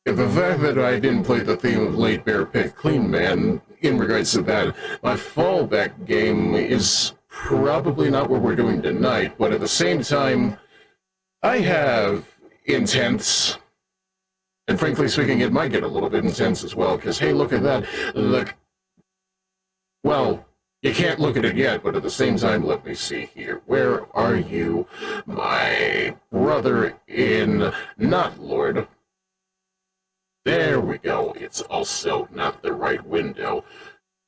The fact that I didn't play the theme of Late Bear Pick Clean Man, in regards to that, my fallback game is probably not what we're doing tonight, but at the same time, I have intents. And frankly speaking, it might get a little bit intense as well, because hey, look at that. Look. Well, you can't look at it yet, but at the same time, let me see here. Where are you, my brother in not Lord? There we go. It's also not the right window.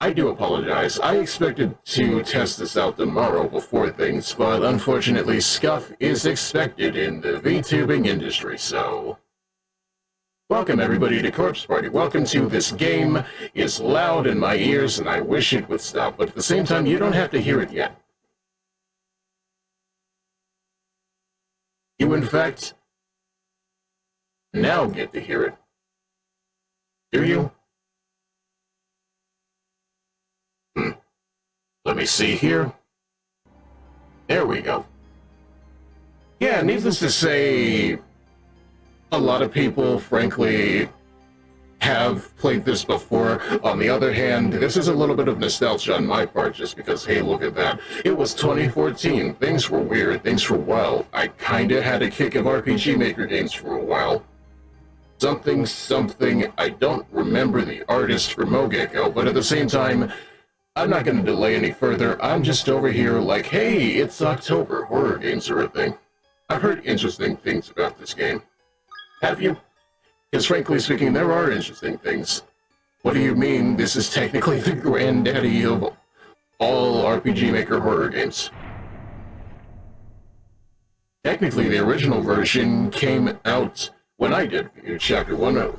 I do apologize. I expected to test this out tomorrow before things, but unfortunately, scuff is expected in the VTubing industry, so... Welcome everybody to Corpse Party. Welcome to This Game is Loud in My Ears and I Wish It Would Stop, but at the same time, you don't have to hear it yet. You, in fact, now get to hear it. Do you? Let me see here. There we go. Yeah, needless to say, a lot of people, frankly, have played this before. On the other hand, this is a little bit of nostalgia on my part, just because, hey, look at that. It was 2014. Things were weird. Things were wild. I kinda had a kick of RPG Maker games for a while. Something, I don't remember the artist for Mogeko, but at the same time, I'm not going to delay any further. I'm just over here like, hey, it's October. Horror games are a thing. I've heard interesting things about this game. Have you? Because frankly speaking, there are interesting things. What do you mean this is technically the granddaddy of all RPG Maker horror games? Technically, the original version came out when I did Chapter 1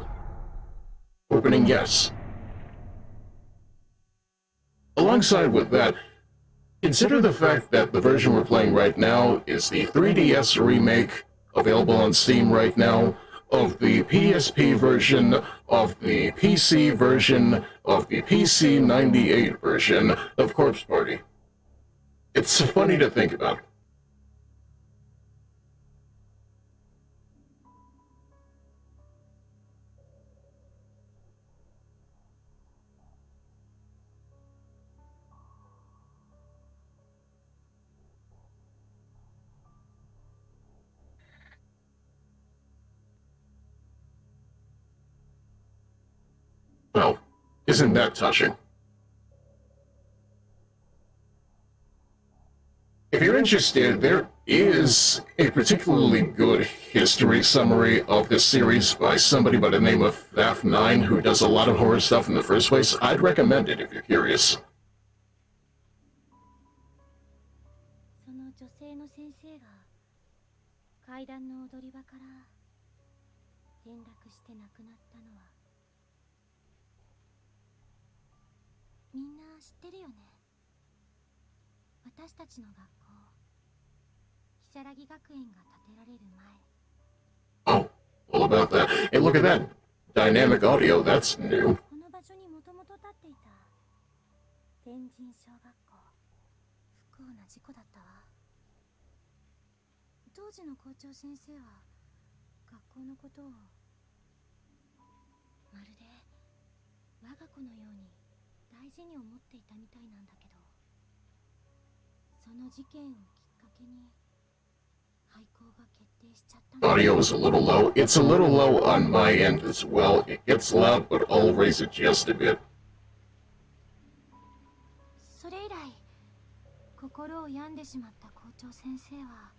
opening, yes. Alongside with that, consider the fact that the version we're playing right now is the 3DS remake, available on Steam right now, of the PSP version, of the PC version, of the PC 98 version of Corpse Party. It's funny to think about. Well, isn't that touching? If you're interested, there is a particularly good history summary of this series by somebody by the name of FAF9, who does a lot of horror stuff in the first place. I'd recommend it if you're curious. その女性の先生が階段の踊り場から転落して亡くなったのはみんな知ってるよね。私たちの学校、如月学園が建てられる前。 Oh, all about that. Hey, look at that. Dynamic audio, that's new. この場所にもともと建っていた天神小学校。不幸な事故だったわ。当時の校長先生は学校のことをまるで我が子のように大事に思っていたみたいなんだけど、その事件をきっかけに廃校が決定しちゃったの。 Audio is a little low. It's a little low on my end as well. It gets loud, but I'll raise it just a bit. それ以来心を病んでしまった校長先生は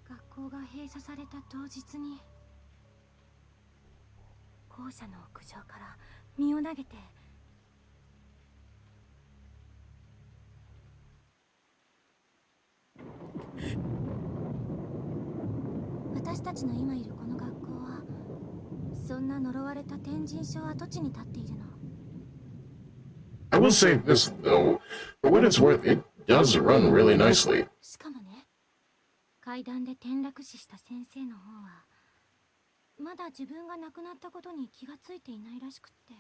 学校が閉鎖された当日に校舎の屋上から身を投げて私たちの今いるこの学校はそんな呪われた天神小跡地に立っているの。 I will say this, though. For what it's worth, it does run really nicely. しかもね、階段で転落死した先生の方は、まだ自分が亡くなったことに気がついていないらしくって。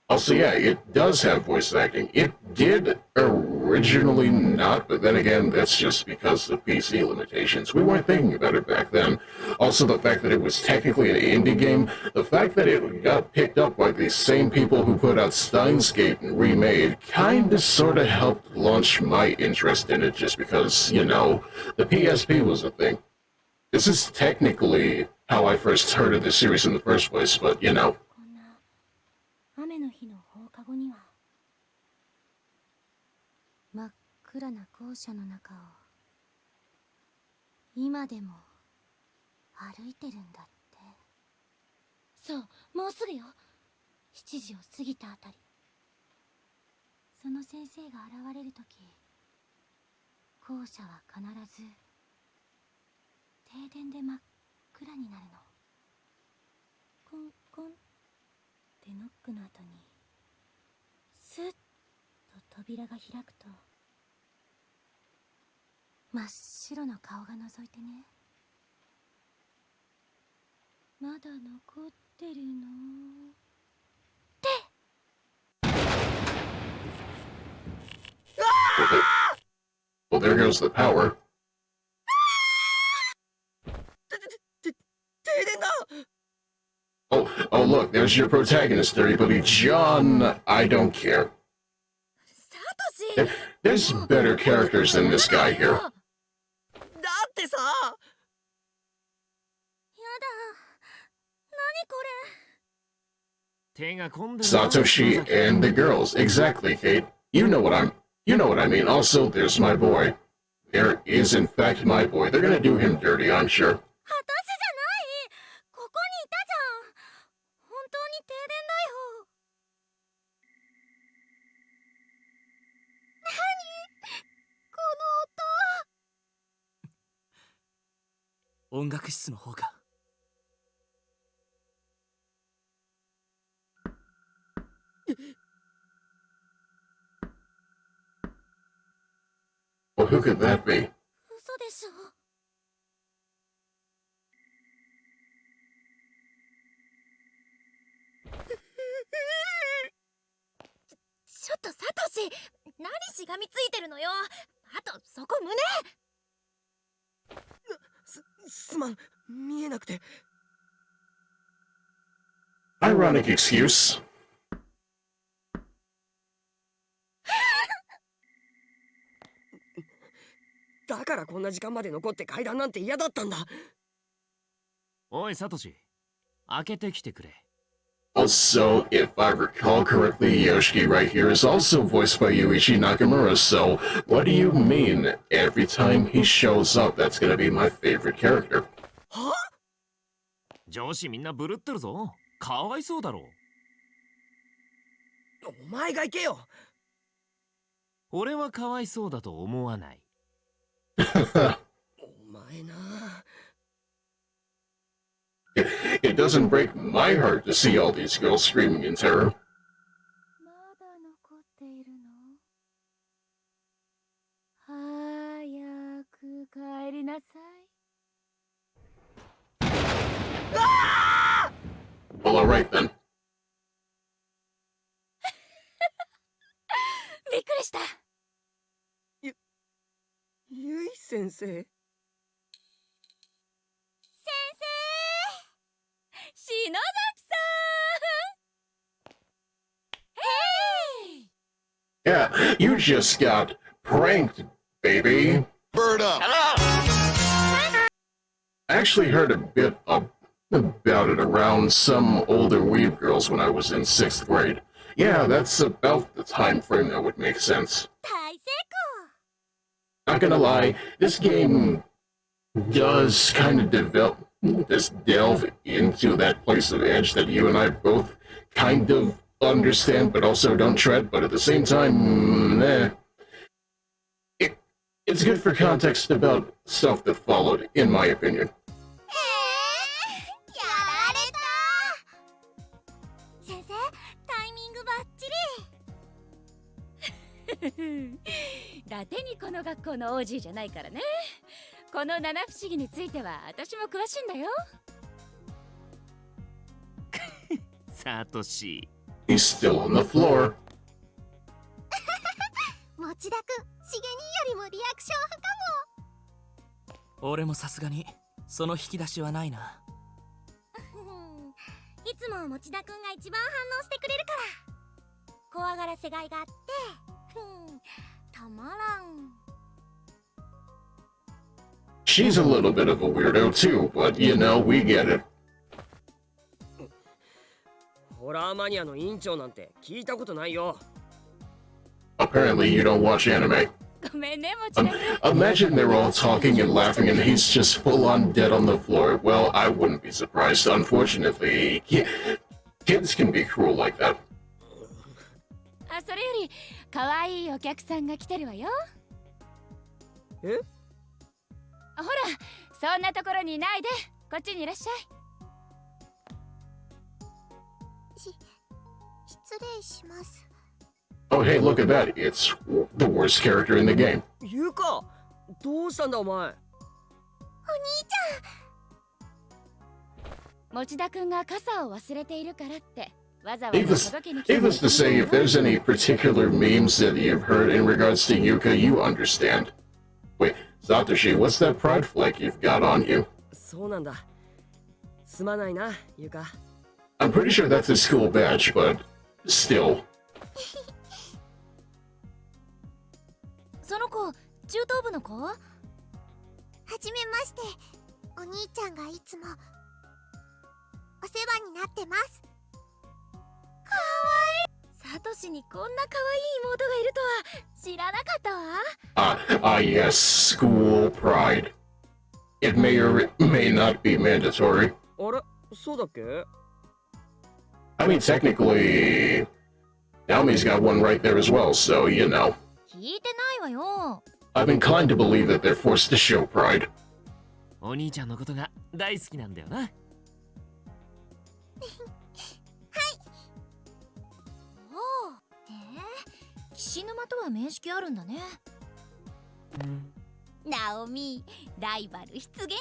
Also, yeah, it does have voice acting. It did originally not, but then again, that's just because of PC limitations. We weren't thinking about it back then. Also, the fact that it was technically an indie game, the fact that it got picked up by the same people who put out Steins Gate and remade, kinda sorta helped launch my interest in it just because, the PSP was a thing. This is technically how I first heard of this series in the first place, butこんな雨の日の放課後には真っ暗な校舎の中を今でも歩いてるんだって。そう、もうすぐよ。7時を過ぎたあたり。その先生が現れるとき、校舎は必ず停電で真っ暗になるの。コンコンってノックの後にスッと扉が開くと真っ白の顔が覗いてね。まだ残ってるのって。 Well, there goes the power. 停電だ。 Oh, look, there's your protagonist, everybody. John, I don't care. サトシ。 There's better characters than this guy here. だってさ。やだ、何これ。手が込んでる。 Satoshi and the girls. Exactly, Kate. You know what I mean. Also, there's my boy. There is, in fact, my boy. They're gonna do him dirty, I'm sure. 私じゃない。ここにいたじゃん。本当に停電だよ。何この音。音楽室の方か。Well, who could that be? 嘘でしょ。ちょっとサトシ、何しがみついてるのよ。あとそこ胸。すまん、見えなくて。Ironic excuse. だからこんな時間まで残って階段なんて嫌だったんだ。おいサトシ、開けてきてくれ。 Also, if I recall correctly, Yoshiki right here is also voiced by Yuichi Nakamura, so what do you mean? Every time he shows up, that's gonna be my favorite character. は？上司みんなブルってるぞ。かわいそうだろ。お前が行けよ。俺はかわいそうだと思わない。お前な。It doesn't break my heart to see all these girls screaming in terror. まだ残っているの？早く帰りなさい。Well, alright then. びっくりした。ゆい先生。先生、篠崎さん。Yeah, you just got pranked, baby. Bird up. I actually heard a bit about it around some older weeb girls when I was in 6th grade. Yeah, that's about the time frame that would make sense. 大成功。 Not gonna lie, this game does kind of delve into that place of edge that you and I both kind of understand but also don't tread, but at the same time, it's good for context about stuff that followed, in my opinion. やられた。先生、タイミングバッチリ。伊達にこの学校の OG じゃないからね。この七不思議については私も詳しいんだよ。サトシ、He's still on the floor. 持田くん、しげによりもリアクション派か俺もさすがにその引き出しはないな。も。いつも持田くんが一番反応してくれるから。怖がらせがいがあって、たまらん。She's a little bit of a weirdo too, but you know, we get it. ホラーマニアの委員長なんて聞いたことないよ。Apparently, you don't watch anime. ごめんね、持田くん。Imagine they're all talking and laughing and he's just full on dead on the floor. Well, I wouldn't be surprised. Unfortunately, kids can be cruel like that. あ、それより可愛いお客さんが来てるわよ。え？ほら、そんなところにいないで、こっちにいらっしゃい。失礼します。Oh, hey, look at that. It's the worst character in the game. ゆうか、どうしたんだお前。お兄ちゃん。持田くんが傘を忘れているからってわざわざ届けに来て Needless to say, if there's any particular memes that you've heard in regards to Yuka, you understand. Wait, Satoshi, what's that pride flag you've got on you? そうなんだ。すまないな、ゆうか。I'm pretty sure that's a school badge, but still. その子、中等部の子？はじめまして。お兄ちゃんがいつもお世話になってます。かわいい。サトシにこんなかわいい妹がいるとは知らなかったわ。Yes, school pride. It may or it may not be mandatory. あれ、そうだっけ？ I mean, technically, Naomi's got one right there as well, so you know. 聞いてないわよ。I'm inclined to believe that they're forced to show pride. お兄ちゃんのことが大好きなんだよな。岸沼とは面識あるんだね。ナオミ、ライバル出現だね。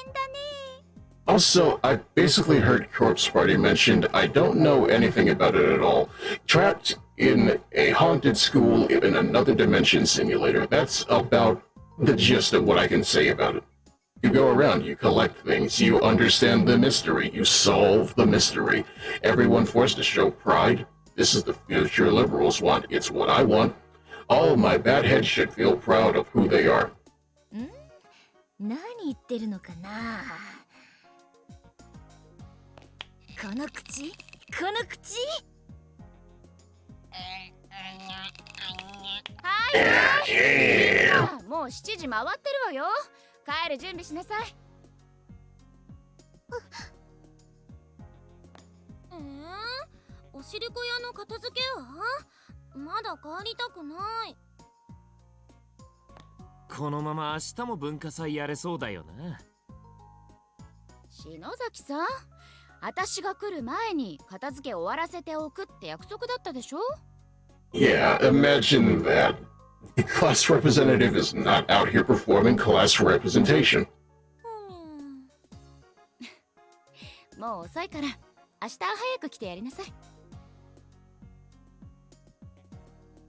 Also, I basically heard Corpse Party mentioned. I don't know anything about it at all. Trapped in a haunted school in another dimension simulator. That's about the gist of what I can say about it. You go around, you collect things, you understand the mystery, you solve the mystery. Everyone forced to show pride. This is the future liberals want. It's what I want. All my bad heads should feel proud of who they are. 何言ってるのかな。この口、この口。はい、もう7時回ってるわよ。帰る準備しなさい。おしりこ屋の片付けはまだ帰りたくない。このまま明日も文化祭やれそうだよな。篠崎さん、私が来る前に片付け終わらせておくって約束だったでしょ？ Yeah, imagine that. The class representative is not out here performing class representation. もう遅いから明日早く来てやりなさい。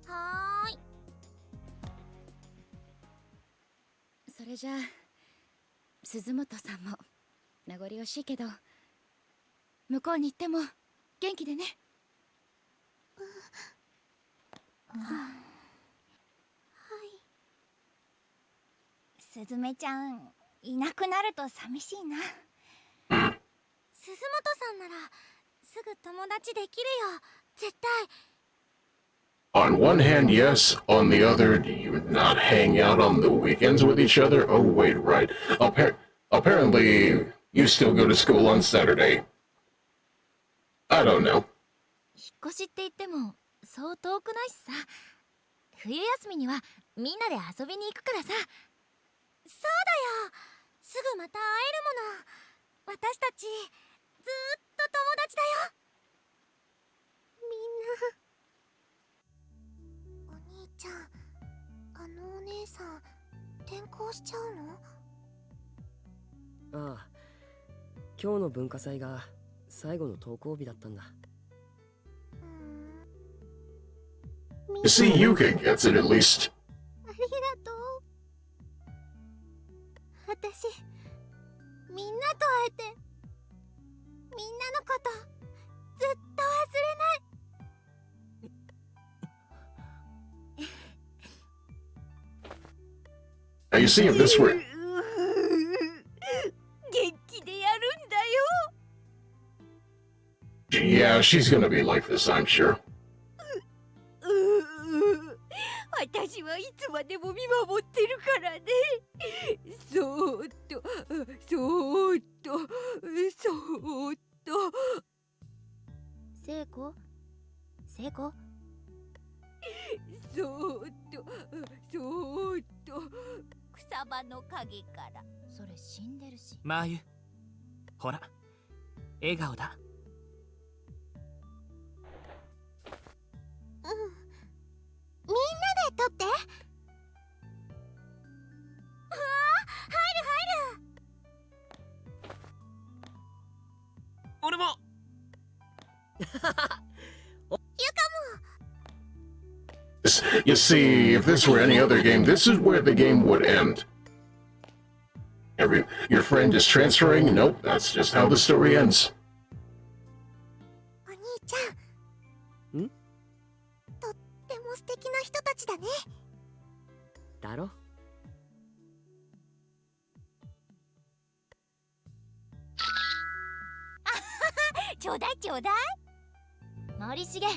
はーい。それじゃあ鈴本さんも名残惜しいけど向こうに行っても元気でね。はい。すずめちゃんいなくなると寂しいな。鈴本さんならすぐ友達できるよ、絶対。On one hand, yes. On the other, do you not hang out on the weekends with each other? Oh, wait, right. Apparently, you still go to school on Saturday. I don't know. 引っ越しって言ってもそう遠くないしさ。冬休みにはみんなで遊びに行くからさ。そうだよ、すぐまた会えるもの。私たちずっと友達だよ。みんな。お兄ちゃん、あのお姉さん転校しちゃうの？ああ、今日の文化祭が最後の登校日だったんだ。You see, Yuka gets it at least. ありがとう。私、みんなと会えて、みんなのことずっと忘れない。Now you see if this were... 元気でやるんだよ。Yeah, she's gonna be like this, I'm sure. 私はいつまでも見守ってるからね。そーっと、そーっと、そーっと。聖子、聖子。そーっと、そーっと。草葉の陰から。それ死んでるし。マーユ、ほら、笑顔だ。うん。みんなで撮って。ああ、入る。俺も。You see, if this were any other game, this is where the game would end. Your friend is transferring? Nope, that's just how the story ends. お兄ちゃん。ん？とっても素敵な人たちだね。だろ？ちょうだいちょうだい。森重、携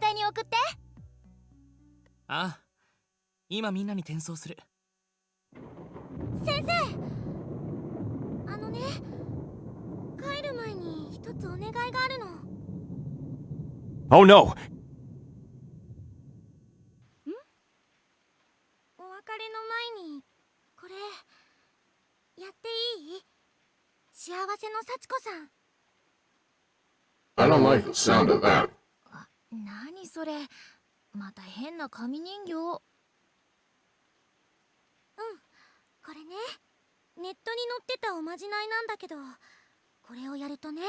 帯に送って。ああ、今みんなに転送する。先生、あのね、帰る前に一つお願いがあるの。Oh no! お別れの前にこれやっていい？幸せの幸子さん。I don't like the sound of that. 何それ、また変な紙人形。うん、これね、ネットに載ってたおまじないなんだけど、これをやるとね。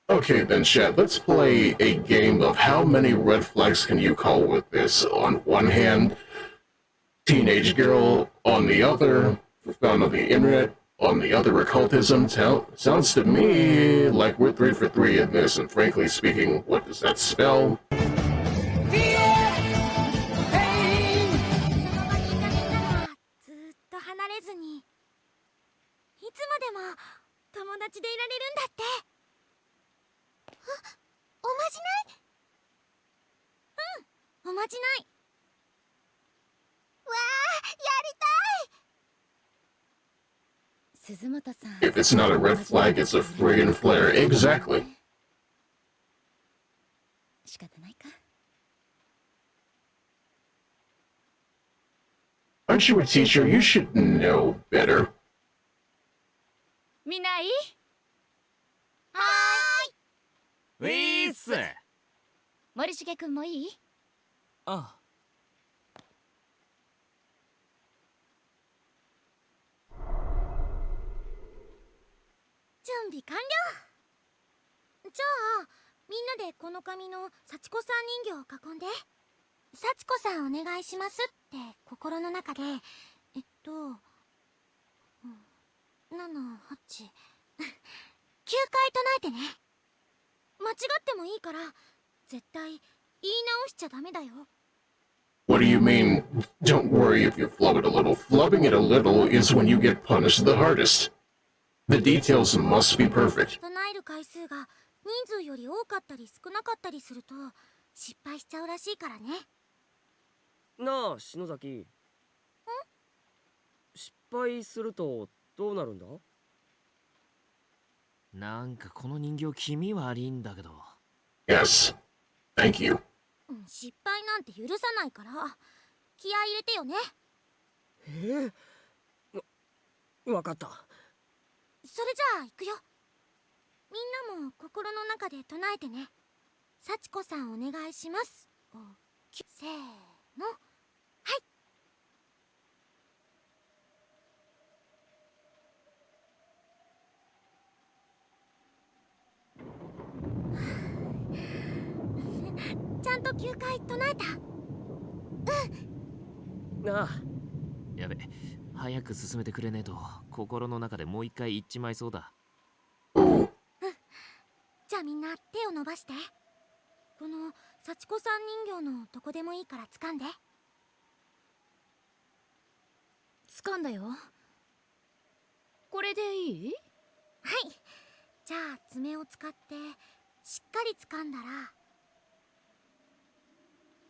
Okay then, chat, let's play a game of how many red flags can you call with this? On one hand, teenage girl, on the other, found on the internet, on the other, occultism. Sounds to me like we're 3 for 3 in this, and frankly speaking, what does that spell? その場にいたみんながずっと離れずに、いつまでも友達でいられるんだって。あ、おまじない？うん、おまじない。わあ、やりたい。鈴本さん。If it's not a red flag, it's a friggin' flare. Exactly. 仕方ないか。Aren't you a teacher? You should know better. みんないい？はーい。ウィース。森重くんもいい？ああ。準備完了。じゃあみんなでこの紙の幸子さん人形を囲んで。幸子さんお願いしますって心の中で7、8 9回唱えてね。間違ってもいいから絶対言い直しちゃダメだよ。 What do you mean? Don't worry if you flub it a little. Flubbing it a little is when you get punished the hardest. The details must be perfect. 唱える回数が人数より多かったり少なかったりすると失敗しちゃうらしいからね。なあ、篠崎。失敗するとどうなるんだ？なんかこの人形気味悪いんだけど。Yes. Thank you. 失敗なんて許さないから気合い入れてよね。わかった。それじゃあ行くよ。みんなも心の中で唱えてね。幸子さんお願いします。せーの、はい。ちゃんんと9回唱えた。ああ、やべ、早く進めてくれねえと心の中でもう一回言っちまいそうだ。じゃあみんな手を伸ばして。この幸子さん人形のどこでもいいから掴んで。掴んだよ。これでいい？はい。じゃあ爪を使ってしっかり掴んだら、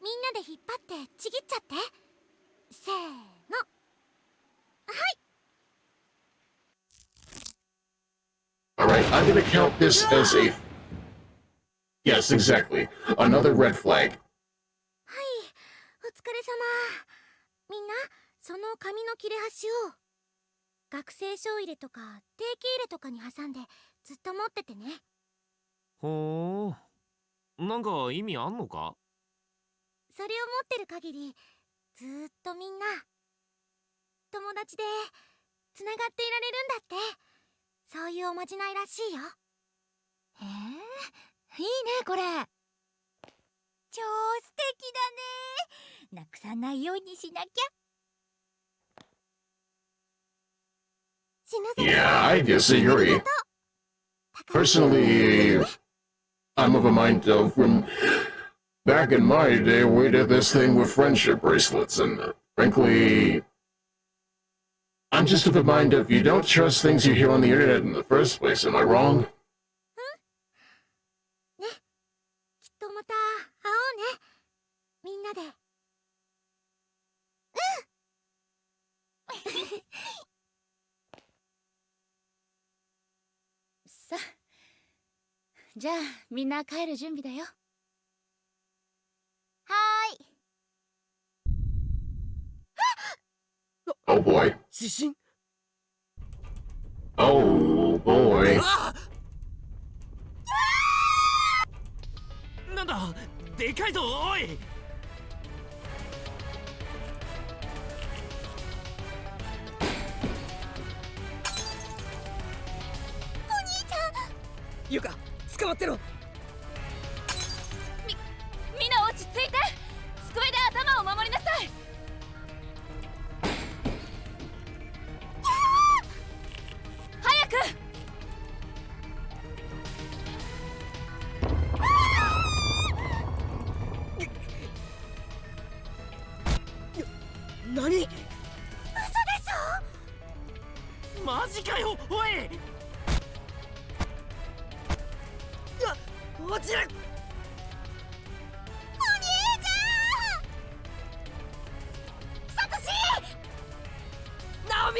みんなで引っ張ってちぎっちゃって。せーの。はい。 Alright, I'm gonna count this as a... Yes, exactly. Another red flag. はい、お疲れ様。みんなその紙の切れ端を学生証入れとか定期入れとかに挟んでずっと持っててね。ほー、なんか意味あんのか？それを持ってる限りずーっとみんな友達でつながっていられるんだって。そういうおまじないらしいよ。へえ、いいねこれ。超素敵だね。なくさないようにしなきゃ。Yeah, I disagree. Personally, I'm of a mind of when back in my day we did this thing with friendship bracelets, and frankly, I'm just of a mind of you don't trust things you hear on the internet in the first place, am I wrong? ね、きっとまた会おうね。みんなで。さあ、じゃあみんな帰る準備だよ。はーい。Oh boy. 指針。 Oh boy. なんだ、でかいぞおい。ゆか、捕まってろ。みんな落ち着いて。机で頭を守りなさい。早く。何？嘘でしょ。マジかよおい。落ちる。お兄ちゃん。サトシ。ナオミ。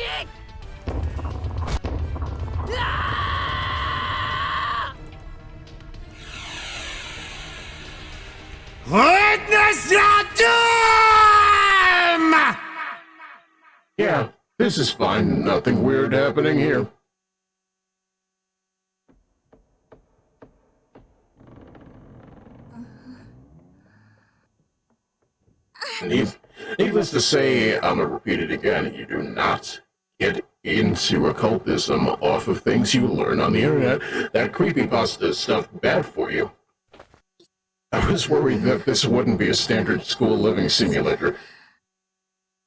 うわー！ Witness your doom! Yeah, this is fine. Nothing weird happening here. Needless to say, I'm gonna repeat it again, you do not get into occultism off of things you learn on the internet. That creepypasta stuff bad for you. I was worried that this wouldn't be a standard school living simulator.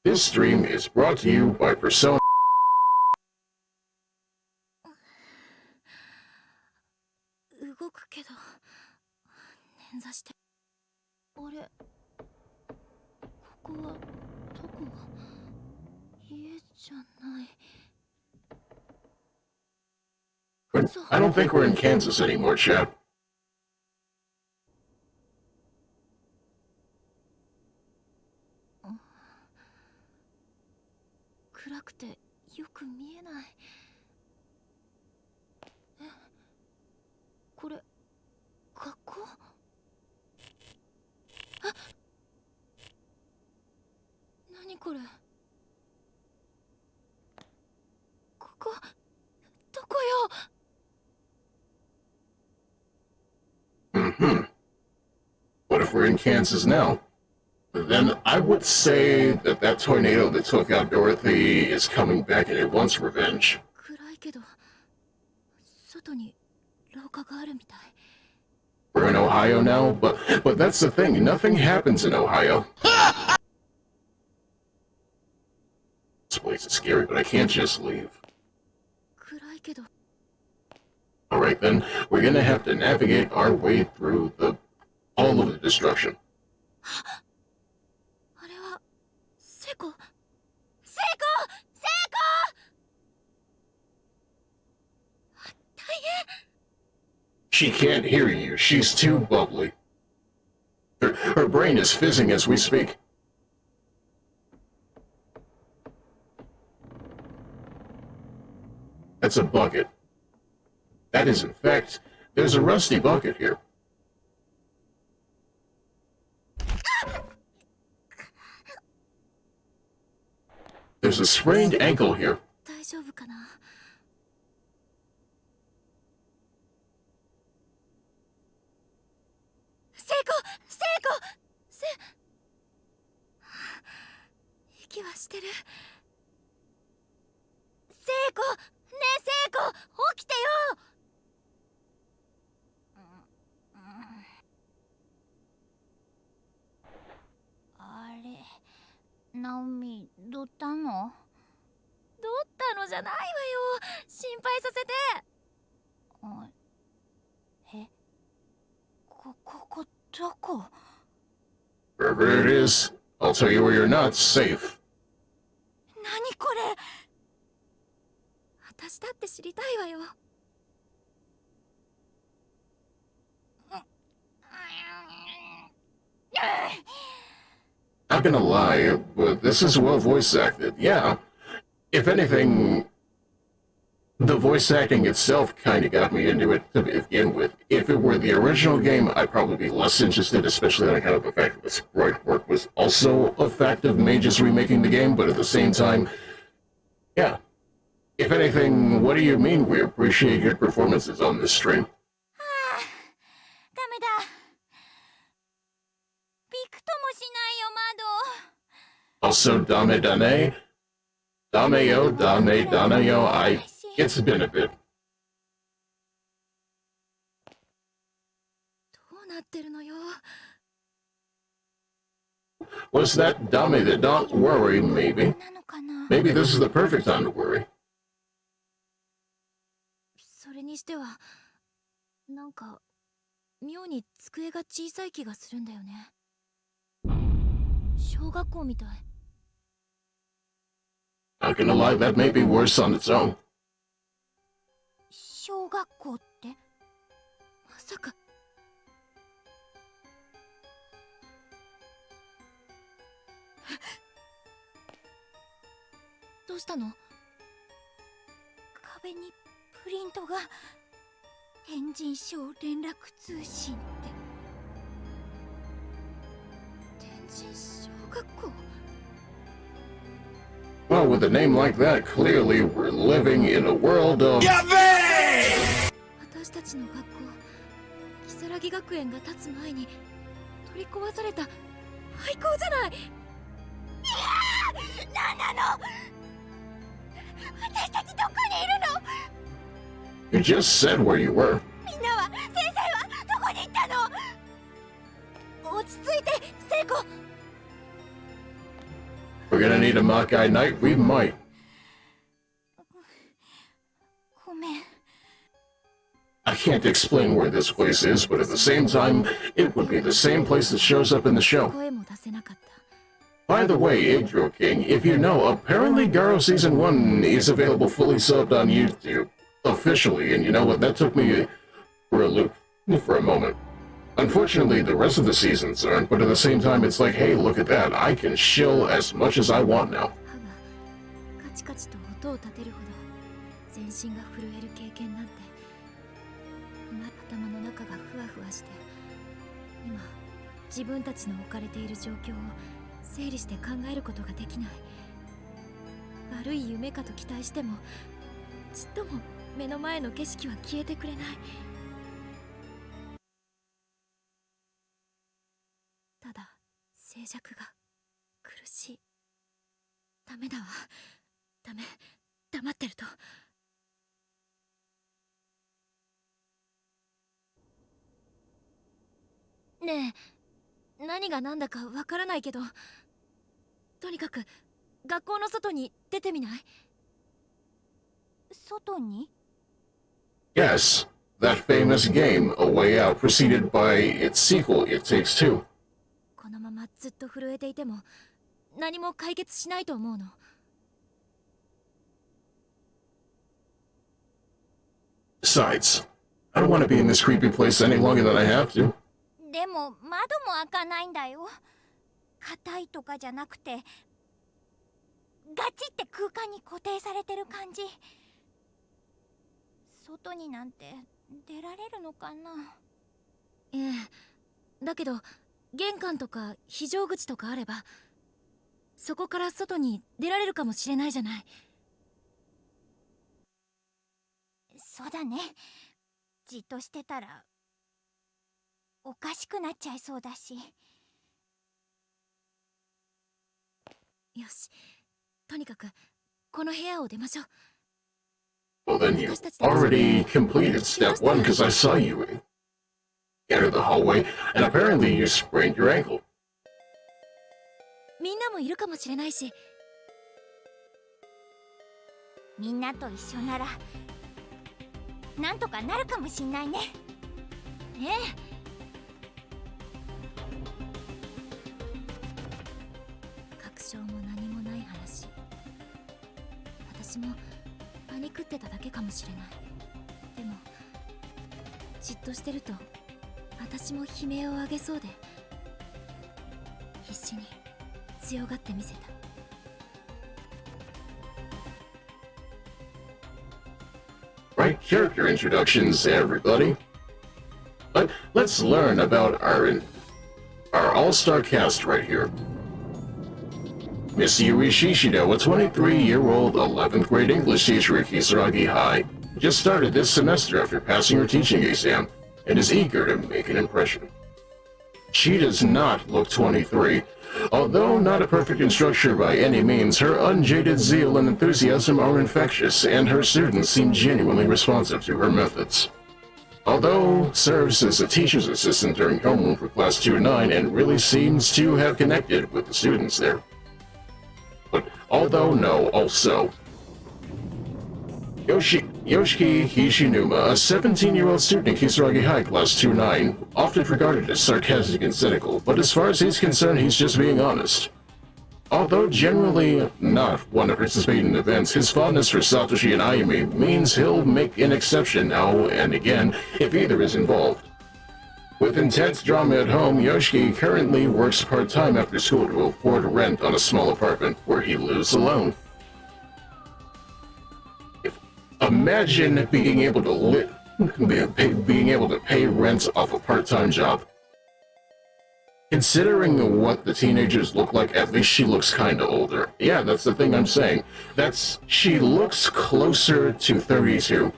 This stream is brought to you by Persona. 動くけど捻挫して。あれ、ここはどこ？家じゃない。 I don't think we're in Kansas anymore, chap. 暗くてよく見えない。え、これ学校？え、何これ？ここどこよ？ Mm-hmm. What if we're in Kansas now? Then I would say that that tornado that took out Dorothy is coming back and it wants revenge. 暗いけど外に廊下があるみたい。We're in Ohio now, but that's the thing. Nothing happens in Ohio. This place is scary, but I can't just leave. 暗いけど Alright then, we're gonna have to navigate our way through all of the destruction. あれは聖子。大変。 She can't hear you. She's too bubbly. Her brain is fizzing as we speak. That's a bucket. That is, in fact, there's a rusty bucket here. There's a sprained ankle here. 大丈夫かな。聖子。息はしてる。聖子、ねえ聖子、起きてよ。あれ、ナオミ、どったの？どったのじゃないわよ。心配させて。え？ここどこ？ Wherever it is, I'll tell you where you're not safe. 何これ？私だって知りたいわよ。Not gonna lie, but this is well voice acted. Yeah. If anything, the voice acting itself kind of got me into it to begin with. If it were the original game, I'd probably be less interested, especially on account of the fact that the sprite work was also a fact of me just remaking the game, but at the same time, yeah. If anything, what do you mean we appreciate good performances on this stream? ダメだ。びくともしないよ、窓。 Also, dame dane? Dame-yo, dane-dane-yo, it's been a bit. どうなってるのよ。 Was that dame that don't worry, maybe? なのかな。 Maybe this is the perfect time to worry. それにしては、なんか妙に机が小さい気がするんだよね。小学校みたい。 Not gonna lie, that may be worse on its own. 小学校ってまさか。どうしたの？壁にプリントが天神小連絡通信って。天神小学校。 Well, with a name like that, clearly we're living in a world of... 私たちの学校、如月学園が建つ前に取り壊された廃校じゃない。なんなの？私たちどこにいるの？ You just said where you were. みんなは、先生はどこに行ったの？落ち着いて、聖子。 We're gonna need a Makai night, we might. ごめん。 I can't explain where this place is, but at the same time, it would be the same place that shows up in the show. 声も出せなかった。 By the way, Igro King, if you know, apparently Garo Season 1 is available fully subbed on YouTube. Officially, and you know what, that took me for a loop for a moment. Unfortunately, the rest of the seasons aren't, but at the same time, it's like, hey, look at that, I can shill as much as I want now. 歯がカチカチと音を立てるほど全身が震える経験なんて、今頭の中がふわふわして、今自分たちの置かれている状況を整理して考えることができない。悪い夢かと期待してもちっとも目の前の景色は消えてくれない。ただ静寂が苦しい。ダメだわ。ダメ。黙ってると。ねえ、何が何だかわからないけど、とにかく学校の外に出てみない？外に？ Yes, that famous game, A Way Out, preceded by its sequel, It Takes Two. このままずっと震えていても何も解決しないと思うの。Besides, I don't want to be in this creepy place any longer than I have to. でも窓も開かないんだよ。硬いとかじゃなくてガチって空間に固定されてる感じ。外になんて出られるのかな？ええ、だけど玄関とか非常口とかあればそこから外に出られるかもしれないじゃない。そうだね。じっとしてたらおかしくなっちゃいそうだし。よし、とにかくこの部屋を出ましょう。 Well, then you already completed step one because I saw you enter the hallway, and apparently you sprained your ankle. みんなもいるかもしれないし、みんなと一緒ならなんとかなるかもしんないね。ねえ。確証も何もない話。私もパニクってただけかもしれない。でもじっとしてると私も悲鳴を上げそうで必死に強がってみせた。Right, character introductions, everybody. Let's learn about our all-star cast right here. Miss Yui Shishido, a 23-year-old 11th grade English teacher at Kisaragi High, just started this semester after passing her teaching exam, and is eager to make an impression. She does not look 23. Although not a perfect instructor by any means, her unjaded zeal and enthusiasm are infectious, and her students seem genuinely responsive to her methods. Although serves as a teacher's assistant during homeroom for Class 2-9 and really seems to have connected with the students there. But although no, also. Yoshiki Hishinuma, a 17-year-old student at Kisaragi High Class 2-9, often regarded as sarcastic and cynical, but as far as he's concerned, he's just being honest. Although generally not one to participate in events, his fondness for Satoshi and Ayumi means he'll make an exception now and again if either is involved. With intense drama at home, Yoshiki currently works part-time after school to afford rent on a small apartment where he lives alone. Imagine being able to pay rent off a part-time job. Considering what the teenagers look like, at least she looks kinda older. Yeah, that's the thing I'm saying. She looks closer to 32.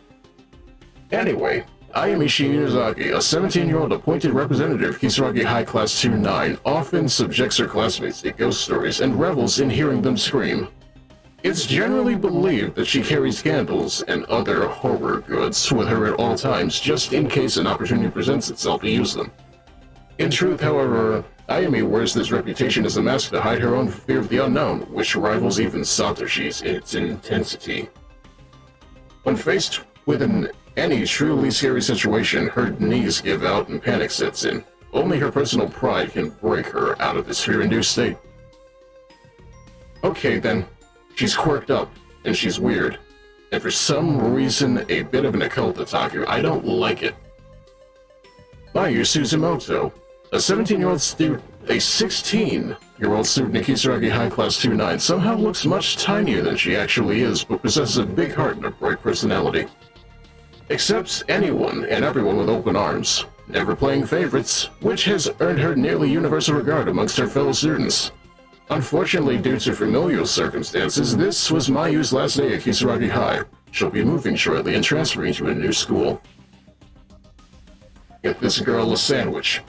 Anyway, Ayumi Shinozaki, a 17-year-old appointed representative of Kisaragi High Class 2-9, often subjects her classmates to ghost stories and revels in hearing them scream. It's generally believed that she carries candles and other horror goods with her at all times, just in case an opportunity presents itself to use them. In truth, however, Ayumi wears this reputation as a mask to hide her own fear of the unknown, which rivals even Satoshi's in its intensity. When faced with any truly scary situation, her knees give out and panic sets in. Only her personal pride can break her out of this fear-induced state. Okay then. She's quirked up, and she's weird. And for some reason, a bit of an occult otaku. I don't like it. Mayu Suzumoto, a 16-year-old student at Kisaragi High Class 2-9, somehow looks much tinier than she actually is, but possesses a big heart and a bright personality. Accepts anyone and everyone with open arms, never playing favorites, which has earned her nearly universal regard amongst her fellow students. Unfortunately, due to familial circumstances, this was Mayu's last day at Kisaragi High. She'll be moving shortly and transferring to a new school. Get this girl a sandwich.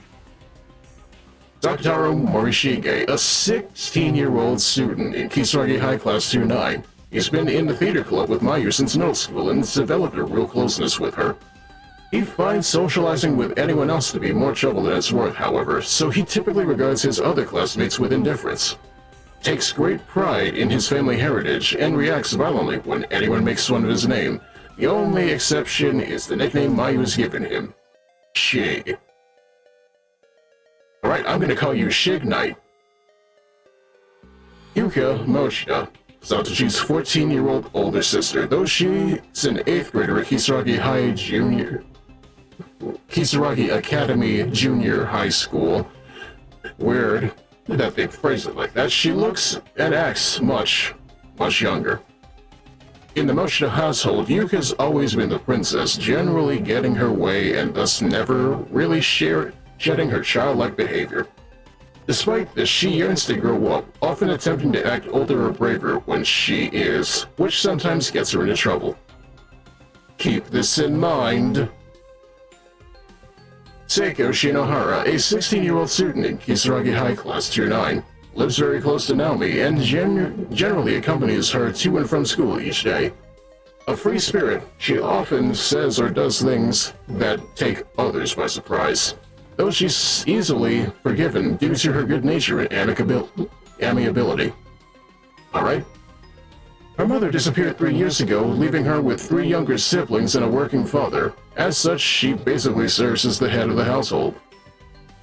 Sakutaro Morishige, a 16-year-old student in Kisaragi High Class 2-9. He's been in the theater club with Mayu since middle school and has developed a real closeness with her. He finds socializing with anyone else to be more trouble than it's worth, however, so he typically regards his other classmates with indifference. Takes great pride in his family heritage and reacts violently when anyone makes fun of his name. The only exception is the nickname Mayu's given him, Shig. Alright, I'm gonna call you Shig Knight. Yuka Mochida, Satoshi's 14-year-old older sister, though she's an 8th grader at Kisaragi Academy Junior High School. Weird that they phrase it like that. She looks and acts much younger. In the Mochida household, Yuka's always been the princess, generally getting her way and thus never really shedding her childlike behavior. Despite this, she yearns to grow up, often attempting to act older or braver when she is, which sometimes gets her into trouble. Keep this in mind. Seiko Shinohara, a 16-year-old student in Kisaragi High Class Tier 9, lives very close to Naomi and generally accompanies her to and from school each day. A free spirit, she often says or does things that take others by surprise, though she's easily forgiven due to her good nature and amiability. Alright? Her mother disappeared 3 years ago, leaving her with 3 younger siblings and a working father. As such, she basically serves as the head of the household.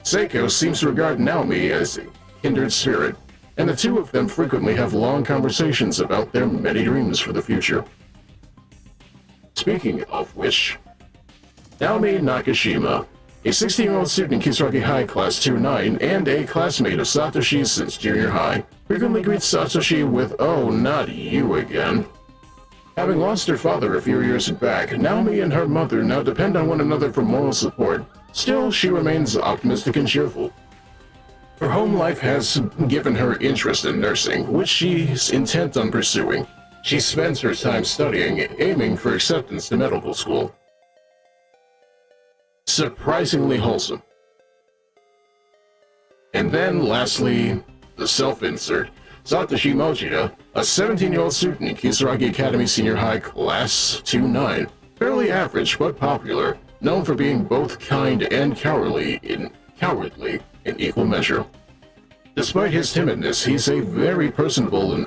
Seiko seems to regard Naomi as a kindred spirit, and the two of them frequently have long conversations about their many dreams for the future. Speaking of which, Naomi Nakashima, a 16-year-old student in Kisaragi High Class 2-9 and a classmate of Satoshi since junior high, frequently greets Satoshi with, "Oh, not you again." Having lost her father a few years back, Naomi and her mother now depend on one another for moral support. Still, she remains optimistic and cheerful. Her home life has given her interest in nursing, which she's intent on pursuing. She spends her time studying, aiming for acceptance to medical school. Surprisingly wholesome. And then, lastly, the self-insert. Satoshi Mochida, a 17-year-old student in Kisaragi Academy Senior High Class 2-9. Fairly average, but popular, known for being both kind and cowardly in equal measure. Despite his timidness, he's very personable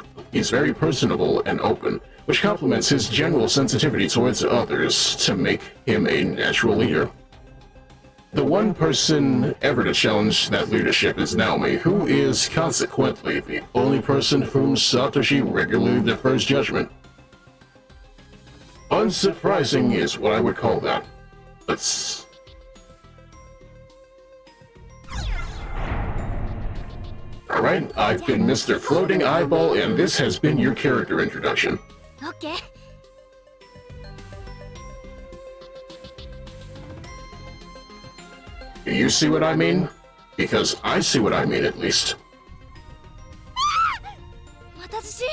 and open, which complements his general sensitivity towards others to make him a natural leader. The one person ever to challenge that leadership is Naomi, who is consequently the only person whom Satoshi regularly defers judgment. Unsurprising is what I would call that. Alright, I've been Mr. Floating Eyeball, and this has been your character introduction. OK。 Do you see what I mean? Because I see what I mean, at least. 私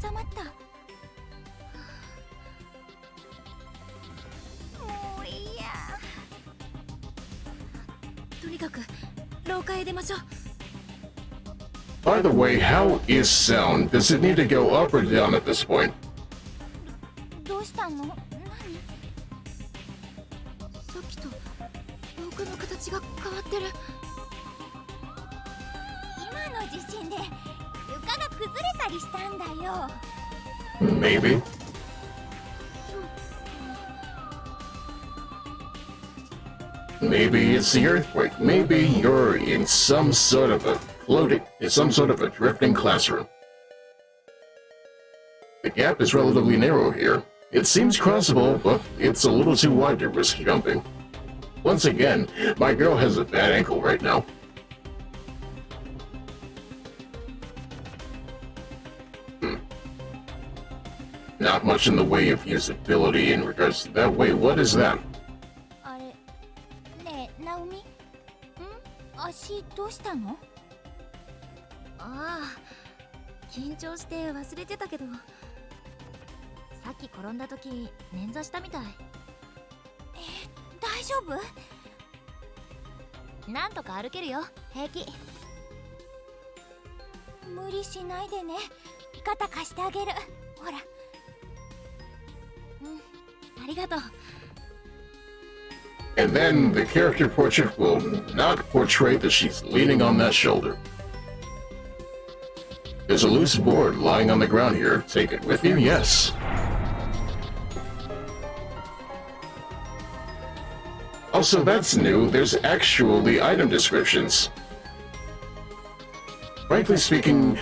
収まった。もういいや。とにかく廊下へ出ましょう。 By the way, how is sound? Does it need to go up or down at this point? どうしたの？何？さっきと廊下の形が変わってる。今の地震で床が崩れたりしたんだよ。 Maybe. Maybe it's the earthquake. Maybe you're in some sort of a drifting classroom. The gap is relatively narrow here. It seems crossable, but it's a little too wide to risk jumping. Once again, my girl has a bad ankle right now. Not much in the way of usability in regards to that. Wait, what is that? あれ、ねえ、ナオミ？足どうしたの？ああ、緊張して忘れてたけど、さっき転んだ時捻挫したみたい。大丈夫？なんとか歩けるよ、平気。無理しないでね。肩貸してあげる。ほら。ありがとう。 And then the character portrait will not portray that she's leaning on that shoulder. There's a loose board lying on the ground here. Take it with you? Yes. Also, that's new. There's actually item descriptions. Frankly speaking,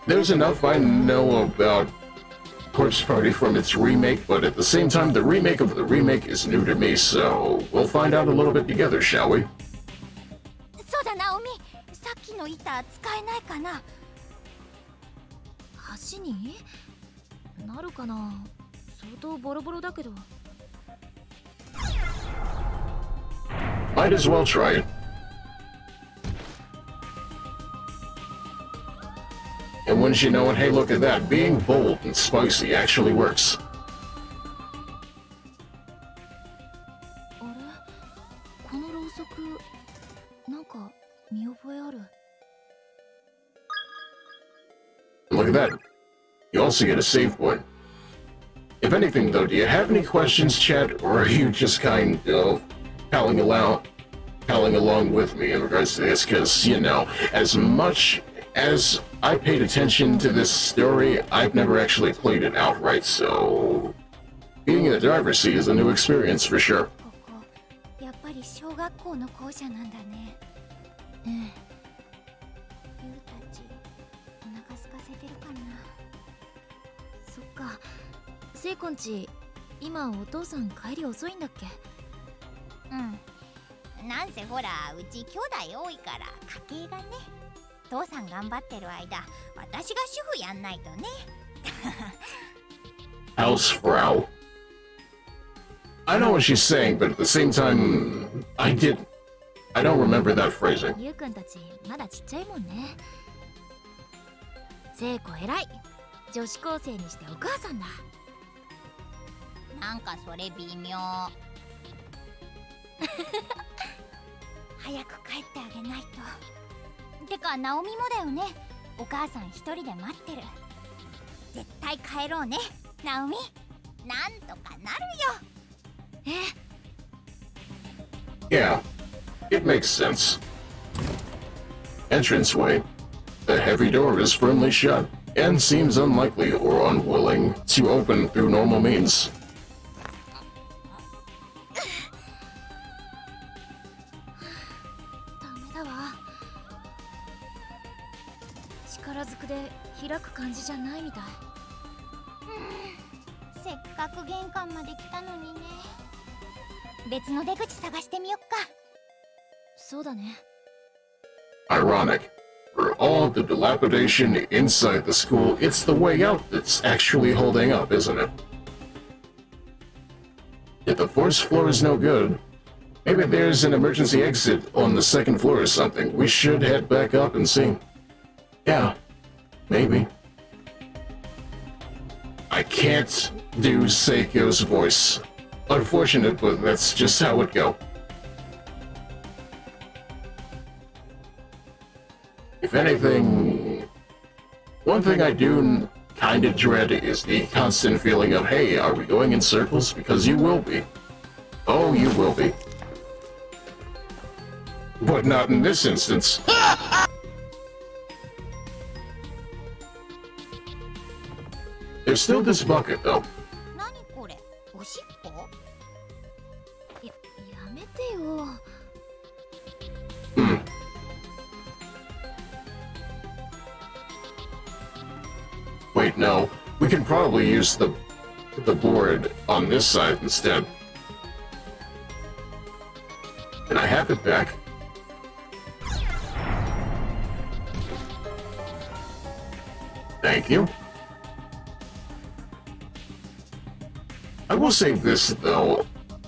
there's enough I know about Corpse Party from its remake, but at the same time, the remake of the remake is new to me, so we'll find out a little bit together, shall we? そうだ、ナオミ。さっきの板使えないかな。橋になるかな。相当ボロボロだけど。Might as well try it. And wouldn't you know it, hey, look at that. Being bold and spicy actually works. あれ、このろうそくなんか見覚えある。 Look at that. You also get a save point. If anything, though, do you have any questions, chat, or are you just kind of palling along with me in regards to this? Because, you know, as much as I paid attention to this story, I've never actually played it outright, so being in the driver's seat is a new experience for sure. ここやっぱり小学校の校舎なんだね。ユウたちお腹空かせてるかな。そっか、セイコンち今お父さん帰り遅いんだっけ。なんせほらうち兄弟多いから家計がね。父さん頑張ってる間私が主婦やんないとね。Hausfrau. I know what she's saying, but at the same time, I don't remember that phrasing. ゆうくんたちまだちっちゃいもんね。セイコ偉い。女子高生にしてお母さんだ。なんかそれ微妙。早く帰ってあげないと。てかナオミもだよね。お母さん一人で待ってる。絶対帰ろうねナオミ。なんとかなるよ。Yeah, it makes sense. Entranceway. The heavy door is firmly shut and seems unlikely or unwilling to open through normal means. ダメだわ。力ずくで開く感じじゃないみたい。せっかく玄関まで来たのにね。別の出口探してみよっか。そうだね。Ironic. For all the dilapidation inside the school, it's the way out that's actually holding up, isn't it? If the first floor is no good, maybe there's an emergency exit on the second floor or something. We should head back up and see. Yeah, maybe. I can't do Seiko's voice. Unfortunate, but that's just how it go. If anything, one thing I do kind of dread is the constant feeling of, hey, are we going in circles? Because you will be. Oh, you will be. But not in this instance. There's still this bucket, though. 何これ？おしっこ？やめてよ。Wait, no. We can probably use the board on this side instead. Can I have it back? Thank you. I will say this, though.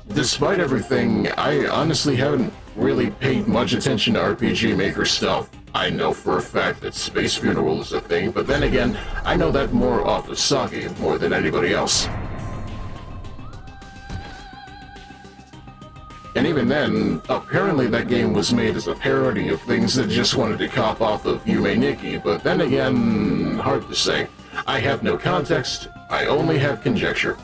Despite everything, I honestly haven't really paid much attention to RPG Maker stuff. I know for a fact that Space Funeral is a thing, but then again, I know that more off of Saki more than anybody else. And even then, apparently that game was made as a parody of things that just wanted to cop off of Yume Nikki, but then again, hard to say. I have no context, I only have conjecture.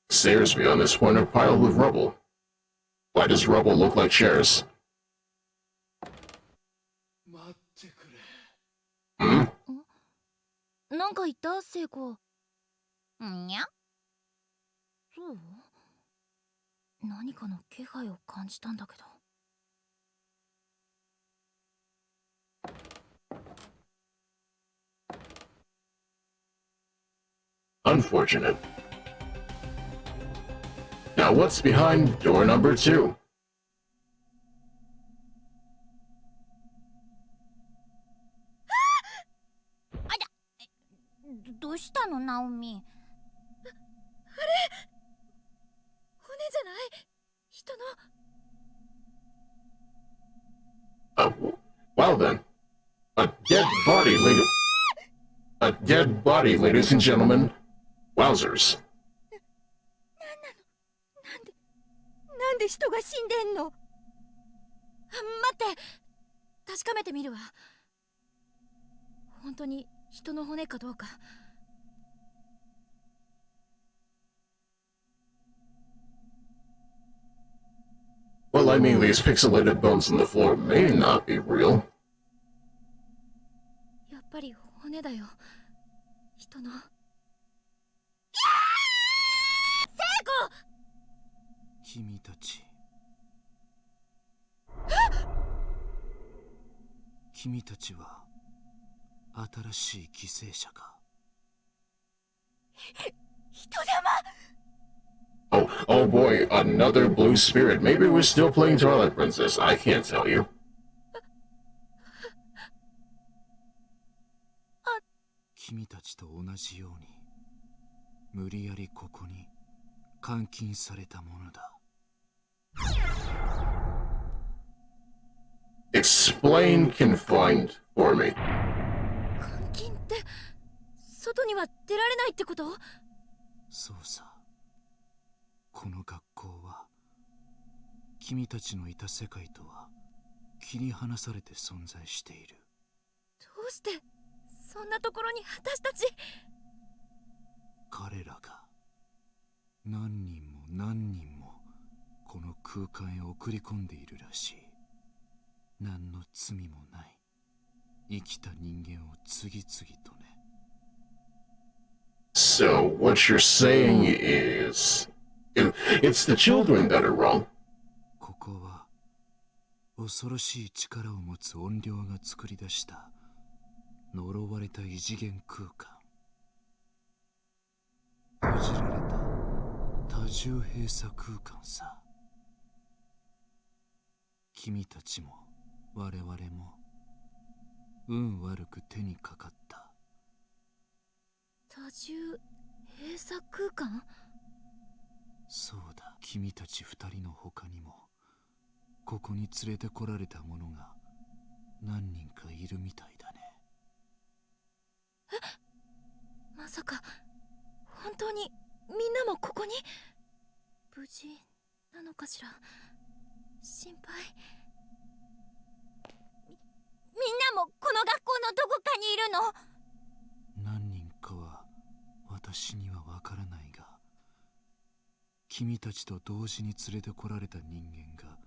Stairs beyond this point are piled with rubble. Why does rubble look like chairs? Hmm? なんか言った聖子。んにゃそう、何かの気配を感じたんだけど。Unfortunate. Now what's behind door number 2? どうしたのナオミ。骨じゃない、人の。Well then. A dead body, A dead body, ladies and gentlemen. Wowzers. なんで人が死んでんの。待って、確かめてみるわ。本当に人の骨かどうか。Well, I mean, these pixelated bones on the floor may not be real. やっぱり骨だよ。人の。君たち。君たちは新しい犠牲者か。人玉。Oh boy, another blue spirit. Maybe we're still playing Twilight Princess. I can't tell you. 君たちと同じように無理やりここに監禁されたものだ。Explain confined for me. 監禁って外には出られないってこと？そうさ。この学校は君たちのいた世界とは切り離されて存在している。どうしてそんなところに私たち。彼らが何人も何人もこの空間へ送り込んでいるらしい。何の罪もない生きた人間を次々とね。So, what you're saying is... It's the children that are wrong. ここは恐ろしい力を持つ怨霊が作り出した呪われた異次元空間。閉じられた多重閉鎖空間さ。君たちも我々も運悪く手にかかった。多重閉鎖空間？そうだ、君たち二人の他にもここに連れてこられた者が何人かいるみたいだね。まさか本当にみんなもここに？無事なのかしら。心配。みんなもこの学校のどこかにいるの？何人かは私にはわからないが、君たちと同時に連れてこられた人間が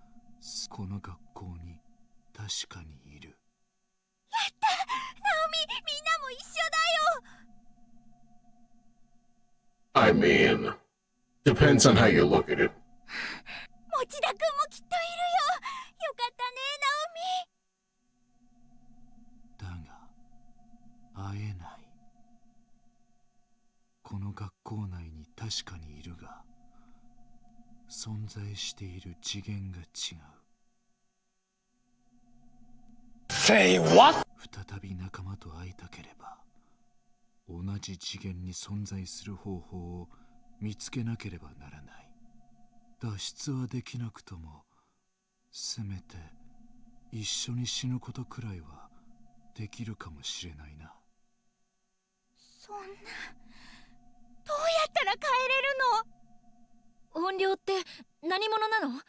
この学校に確かにいる。やった！ナオミ、みんなも一緒だよ。I mean, depends on how you look at it. 持田君もきっといるよ。よかったね、だが会えない。この学校内に確かにいるが、存在している次元が違う。Say what? 再び仲間と会いたければ、同じ次元に存在する方法を見つけなければならない。脱出はできなくとも、せめて一緒に死ぬことくらいはできるかもしれないな。そんな、どうやったら帰れるの？怨霊って何者なの？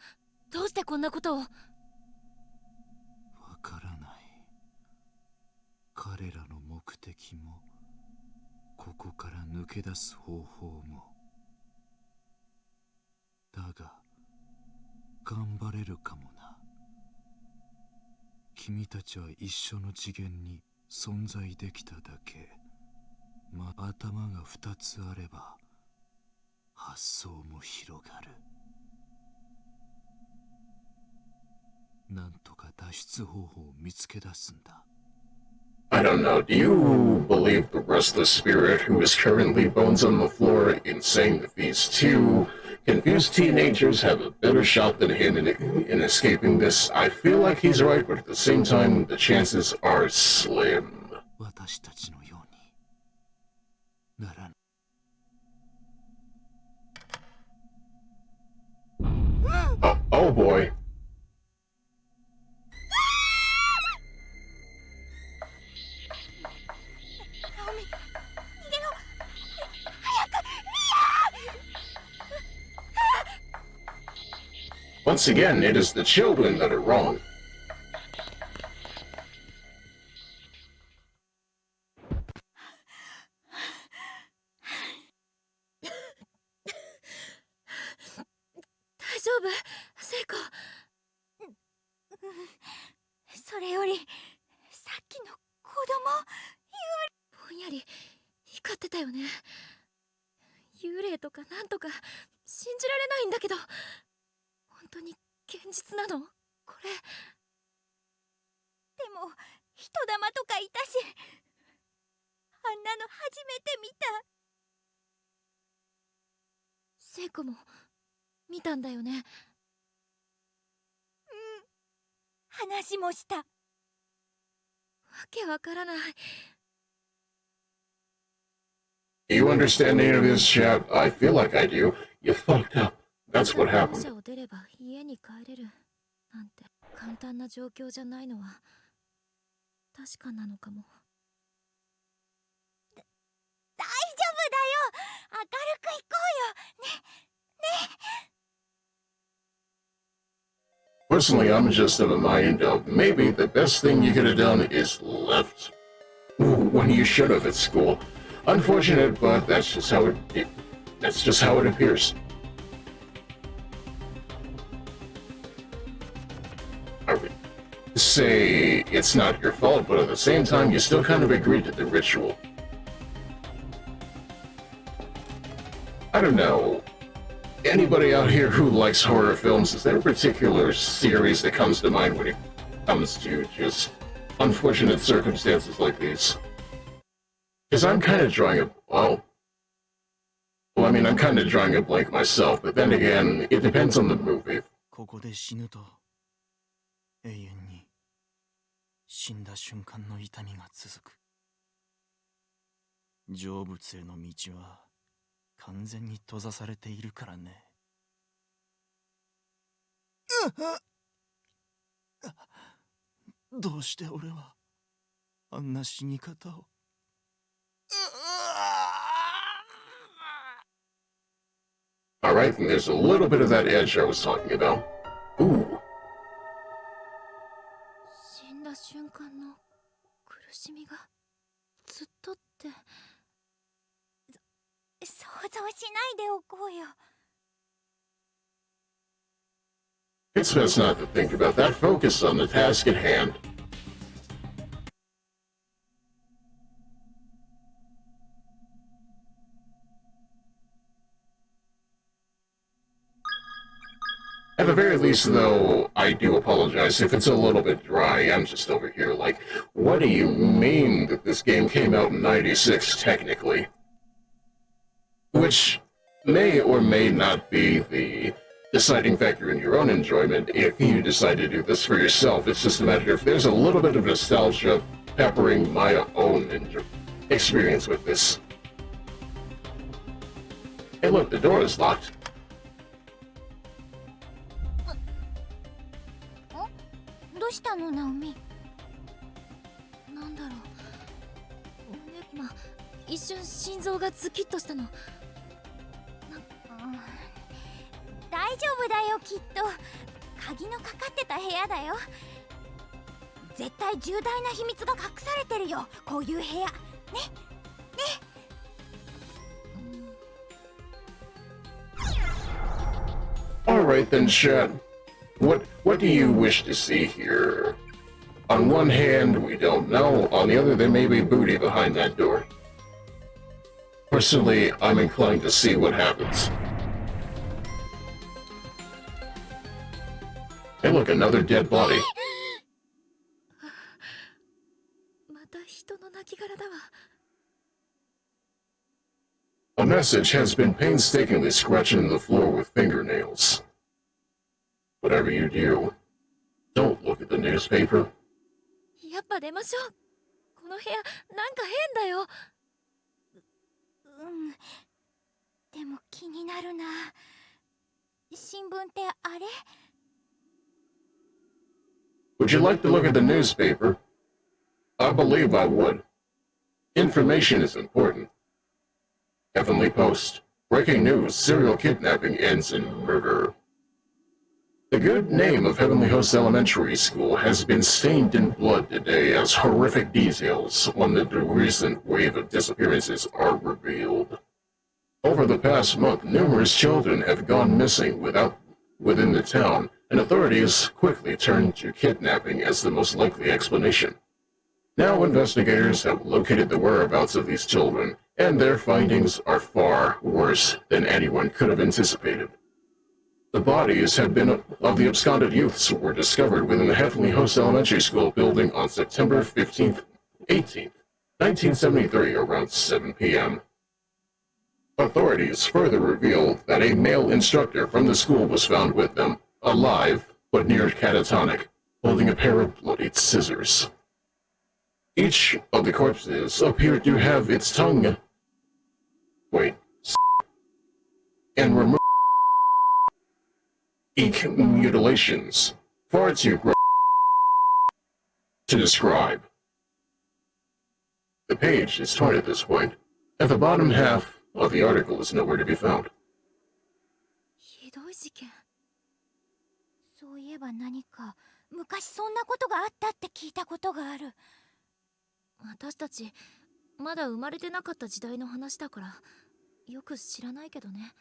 どうしてこんなことを？わからない。彼らの目的もここから抜け出す方法も。だが頑張れるかもな。君たちは一緒の次元に存在できただけ。頭が2つあれば発想も広がる。なんとか脱出方法を見つけ出すんだ。I don't know, do you believe the restless spirit who is currently bones on the floor in saying that these two confused teenagers have a better shot than him in escaping this? I feel like he's right, but at the same time, the chances are slim. 私たちのようにならぬ。Oh boy. ナオミ、逃げろ。早く。 Once again, it is the children that are wrong. 大丈夫、聖子。それよりさっきの子供、ぼんやり光ってたよね。幽霊とかなんとか信じられないんだけど、本当に現実なのこれ。でも人玉とかいたし、あんなの初めて見た。聖子も見たんだよね。話もした。わけわからない。Do you understand any of this, chat? I feel like I do. You fucked up. That's what 校 happened. 舎を出れば家に帰れるなんて簡単な状況じゃないのは確かなのかも。大丈夫だよ。明るく行こうよ。ね、ね。Personally, I'm just of a mind of maybe the best thing you could have done is left when you should have at school. Unfortunate, but that's just how it appears. I would say it's not your fault, but at the same time, you still kind of agreed to the ritual. I don't know. Anybody out here who likes horror films, is there a particular series that comes to mind when it comes to just unfortunate circumstances like these? Because I'm kind of drawing a... Well, I mean, I'm kind of drawing a blank myself, but then again, it depends on the movie. ここで死ぬと永遠に死んだ瞬間の痛みが続く。成仏への道は完全に閉ざされているからね。どうして俺はあんな死に方を。Alright, and there's a little bit of that edge I was talking about. Ooh. 死んだ瞬間の苦しみがずっとって。想像しないでおこうよ。It's best not to think about that. Focus on the task at hand. At the very least, though, I do apologize if it's a little bit dry. I'm just over here like, what do you mean that this game came out in '96, technically? Which may or may not be the deciding factor in your own enjoyment if you decide to do this for yourself. It's just a matter of there's a little bit of nostalgia peppering my own experience with this. Hey look, the door is locked. どうしたの、ナオミ。なんだろう。今一瞬心臓がズキッとしたの。大丈夫だよ、きっと。鍵のかかってた部屋だよ。絶対重大な秘密が隠されてるよ、こういう部屋ね。 Alright then, chat. What do you wish to see here? On one hand, we don't know. On the other, there may be booty behind that door. Personally, I'm inclined to see what happens. Hey look, another dead body. また人の亡骸だわ。 A message has been painstakingly scratching the floor with fingernails. Whatever you do, don't look at the newspaper. やっぱ出ましょう。この部屋なんか変だよ。でも気になるな。新聞ってあれ？ Would you like to look at the newspaper? I believe I would. Information is important. Heavenly Post. Breaking news. Serial kidnapping ends in murder. The good name of Heavenly Host Elementary School has been stained in blood today as horrific details on the recent wave of disappearances are revealed. Over the past month, numerous children have gone missing within the town, and authorities quickly turned to kidnapping as the most likely explanation. Now investigators have located the whereabouts of these children, and their findings are far worse than anyone could have anticipated. The bodies of the absconded youths were discovered within the Heavenly Host Elementary School building on September 18th, 1973, around 7 p.m. Authorities further revealed that a male instructor from the school was found with them, alive but near catatonic, holding a pair of bloodied scissors. Each of the corpses appeared to have its tongue and removed mutilations, far too gross to describe. The page is torn at this point, and the bottom half of the article is nowhere to be found. ひどい事件。そういえば何か昔そんなことがあったって聞いたことがある。私たちまだ生まれてなかった時代の話だからよく知らないけどね。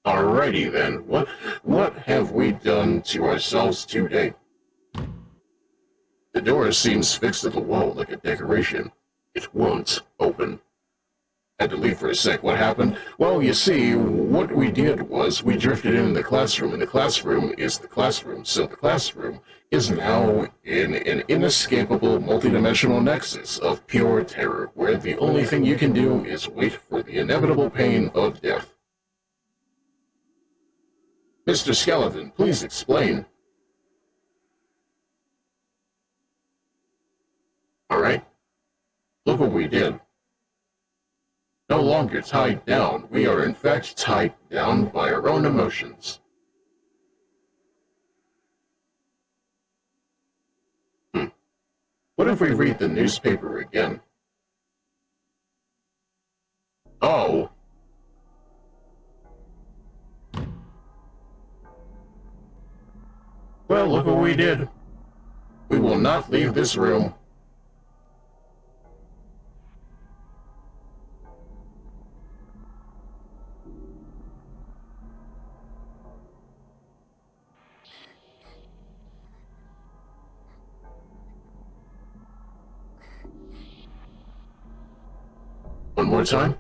Alrighty then, what have we done to ourselves today? The door seems fixed to the wall like a decoration. It won't open. Had to leave for a sec. What happened? Well, you see, what we did was we drifted in the classroom, and the classroom is the classroom. So the classroom is now in an inescapable multidimensional nexus of pure terror, where the only thing you can do is wait for the inevitable pain of death. Mr. Skeleton, please explain. Alright. Look what we did. No longer tied down. We are in fact tied down by our own emotions. What if we read the newspaper again? Oh. Well, look what we did. We will not leave this room. One more time.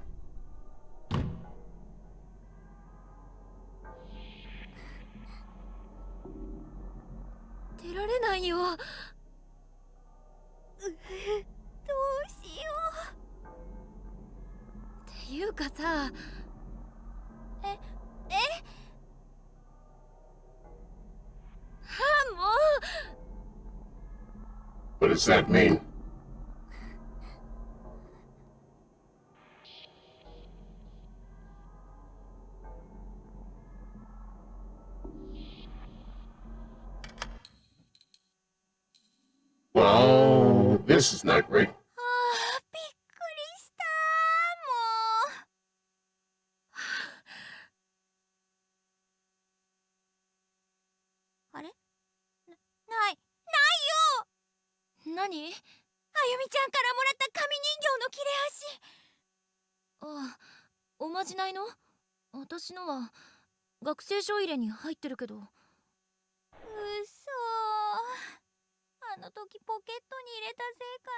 出られないよ。どうしよう。っていうかさ。えもう。 What does that mean? Well, this is not great. びっくりした。もう。何？あゆみちゃんからもらった紙人形の切れ端。あ、おまじないの？私のは学生書入れに入ってるけど。うそ、あの時ポケットに入れたせいか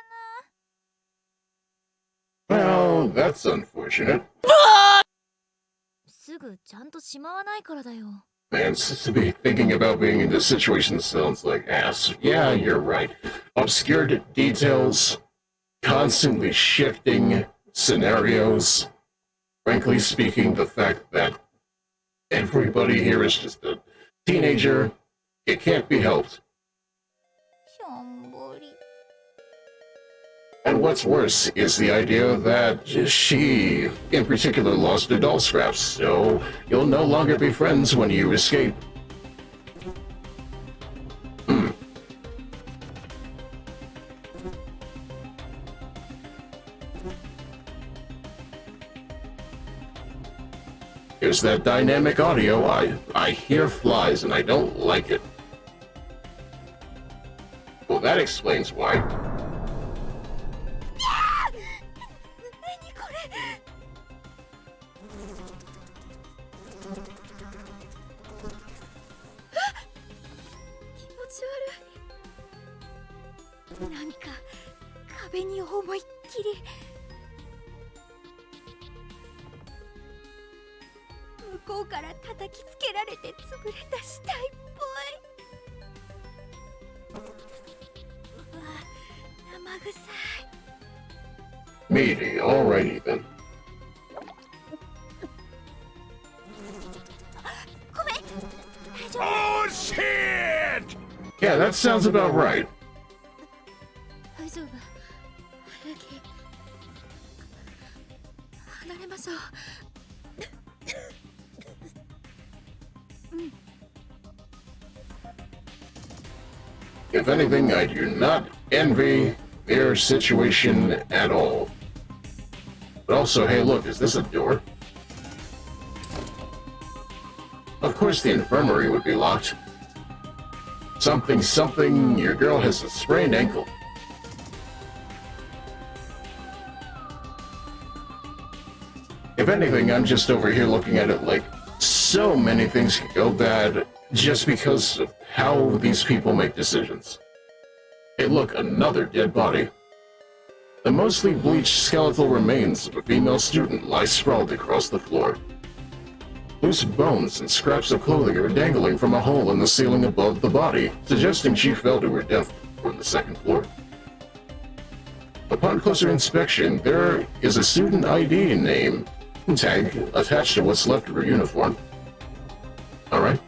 な。 Well, that's unfortunate. すぐちゃんとしまわないからだよ。 Man, to be thinking about being in this situation sounds like ass. Yeah, you're right. Obscured details, constantly shifting scenarios. Frankly speaking, the fact that everybody here is just a teenager, it can't be helped. しょんぼり。 And what's worse is the idea that she, in particular, lost her doll scraps, so you'll no longer be friends when you escape. Here's that dynamic audio. I hear flies and I don't like it. Well, that explains why. 何これ。気持ち悪い。なんか壁に思いっきり。向こうから叩きつけられて潰れた死体っぽい。うわ、生臭い。 Meaty, alrighty then. ごめん、大丈夫？ Oh shit! Yeah, that sounds about right. 大丈夫。平気。離れましょう。If anything, I do not envy their situation at all. But also, hey look, is this a door? Of course the infirmary would be locked. Something, your girl has a sprained ankle. If anything, I'm just over here looking at it like so many things can go bad just because of how these people make decisions. Hey look, another dead body. The mostly bleached skeletal remains of a female student lie sprawled across the floor. Loose bones and scraps of clothing are dangling from a hole in the ceiling above the body, suggesting she fell to her death from the second floor. Upon closer inspection, there is a student ID name tag attached to what's left of her uniform. Alright.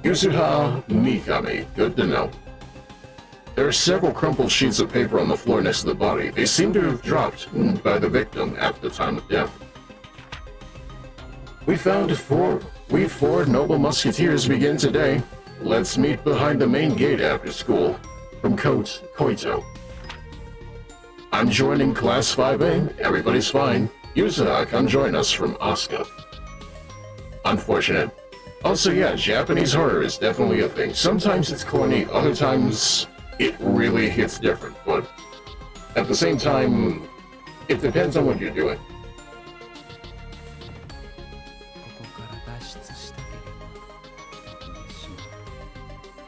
Yuzuha Mikami, good to know. There are several crumpled sheets of paper on the floor next to the body. They seem to have dropped by the victim at the time of death. We four noble musketeers begin today. Let's meet behind the main gate after school. From Koito. I'm joining Class 5A. Everybody's fine. Yuzuha, come join us from Asuka. Unfortunate. Also, yeah, Japanese horror is definitely a thing. Sometimes it's corny, other times it really hits different, but at the same time, it depends on what you're doing. ここから脱出したけれ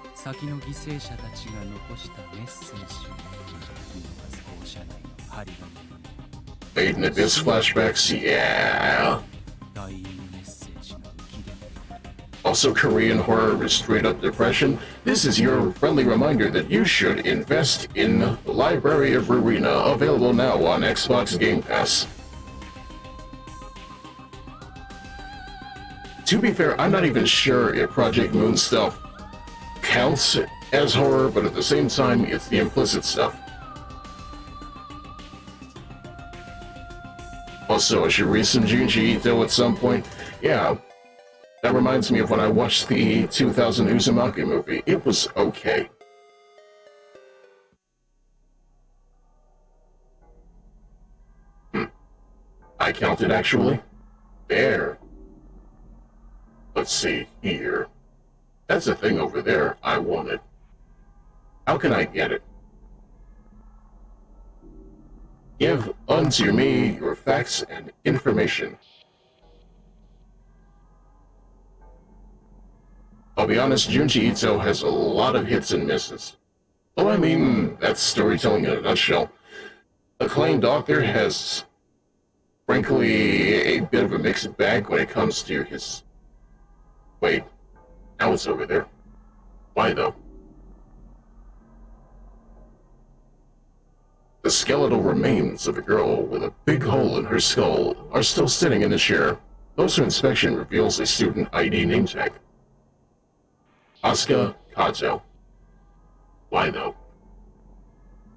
ば先の犠牲者たちが残したメッセージを見逃す校舎内の張り紙に Fade and Abyss flashbacks, yeah. ダイイングメッセージが浮き出ている Also, Korean horror is straight up depression. This is your friendly reminder that you should invest in the Library of Ruina, available now on Xbox Game Pass. To be fair, I'm not even sure if Project Moon stuff counts as horror, but at the same time, it's the implicit stuff. Also, I should read some Junji Ito at some point. Yeah, that reminds me of when I watched the 2000 Uzumaki movie. It was okay. I counted actually. There. Let's see here. That's a thing over there I wanted. How can I get it? Give unto me your facts and information. I'll be honest, Junji Ito has a lot of hits and misses. Well, I mean, that's storytelling in a nutshell. Acclaimed author has, frankly, a bit of a mixed bag when it comes to his... Wait, now it's over there. Why, though? The skeletal remains of a girl with a big hole in her skull are still sitting in the chair. Closer inspection reveals a student ID name tag. Asuka Kato. Why, though?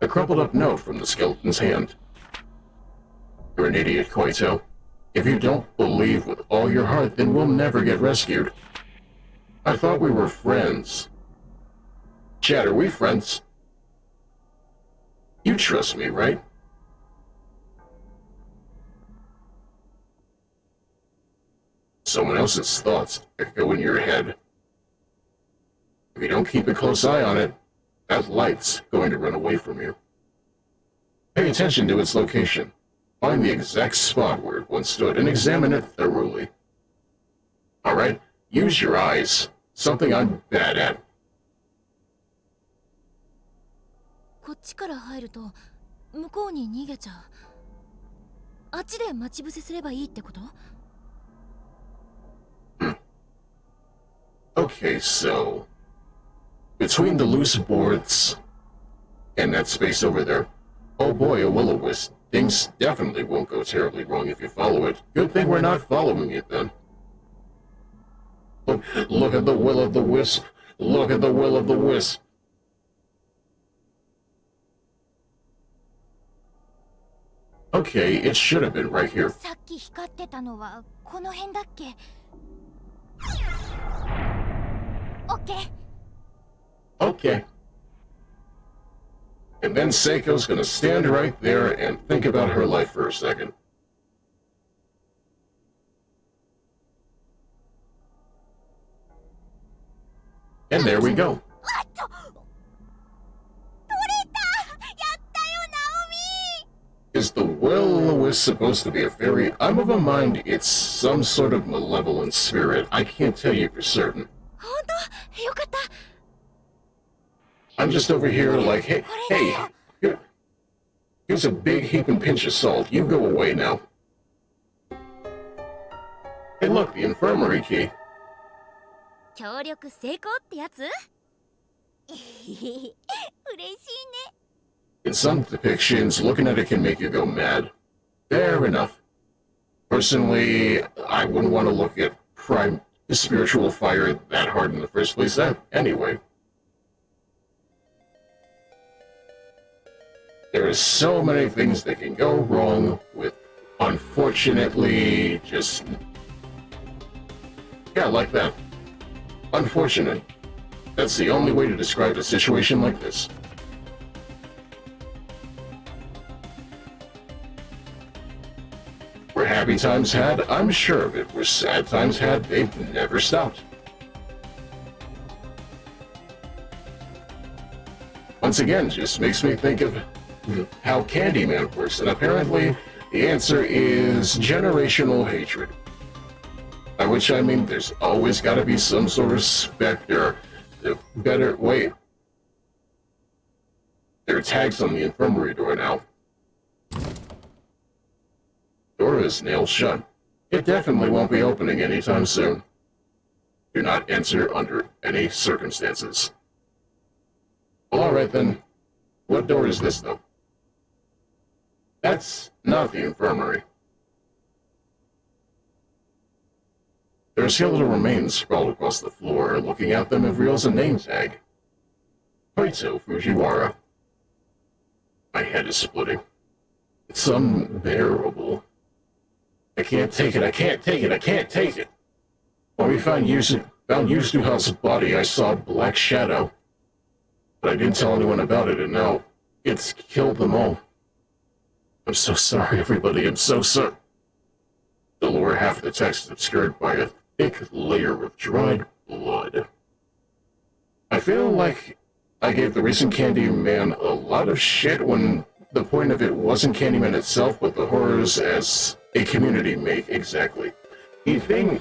A crumpled up note from the skeleton's hand. You're an idiot, Koito. If you don't believe with all your heart, then we'll never get rescued. I thought we were friends. Chad, are we friends? You trust me, right? Someone else's thoughts echo in your head. If you don't keep a close eye on it, that light's going to run away from you. Pay attention to its location. Find the exact spot where it once stood and examine it thoroughly. Alright, use your eyes. Something I'm bad at. こっちから入ると向こうに逃げちゃう。あっちで待ち伏せすればいいってこと？ Okay, so... Between the loose boards and that space over there, oh boy, a will-o-wisp. Things definitely won't go terribly wrong if you follow it. Good thing we're not following it, then. Look at the will-o'-the-wisp. Look at the will-o'-the-wisp. Okay, it should have been right here. さっき光ってたのはこの辺だっけ？オッケー。 Okay. And then Seiko's gonna stand right there and think about her life for a second. And there we go. Is the will-o'-wisp supposed to be a fairy? I'm of a mind it's some sort of malevolent spirit. I can't tell you for certain. 本当？よかった。 I'm just over here like, hey, here's a big heap and pinch of salt. You go away now. Hey, look, the infirmary key. 協力成功ってやつ？嬉しいね。 In some depictions, looking at it can make you go mad. Fair enough. Personally, I wouldn't want to look at prime spiritual fire that hard in the first place. Anyway. There are so many things that can go wrong with, unfortunately, just... Yeah, like that. Unfortunate. That's the only way to describe a situation like this. Where happy times had, I'm sure of it. Where sad times had, they've never stopped. Once again, just makes me think of how Candyman works, and apparently the answer is generational hatred. By which I mean there's always got to be some sort of specter. Wait. There are tags on the infirmary door now. Door is nailed shut. It definitely won't be opening anytime soon. Do not enter under any circumstances. Well, alright then. What door is this, though? That's not the infirmary. There are skeletal remains sprawled across the floor. Looking at them, it reveals a name tag. Koito Fujiwara. My head is splitting. It's unbearable. I can't take it, I can't take it, I can't take it. When we found Yuzuha's body, I saw a black shadow. But I didn't tell anyone about it, and now it's killed them all. I'm so sorry, everybody, I'm so sorry. The lower half of the text is obscured by a thick layer of dried blood. I feel like I gave the recent Candyman a lot of shit when the point of it wasn't Candyman itself, but the horrors as a community make exactly. The thing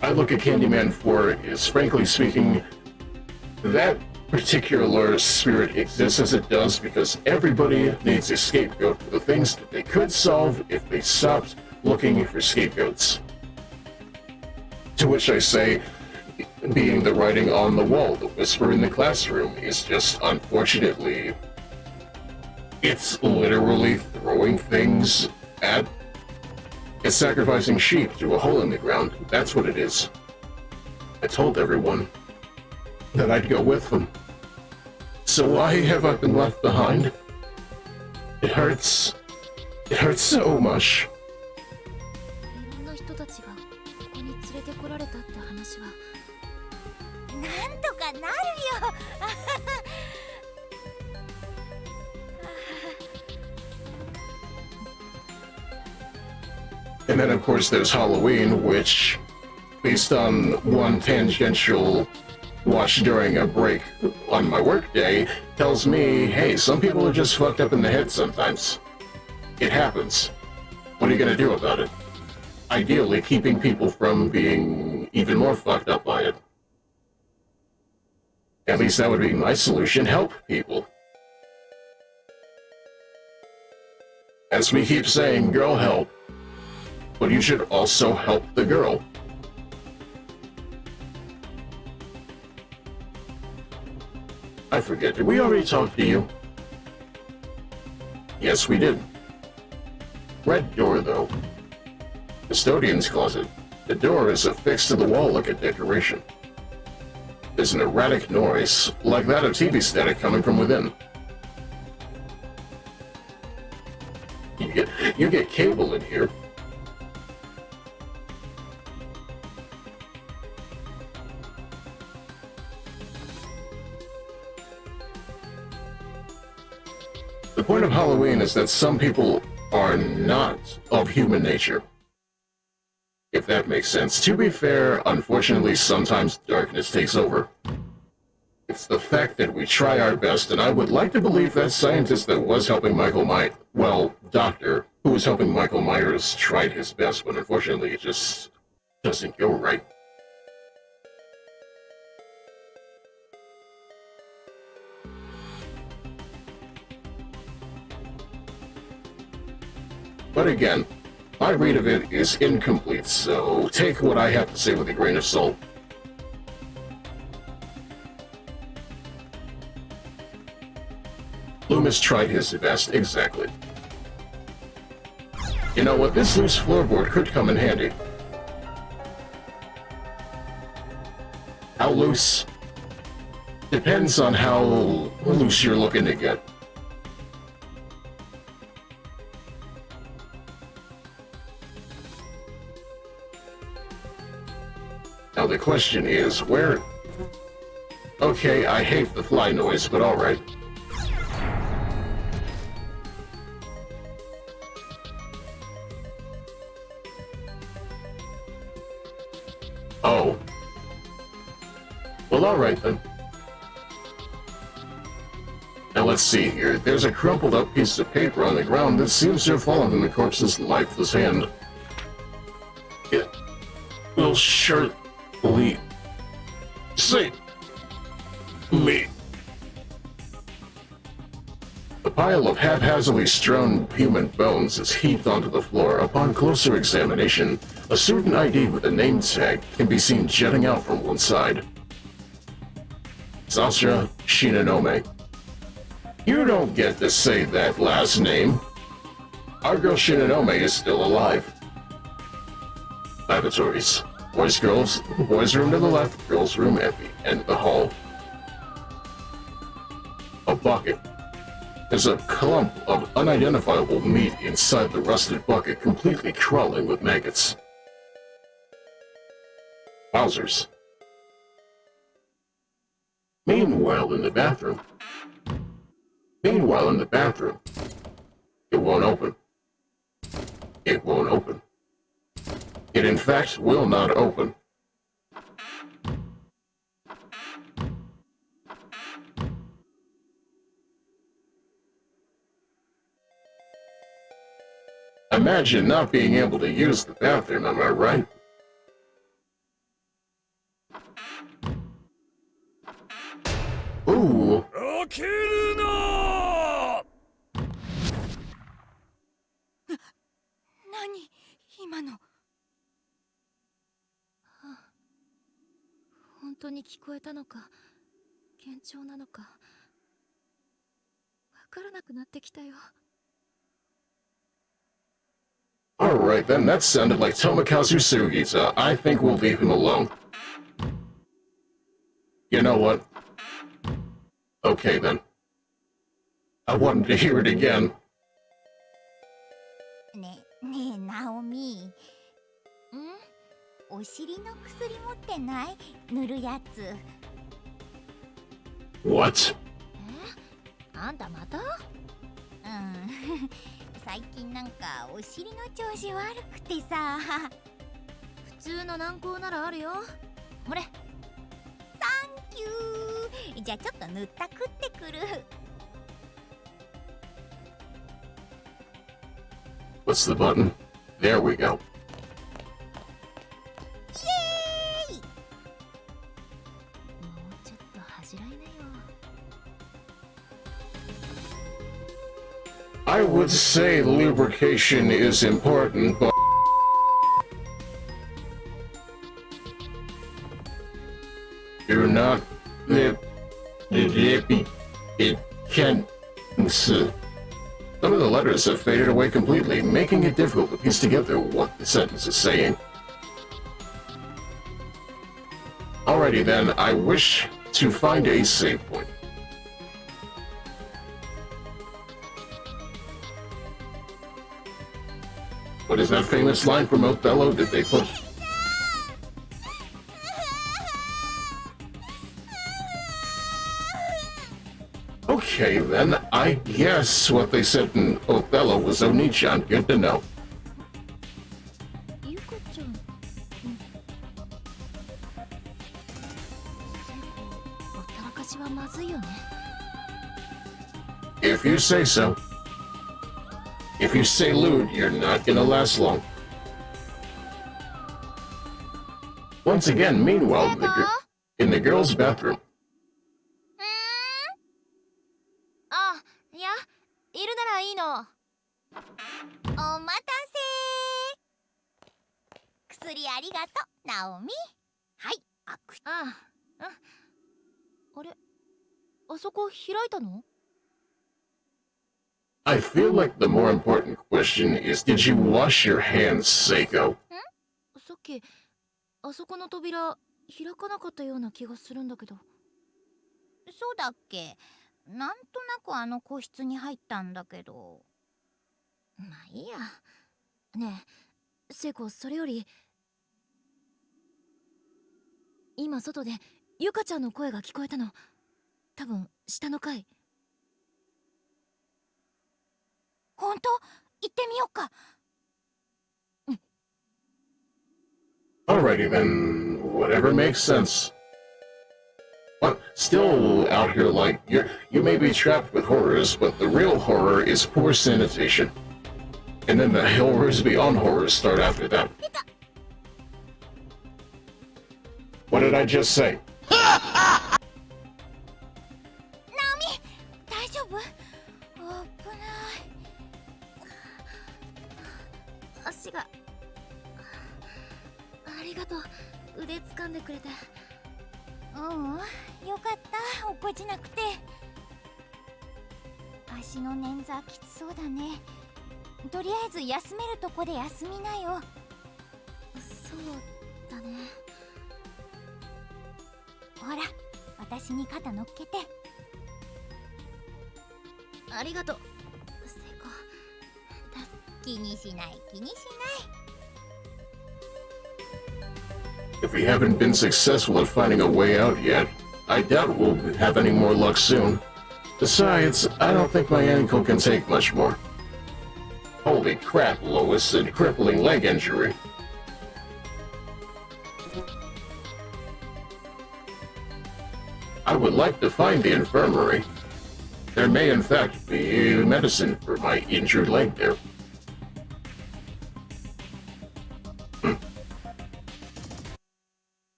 I look at Candyman for is, frankly speaking, that particular spirit exists as it does because everybody needs a scapegoat for the things that they could solve if they stopped looking for scapegoats. To which I say, being the writing on the wall, the whisper in the classroom is just, unfortunately, it's literally throwing things at... It's sacrificing sheep through a hole in the ground. That's what it is. I told everyone that I'd go with them. So why have I been left behind? It hurts. It hurts so much. いろんな人たちがここに連れてこられたって話はなんとかなるよ。 And then, of course, there's Halloween, which, based on one tangential watch during a break on my workday, tells me, hey, some people are just fucked up in the head sometimes. It happens. What are you gonna do about it? Ideally, keeping people from being even more fucked up by it. At least that would be my solution. Help people. As we keep saying, girl help. But you should also help the girl. I forget, did we already talk to you? Yes, we did. Red door, though. Custodian's closet. The door is affixed to the wall like a decoration. There's an erratic noise, like that of TV static coming from within. You get cable in here. The point of Halloween is that some people are not of human nature. If that makes sense. To be fair, unfortunately, sometimes darkness takes over. It's the fact that we try our best, and I would like to believe that scientist that was helping doctor, who was helping Michael Myers, tried his best, but unfortunately it just doesn't go right. But again, my read of it is incomplete, so take what I have to say with a grain of salt. Loomis tried his best, exactly. You know what, this loose floorboard could come in handy. How loose? Depends on how loose you're looking to get. Now the question is, where... Okay, I hate the fly noise, but alright. Oh. Well, alright then. Now let's see here. There's a crumpled up piece of paper on the ground that seems to have fallen from the corpse's lifeless hand. It will surely save me. A pile of haphazardly strewn human bones is heaped onto the floor. Upon closer examination, a certain ID with a name tag can be seen jutting out from one side. Sasha Shinonome. You don't get to say that last name. Our girl Shinonome is still alive. Lavatories. Boys room to the left, girls room at the end of the hall. A bucket. There's a clump of unidentifiable meat inside the rusted bucket, completely crawling with maggots. Wowzers. Meanwhile in the bathroom, it won't open. It won't open. It in fact will not open. Imagine not being able to use the bathroom, am I right? Ooh. 起きるな。何今の。本当に聞こえたのか幻聴なのかわからなくなってきたよ。 Alright then, that sounded like Tomokazu Sugita. I think we'll leave him alone. You know what? Okay then. I wanted to hear it again. ねえナオミ、お尻の薬持ってない？塗るやつ。 What? あんたまた？最近なんかお尻の調子悪くてさ。普通の軟膏ならあるよ。ほれ。サンキュー。じゃあちょっと塗ったくってくる。What's the button? There we go. イエーイ。もうちょっと恥じらいなよ。 I would say lubrication is important, but... Do not... It can't... Some of the letters have faded away completely, making it difficult to piece together what the sentence is saying. Alrighty then, I wish to find a save point. What is that famous line from Othello? Did they put... Okay then, I guess what they said in Othello was Oni-chan. Good to know. ゆかちゃん。ほったらかしはまずいよね。 If you say so. If you say lewd, you're not gonna last long. Once again, meanwhile, in the girls' bathroom. あ、いや、いるならいいの。お待たせ。薬ありがとう、ナオミ。はい、あく。ああれ、あそこ開いたの？ I feel like the more important question is, did you wash your hands, Seiko? さっきあそこの扉開かなかったような気がするんだけど。そうだっけ？なんとなくあの個室に入ったんだけど。まあいいや。ねえ、聖子、それより今外でゆかちゃんの声が聞こえたの。多分下の階。本当？行ってみようか。Alrighty then, whatever makes sense. But still out here like, you may be trapped with horrors, but the real horror is poor sanitation. And then the horrors beyond horrors start after that. What did I just say? ナオミ、大丈夫？危ない。足が。ありがとう。腕掴んでくれて。よかった。落っこちなくて。足の捻挫きつそうだね。とりあえず休めるとこで休みなよ。そうだね。ほら、私に肩乗っけて。ありがとう。聖子。気にしない、気にしない。If we haven't been successful at finding a way out yet, I doubt we'll have any more luck soon. Besides, I don't think my ankle can take much more. Holy crap, Lois, a crippling leg injury. I would like to find the infirmary. There may in fact be medicine for my injured leg there.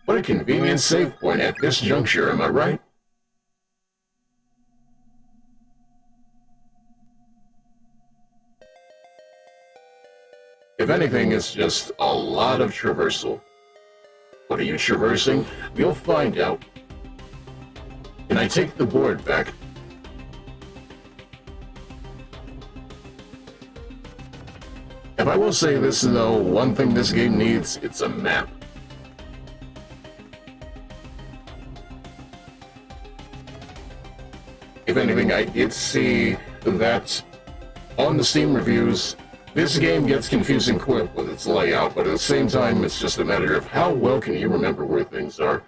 What a convenient save point at this juncture, am I right? If anything, it's just a lot of traversal. What are you traversing? We'll find out. Can I take the board back? If I will say this though, one thing this game needs, it's a map. If anything, I did see that on the Steam reviews, this game gets confusing quick with its layout, but at the same time, it's just a matter of how well can you remember where things are.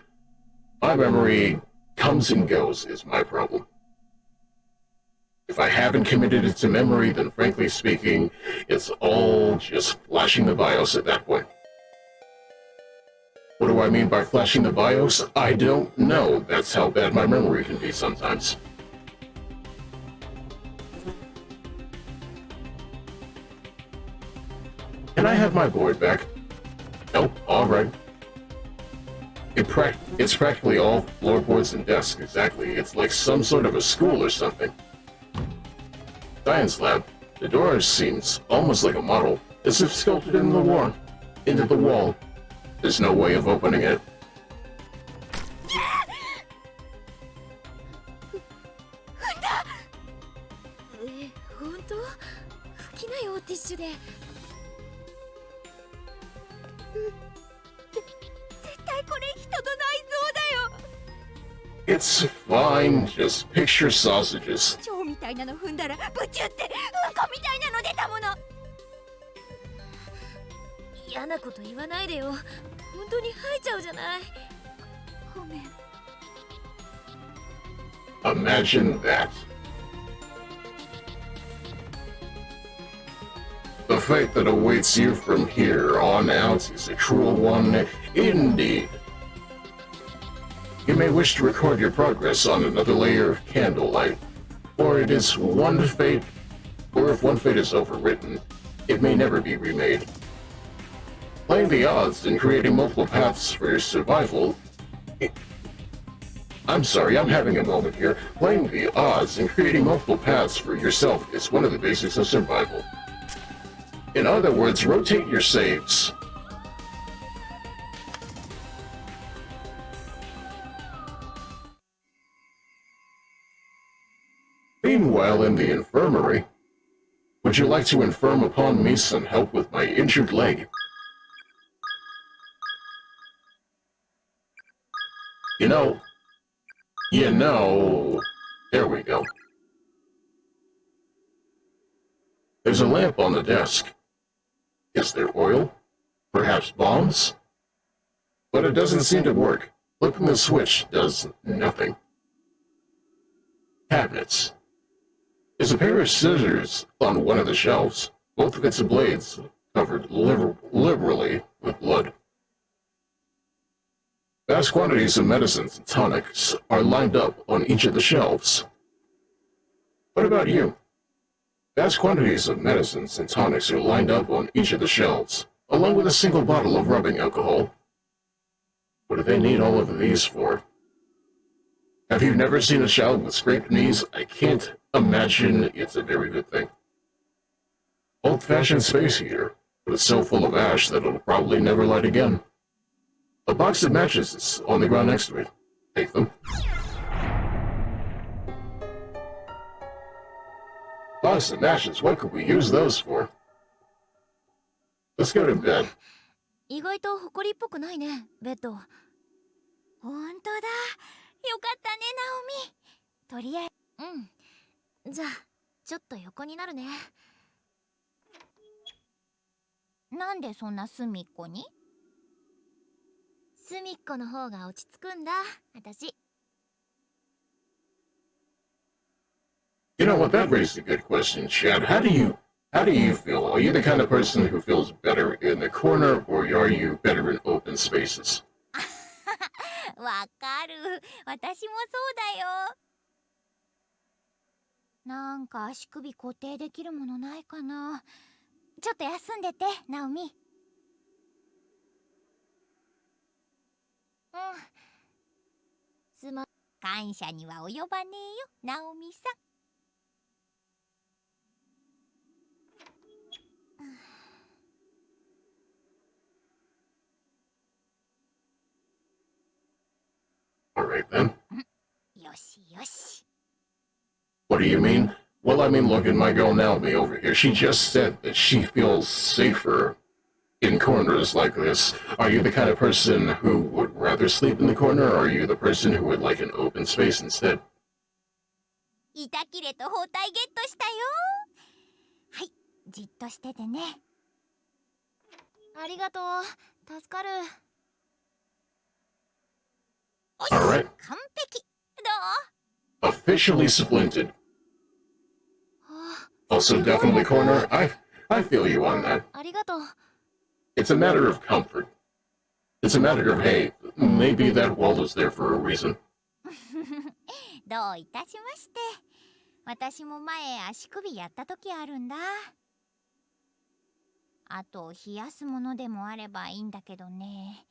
My memory comes and goes is my problem. If I haven't committed it to memory, then frankly speaking, it's all just flashing the BIOS at that point. What do I mean by flashing the BIOS? I don't know. That's how bad my memory can be sometimes. Can I have my board back? Nope, alright. It's practically all floorboards and desks, exactly. It's like some sort of a school or something. Science lab. The door seems almost like a model, as if sculpted into the wall. There's no way of opening it. 本当？拭きなよティッシュで。絶対これ人の内臓だよ。It's fine, just picture sausages. 蝶みたいなの踏んだらブチュってうんこみたいなの出たもの。嫌なこと言わないでよ。本当に吐いちゃうじゃない。ごめん。Imagine that. The fate that awaits you from here on out is a cruel one indeed. You may wish to record your progress on another layer of candlelight, or it is one fate, or if one fate is overwritten, it may never be remade. Playing the odds and creating multiple paths for your survival. I'm sorry, I'm having a moment here. Playing the odds and creating multiple paths for yourself is one of the basics of survival. In other words, rotate your saves. Meanwhile, in the infirmary, would you like to infirm upon me some help with my injured leg? You know, there we go. There's a lamp on the desk. Is there oil? Perhaps bombs? But it doesn't seem to work. Flipping the switch does nothing. Cabinets. There's a pair of scissors on one of the shelves, both of its blades covered liberally with blood. Vast quantities of medicines and tonics are lined up on each of the shelves. What about you? Vast quantities of medicines and tonics are lined up on each of the shelves, along with a single bottle of rubbing alcohol. What do they need all of these for? Have you never seen a child with scraped knees? I can't imagine it's a very good thing. Old-fashioned space heater, but it's so full of ash that it'll probably never light again. A box of matches is on the ground next to it. Take them. Box of matches, what could we use those for? Let's go to bed. 意外と埃っぽくないね、ベッド。ほんとだ。よかったね、ナオミ。とりあえず、じゃあ、ちょっと横になるね。なんでそんな隅っこに？隅っこの方が落ち着くんだ、私。You know what, that raises a good question, Chad. How do you feel? Are you the kind of person who feels better in the corner, or are you better in open spaces? わかる。私もそうだよ。なんか足首固定できるものないかな。ちょっと休んでて、ナオミ。感謝には及ばねえよ、ナオミさん。Alright then. よしよし。 What do you mean? Well, I mean, look at my girl Naomi over here. She just said that she feels safer in corners like this. Are you the kind of person who would rather sleep in the corner, or are you the person who would like an open space instead? 板切れと包帯ゲットしたよ。はい、じっとしててね。ありがとう、助かる。おし、 Alright. 完璧。ど Officially splinted. う？ Also, definitely corner. I feel you on that. ありがとう。 It's a matter of comfort. It's a matter of, hey, maybe that wall is there for a reason. どういたしまして。私も前足首やった時あるんだ。あと冷やすものでもあればいいんだけどね。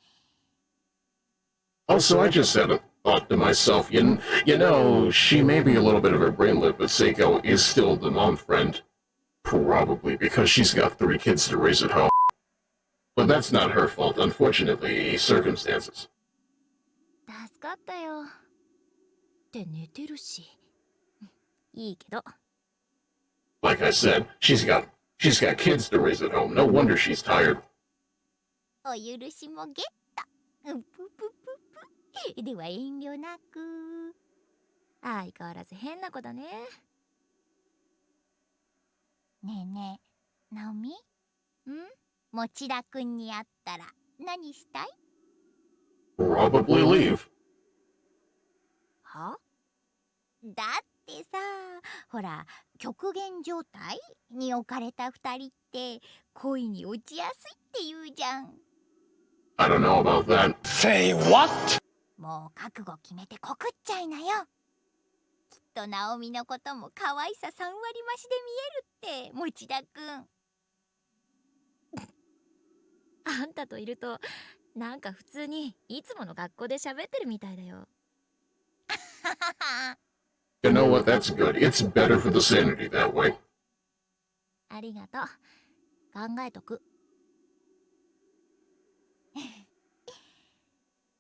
Also, I just had a thought to myself, you know, she may be a little bit of a brainlet, but Seiko is still the mom friend. Probably because she's got 3 kids to raise at home. But that's not her fault, unfortunately, circumstances. 助かったよ。って寝てるし。いいけど。 Like I said, she's got kids to raise at home. No wonder she's tired. お許しもゲット。ぷぷぷぷ。では遠慮なく。相変わらず変な子だね。ねえねえ、ナオミ？ん？持田くんに会ったら何したい？ Probably leave. は？だってさ、ほら、極限状態に置かれた二人って恋に落ちやすいって言うじゃん。 I don't know about that. Say what? もう覚悟決めて告っちゃいなよ。きっとナオミのことも可愛さ3割増しで見えるって、持田くん。あんたといるとなんか普通にいつもの学校で喋ってるみたいだよ。You know what? That's good. It's better for the sanity that way. ありがとう。考えとく。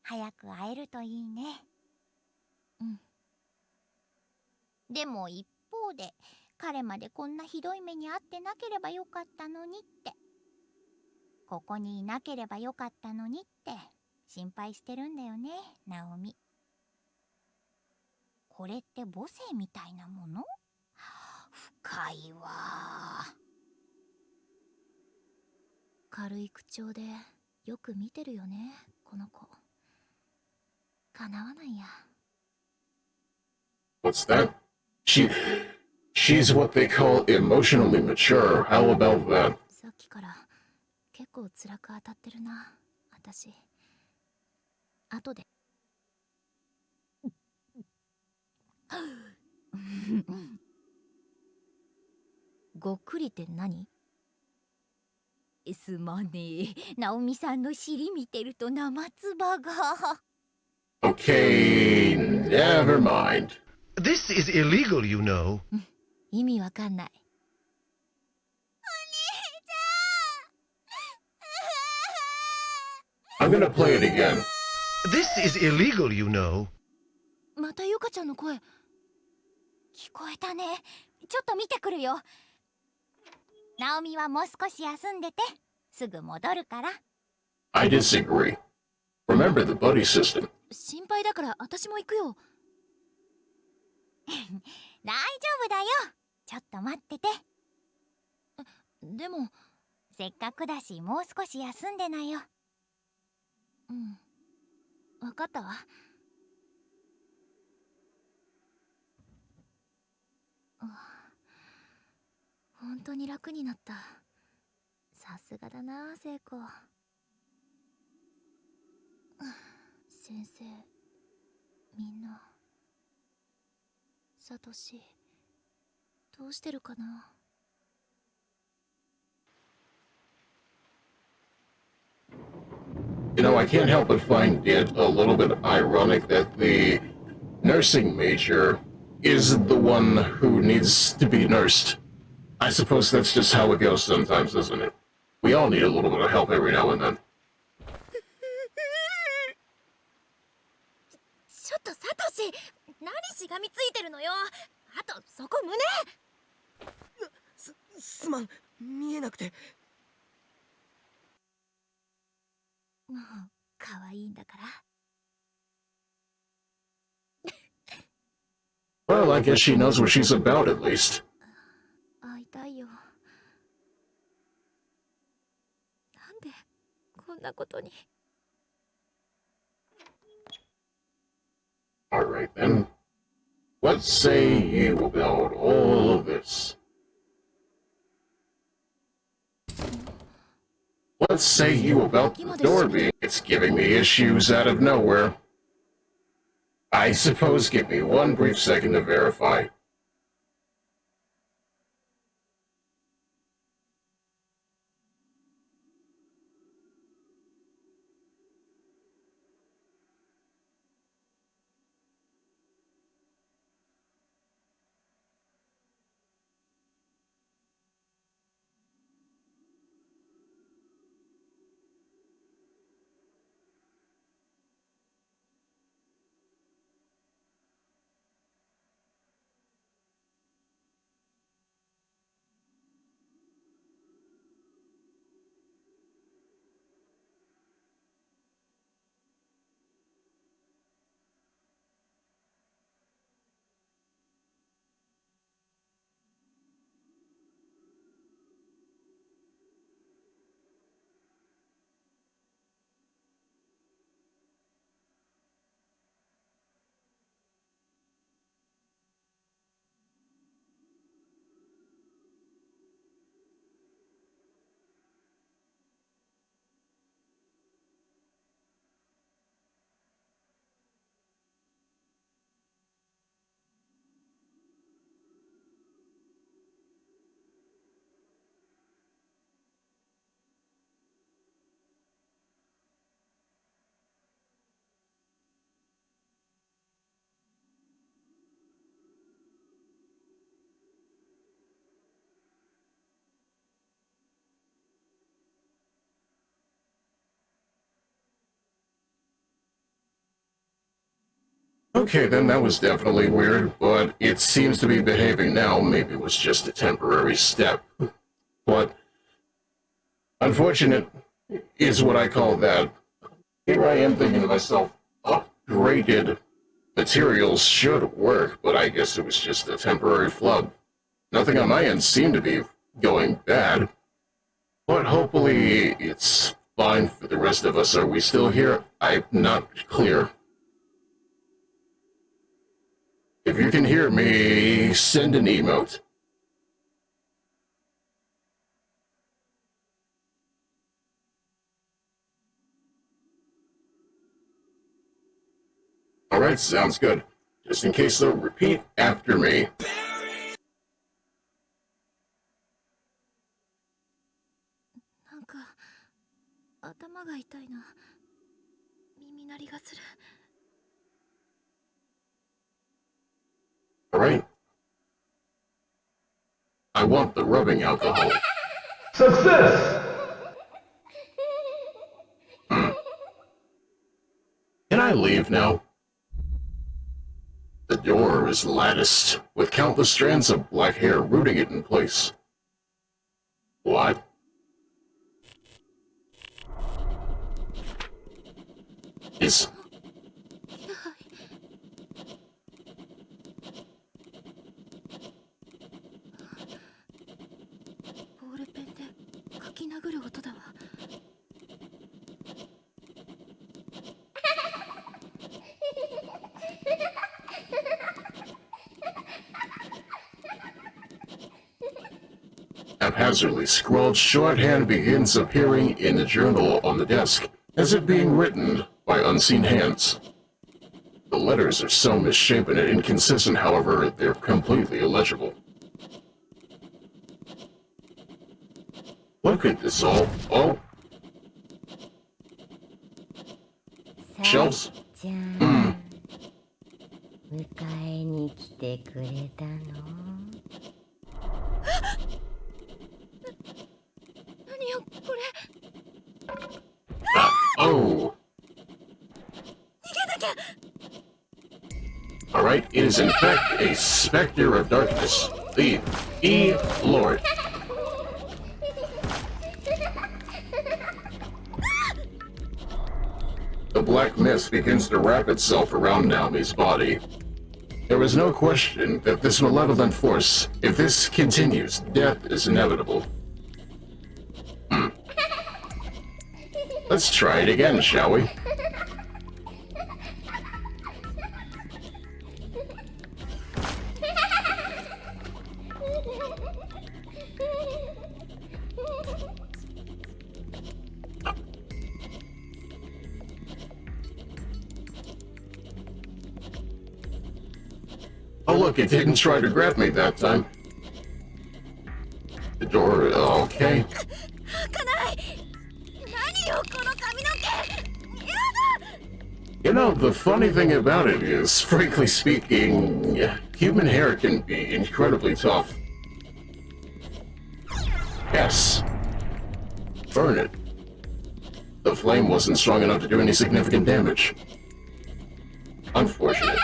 早く会えるといいね。うん。でも一方で、彼までこんなひどい目に遭ってなければよかったのにって。ここにいなければよかったのにって心配してるんだよね、ナオミ。これって母性みたいなもの？深いわ。軽い口調でよく見てるよね、この子。かなわないや。 What's that? She's what they call emotionally mature. How about that? さっきから結構辛く当たってるな、私。後で。ごっくりって何？すまねえ。ナオミさんの尻見てると生唾が。 Okay, never mind. This is illegal, you know. 意味わかんない。 I'm gonna play it again. This is illegal, you know. またゆかちゃんの声聞こえたね。ちょっと見てくるよ。ナオミはもう少し休んでて、すぐ戻るから。 I disagree. Remember the buddy system. 心配だから私も行くよ。大丈夫だよ。ちょっと待ってて。でもせっかくだしもう少し休んでなよ。うん、わかったわ。本当に楽になった。さすがだな、聖子。先生、みんな、サトシ、どうしてるかな。You know, I can't help but find it a little bit ironic that the nursing major is the one who needs to be nursed. I suppose that's just how it goes sometimes, isn't it? We all need a little bit of help every now and then. ちょっとサトシ、何しがみついてるのよ。あとそこ胸。すまん、見えなくて。もう可愛いんだから。Well, I guess she knows what she's about at least. 会いたいよ。なんでこんなことに。Alright then. What say you about all of this? What say you about the door being? It's giving me issues out of nowhere. I suppose give me one brief second to verify. Okay, then that was definitely weird, but it seems to be behaving now. Maybe it was just a temporary step. But unfortunate is what I call that. Here I am thinking to myself, upgraded materials should work, but I guess it was just a temporary flub. Nothing on my end seemed to be going bad. But hopefully it's fine for the rest of us. Are we still here? I'm not clear. If you can hear me, send an emote. Alright, sounds good. Just in case though, repeat after me. なんか頭が痛いな。耳鳴りがする。Alright. I want the rubbing alcohol. Success! Can I leave now? The door is latticed, with countless strands of black hair rooting it in place. What? Is... Haphazardly scrawled shorthand begins appearing in the journal on the desk, as if being written by unseen hands. The letters are so misshapen and inconsistent, however, they're completely illegible. What could this all... Oh? Shelves? 迎えに来てくれたの？何よこれ。 Oh. Alright, it is in fact a specter of darkness. The E-Lord. The black mist begins to wrap itself around Naomi's body. There is no question that this malevolent force, if this continues, death is inevitable. Let's try it again, shall we? Oh look, it didn't try to grab me that time. The door, okay. You know, the funny thing about it is, frankly speaking, human hair can be incredibly tough. Yes. Burn it. The flame wasn't strong enough to do any significant damage. Unfortunate.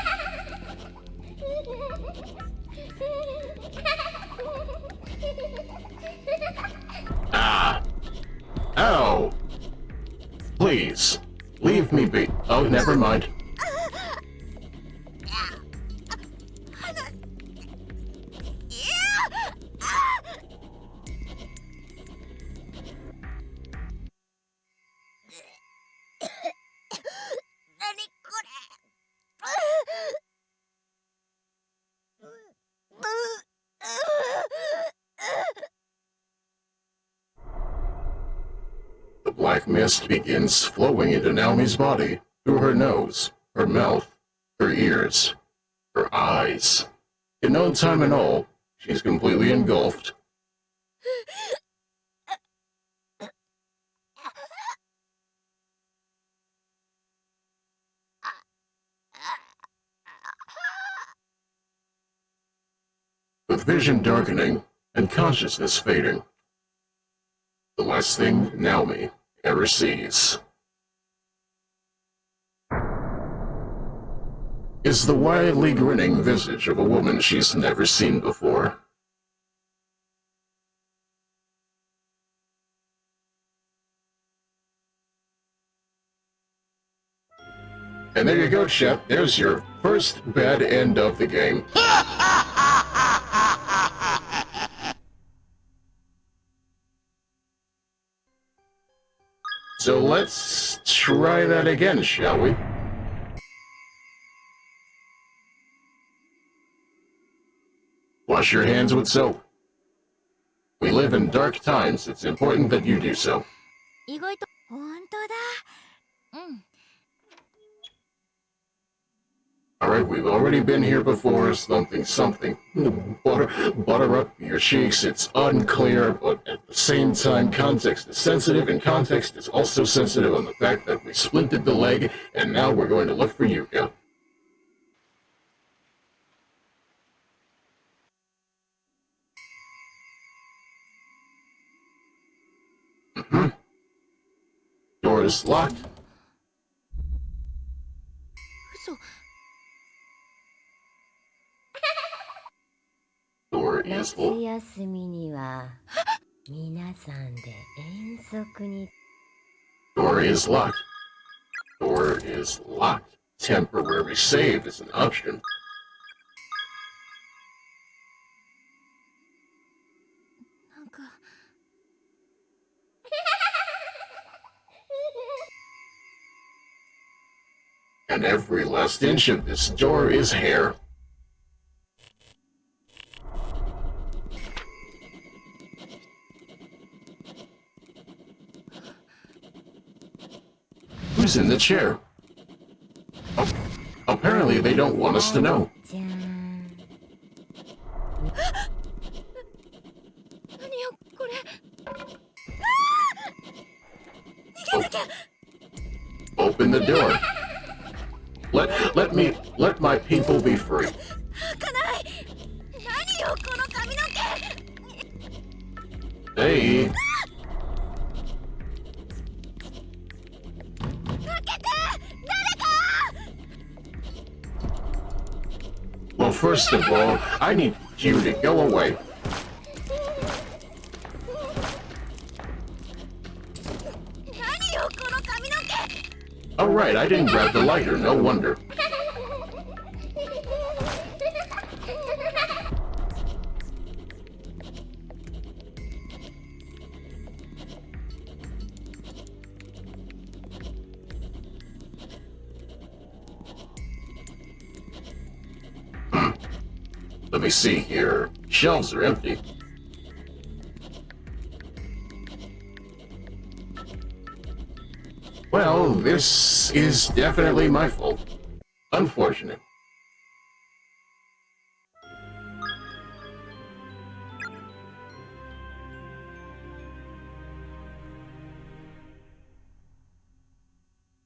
Ah! Ow! Please, leave me be. Oh, never mind. The black mist begins flowing into Naomi's body, through her nose, her mouth, her ears, her eyes. In no time at all, she's completely engulfed. With vision darkening and consciousness fading, the last thing Naomi ever sees is the widely grinning visage of a woman she's never seen before. And there you go, Chef. There's your first bad end of the game. So let's try that again, shall we? Wash your hands with soap. We live in dark times. It's important that you do so. 意外と本当だ。うん。 Alright, we've already been here before, something. Butter up your cheeks, it's unclear, but at the same time, context is sensitive, and context is also sensitive on the fact that we splinted the leg, and now we're going to look for Yuka. Door is locked. 嘘。 Door is 夏 locked. 休みには皆さんで遠足に。 Door is locked. Door is locked. Temporary save is an option. なんか And every last inch of this door is hair. Who's in the chair? Oh, apparently they don't want us to know. じゃーん。何よこれ。 Open the door. Let my people be free. かない。何よこの髪の毛。 Hey. 開けて。誰か。 Well, first of all, I need you to go away. 何よこの髪の毛。 All right, I didn't grab the lighter. No wonder. Let me see here. Shelves are empty. Well, this is definitely my fault. Unfortunate.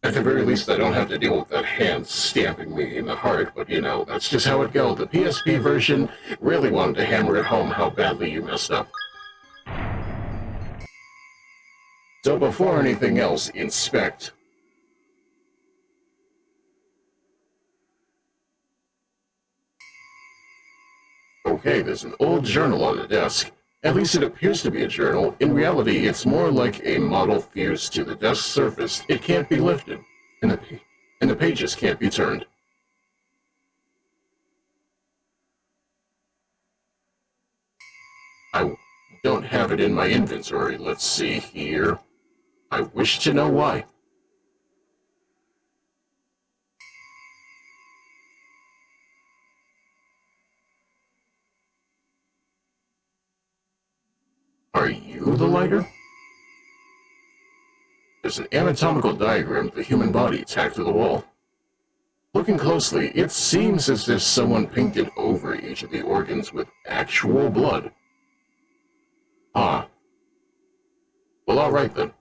At the very least, I don't have to deal with that hand stamping me in the heart, but you know, that's just how it goes. The PSP version really wanted to hammer it home how badly you messed up. So before anything else, inspect. Okay, there's an old journal on the desk. At least it appears to be a journal. In reality, it's more like a model fused to the desk surface. It can't be lifted, and the pages can't be turned. I don't have it in my inventory. Let's see here. I wish to know why. Are you the lighter? There's an anatomical diagram of the human body tacked to the wall. Looking closely, it seems as if someone painted over each of the organs with actual blood. Ah. Well, alright then.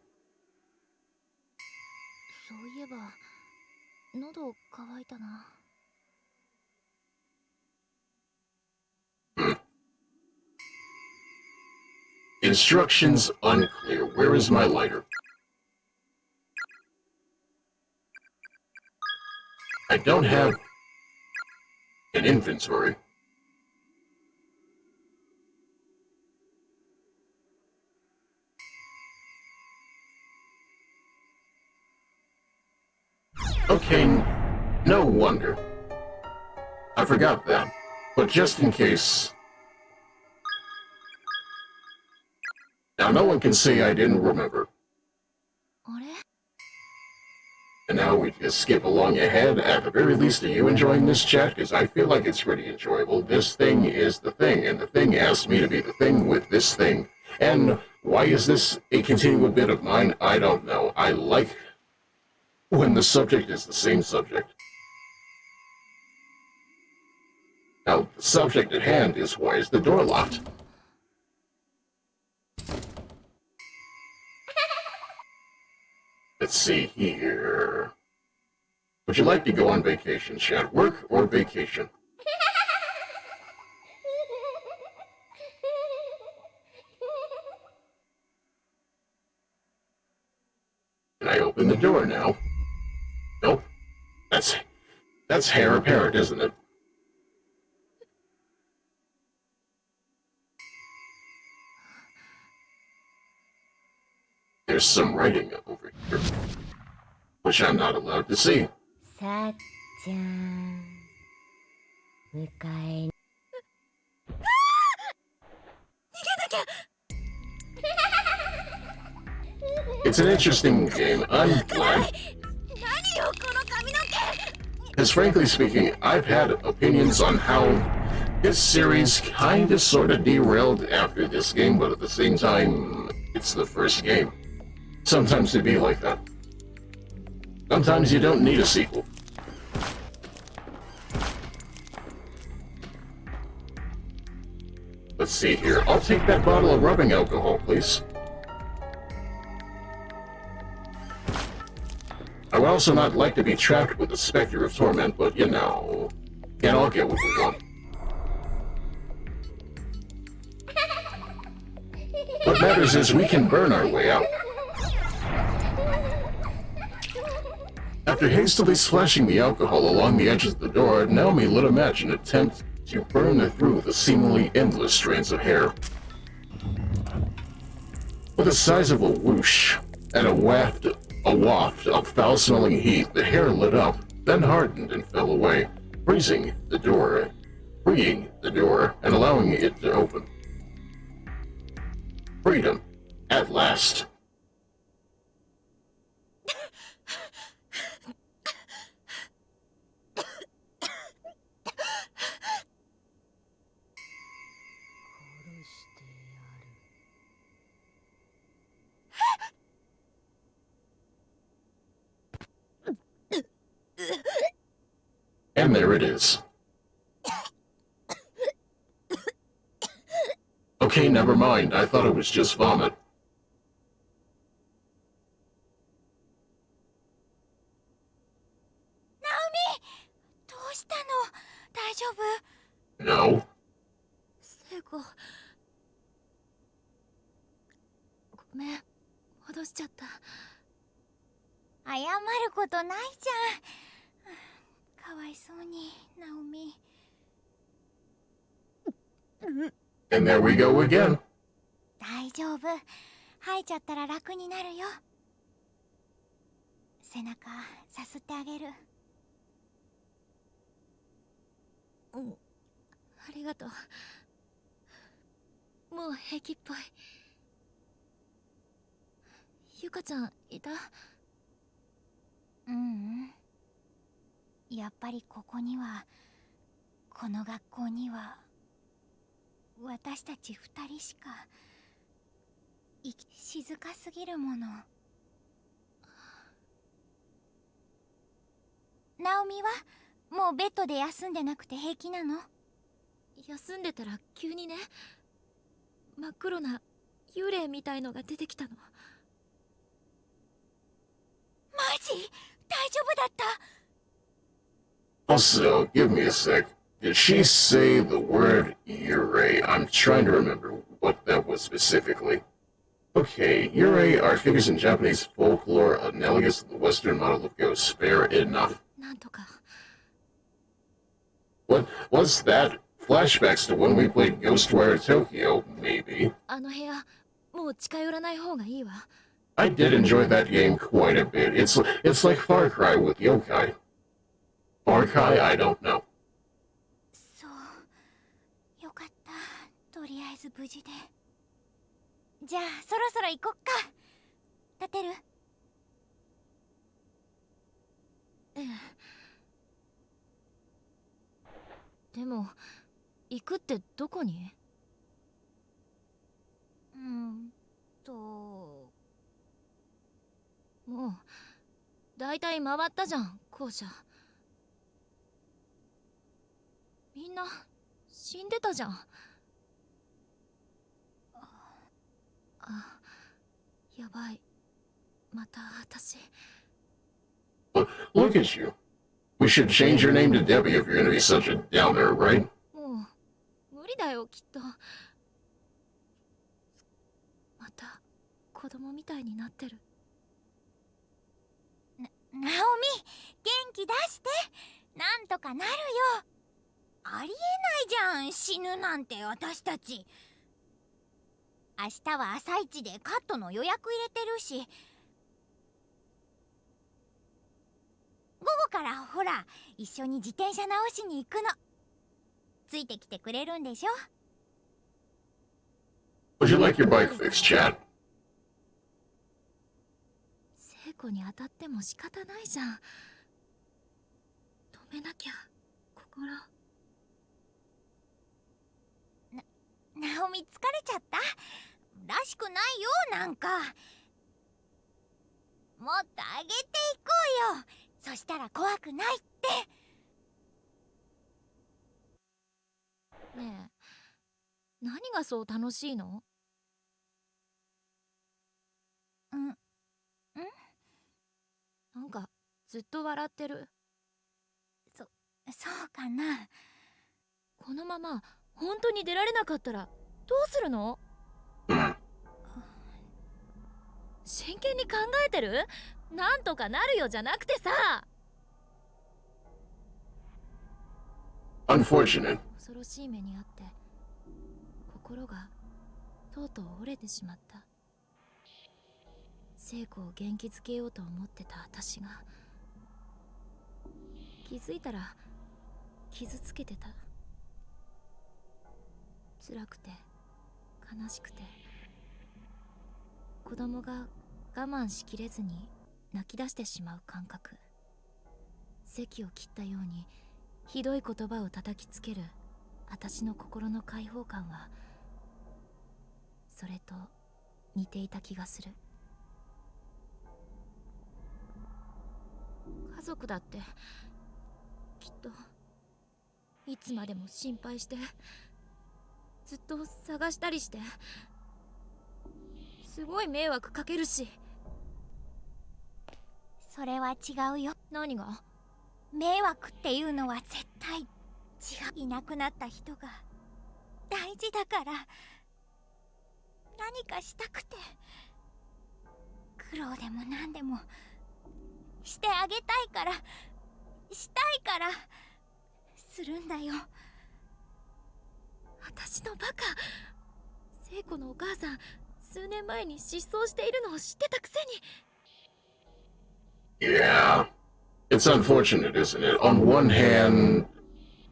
そういえば喉乾いたな。 Instructions unclear. Where is my lighter? I don't have an inventory. Okay, no wonder. I forgot that. But just in case... Now no one can say I didn't remember. あれ。 And now we just skip along ahead. At the very least, are you enjoying this chat? Because I feel like it's pretty enjoyable. This thing is the thing, and the thing asked me to be the thing with this thing. And why is this a continual bit of mine? I don't know. I like when the subject is the same subject. Now, the subject at hand is, why is the door locked? Let's see here. Would you like to go on vacation, chat? Work or vacation? Can I open the door now? Nope. That's hair apparent, isn't it? There's some writing over here, which I'm not allowed to see. さっちゃん迎え It's an interesting game. I'm glad. Because frankly speaking, I've had opinions on how this series kinda sorta derailed after this game, but at the same time, it's the first game. Sometimes it be like that. Sometimes you don't need a sequel. Let's see here. I'll take that bottle of rubbing alcohol, please. I would also not like to be trapped with the specter of torment, but you know, can't all get what we want. What matters is we can burn our way out. After hastily splashing the alcohol along the edges of the door, Naomi lit a match in an attempt to burn through the seemingly endless strands of hair. With a sizable whoosh and a waft of foul-smelling heat, the hair lit up, then hardened and fell away, freeing the door, and allowing it to open. Freedom, at last. And there it is. Okay, never mind. I thought it was just vomit. Naomi! どうしたの？大丈夫？ No. 聖子、ごめん、戻しちゃった。謝ることないじゃん。かわいそうに、ナオミ。And there we go again. 大丈夫。吐いちゃったら楽になるよ。背中さすってあげる。うん、ありがとう。もう平気っぽい。ゆかちゃんいた？やっぱりここには、この学校には私たち二人しか静かすぎるもの。ナオミはもうベッドで休んでなくて平気なの？休んでたら急にね、真っ黒な幽霊みたいのが出てきたの。マジ？大丈夫だった？ Also, give me a sec. Did she say the word Yurei? I'm trying to remember what that was specifically. Okay, Yurei are figures in Japanese folklore analogous to the Western model of ghosts. Fair enough. なんとか。 What was that? Flashbacks to when we played Ghostwire Tokyo, maybe. あの部屋、もう近寄らない方がいいわ。I did enjoy that game quite a bit. It's like Far Cry with yokai. Far Cry? I don't know. そう。よかった。とりあえず無事で。じゃあ、そろそろ行こっか。立てる？ええ。でも、行くってどこに？もう、だいたい回ったじゃん、校舎。みんな、死んでたじゃん。あ、やばい。また私。Look at you. We should change your name to Debbie if you're gonna be such a downer, right? もう、無理だよ、きっと。また、子供みたいになってる。ナオミ、元気出して。なんとかなるよ。ありえないじゃん、死ぬなんて私たち。明日は朝一でカットの予約入れてるし、午後からほら一緒に自転車直しに行くの。ついてきてくれるんでしょ？ Would you like your bike fixed, Chad? 聖子に当たっても仕方ないじゃん。止めなきゃ、心。ナオミ疲れちゃった？らしくないよ、なんか。もっと上げていこうよ。そしたら怖くないって。ねえ、何がそう楽しいの？なんかずっと笑ってる。そうかな。このまま本当に出られなかったらどうするの？真剣に考えてる？なんとかなるよじゃなくてさ。Unfortunate. 恐ろしい目にあって心がとうとう折れてしまった。聖子を元気づけようと思ってた私が気づいたら傷つけてた。辛くて悲しくて、子供が我慢しきれずに泣き出してしまう感覚。堰を切ったようにひどい言葉を叩きつける私の心の解放感はそれと似ていた気がする。家族だってきっといつまでも心配してずっと探したりしてすごい迷惑かけるし。それは違うよ。何が？迷惑っていうのは絶対違う。いなくなった人が大事だから何かしたくて苦労でも何でもしてあげたいからしたいからするんだよ。私のバカ。聖子のお母さん数年前に失踪しているのを知ってたくせに。Yeah. It's unfortunate, isn't it? On one hand,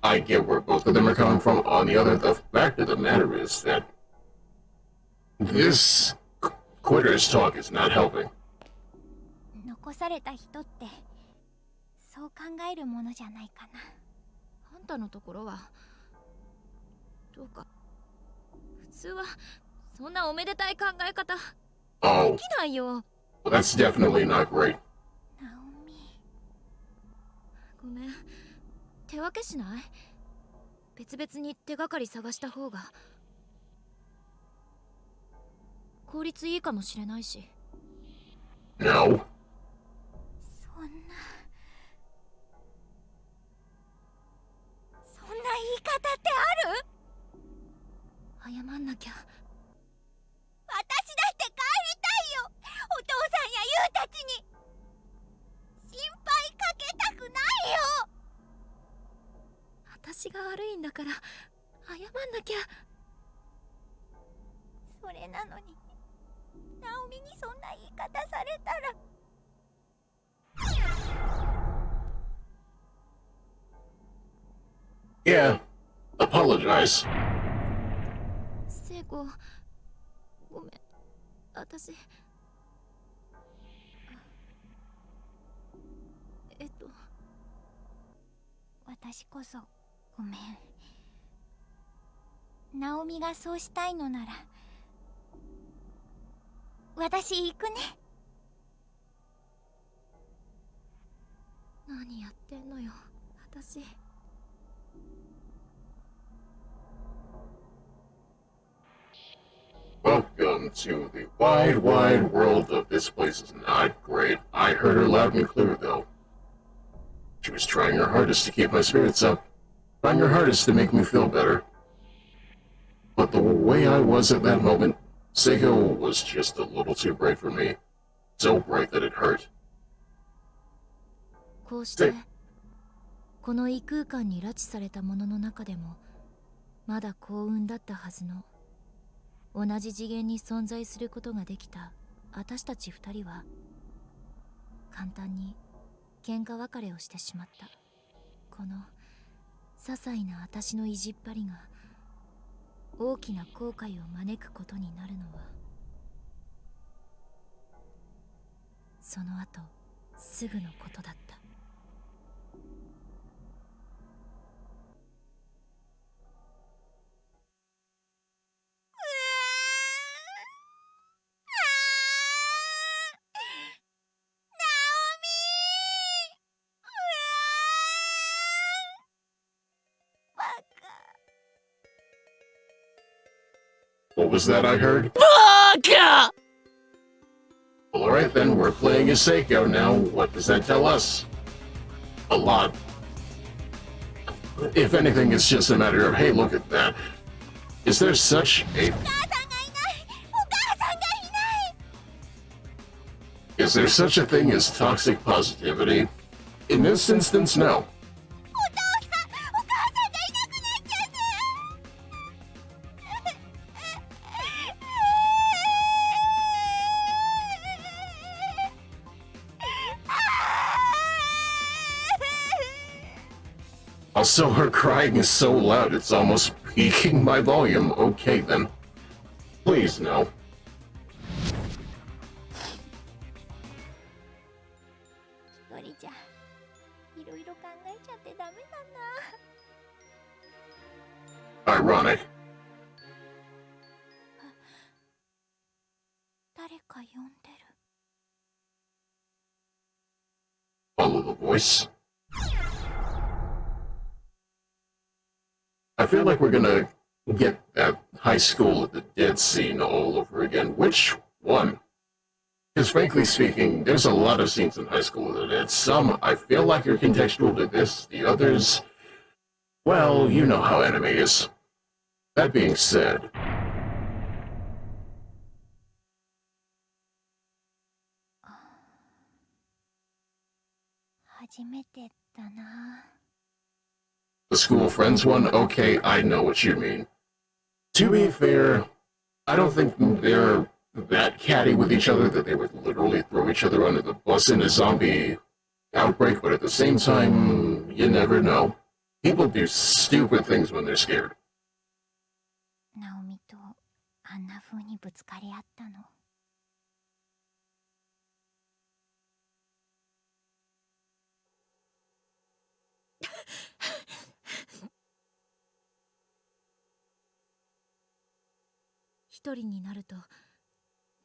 I get where both of them are coming from. On the other, the fact of the matter is that this quitters talk is not helping. 残された人ってそう考えるものじゃないかな。あんたのところはどうか。普通はそんなおめでたい考え方 Oh, できないよ。 well, that's definitely not great. ナオミ。ごめん、手分けしない？別々に手がかり探した方が効率いいかもしれないし。 No. そんな言い方ってある？謝んなきゃ。私だって帰りたいよ。お父さんやユウたちに心配かけたくないよ。私が悪いんだから謝んなきゃ。それなのにナオミにそんな言い方されたら。Yeah. Apologize. 聖子、ごめん。私私こそごめん。ナオミがそうしたいのなら私行くね。何やってんのよ私。Welcome to the wide, wide world of this place is not great. I heard her loud and clear, though. She was trying her hardest to keep my spirits up, trying her hardest to make me feel better. But the way I was at that moment, Seiko was just a little too bright for me. So bright that it hurt. こうしてこの異空間に拉致されたものの中でもまだ幸運だったはずの同じ次元に存在することができた私たち二人は簡単に喧嘩別れをしてしまった。この些細な私の意地っ張りが大きな後悔を招くことになるのはその後すぐのことだった。What was that I heard? Baka! Well, alright then, we're playing as Seiko now. What does that tell us? a lot. If anything, it's just a matter of, hey, look at that. Is there such a... Is there such a thing as toxic positivity? In this instance, no. Also, her crying is so loud it's almost peaking my volume. Okay then. Please, no. Ironic. Follow the voice. I feel like we're gonna get that high school at the dead scene all over again. Which one? Because frankly speaking, there's a lot of scenes in high school at the dead. Some I feel like are contextual to this, the others, well, you know how anime is. That being said, the school friends one, okay, I know what you mean. To be fair, I don't think they're that catty with each other that they would literally throw each other under the bus in a zombie outbreak, but at the same time, you never know. People do stupid things when they're scared.一人になると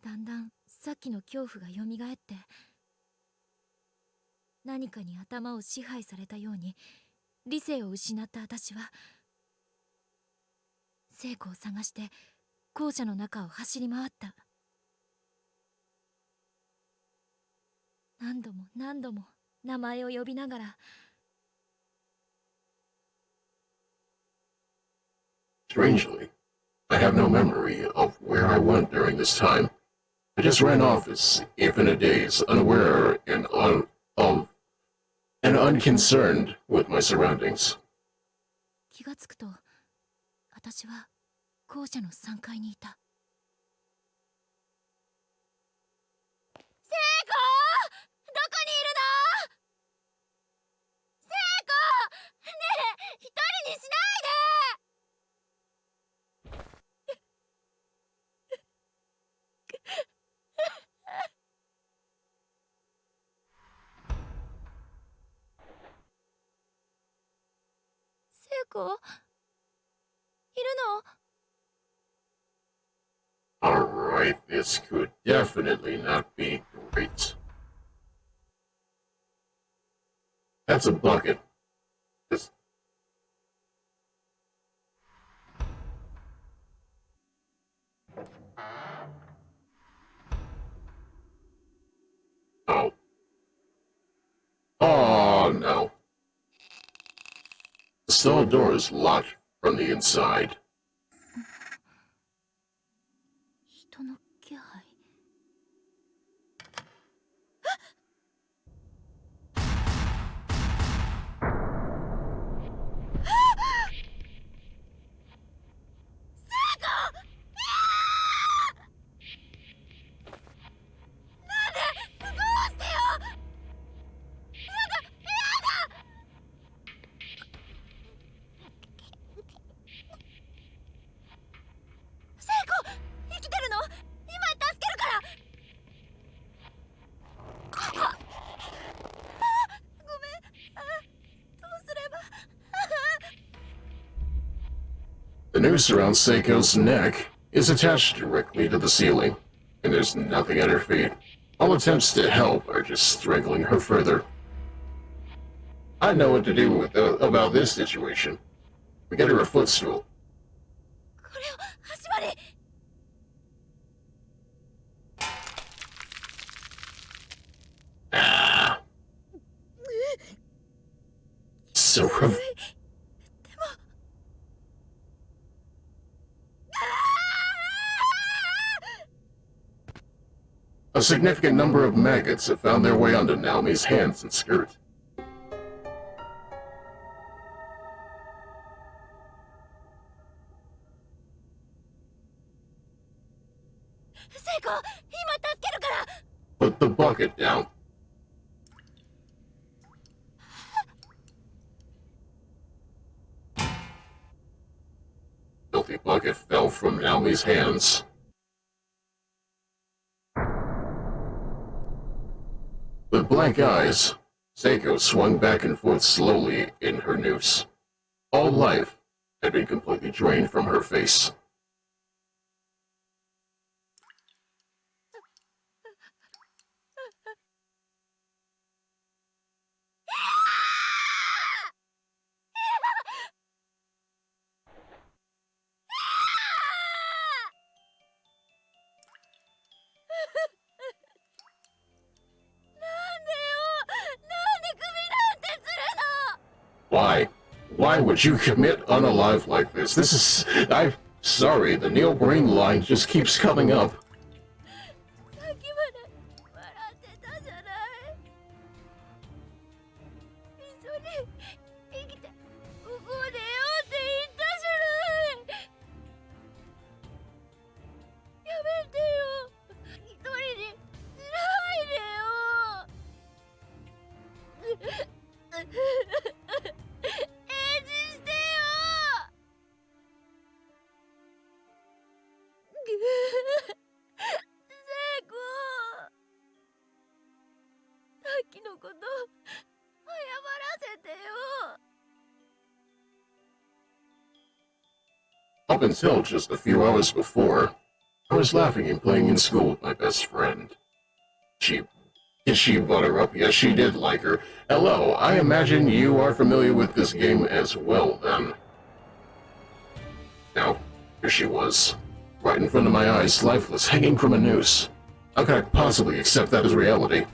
だんだんさっきの恐怖がよみがえって、何かに頭を支配されたように理性を失った私は聖子を探して校舎の中を走り回った。何度も何度も名前を呼びながら、Strangely, I have no memory of where I went during this time. I just ran off as infinite days, unaware and unconcerned with my surroundings. 気がつくと私は校舎の3階にいた。聖子、どこにいるの？聖子、ねえ、一人にしないで。聖子、いるの？ Alright, this could definitely not be great. That's a bucket. This... Oh. Oh no. The stall door is locked from the inside. 人の気配。The noose around Seiko's neck is attached directly to the ceiling, and there's nothing at her feet. All attempts to help are just strangling her further. I know what to do about this situation. We get her a footstool. これを足場に。So a significant number of maggots have found their way onto Naomi's hands and skirt. Put the bucket down. Filthy bucket fell from Naomi's hands. With blank eyes, Seiko swung back and forth slowly in her noose. All life had been completely drained from her face. Why? Why would you commit unalive like this? This is... I'm sorry, the Neil Brain line just keeps coming up. Up until just a few hours before, I was laughing and playing in school with my best friend. Did she butter up? Yes, she did like her. Hello, I imagine you are familiar with this game as well, then. Now, here she was, right in front of my eyes, lifeless, hanging from a noose. How could I possibly accept that as reality?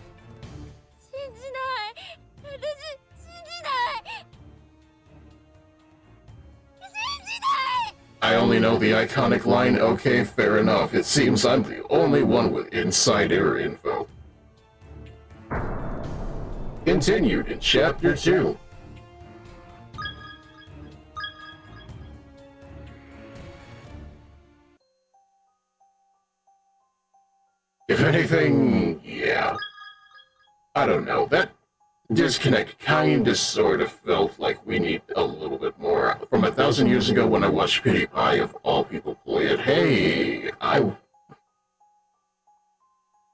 I only know the iconic line, okay, fair enough. It seems I'm the only one with insider info. Continued in Chapter 2. If anything, yeah. I don't know, that disconnect kinda sorta felt like we need a little bit more. From 1,000 years ago when I watched Pity Pie of all people play it, hey,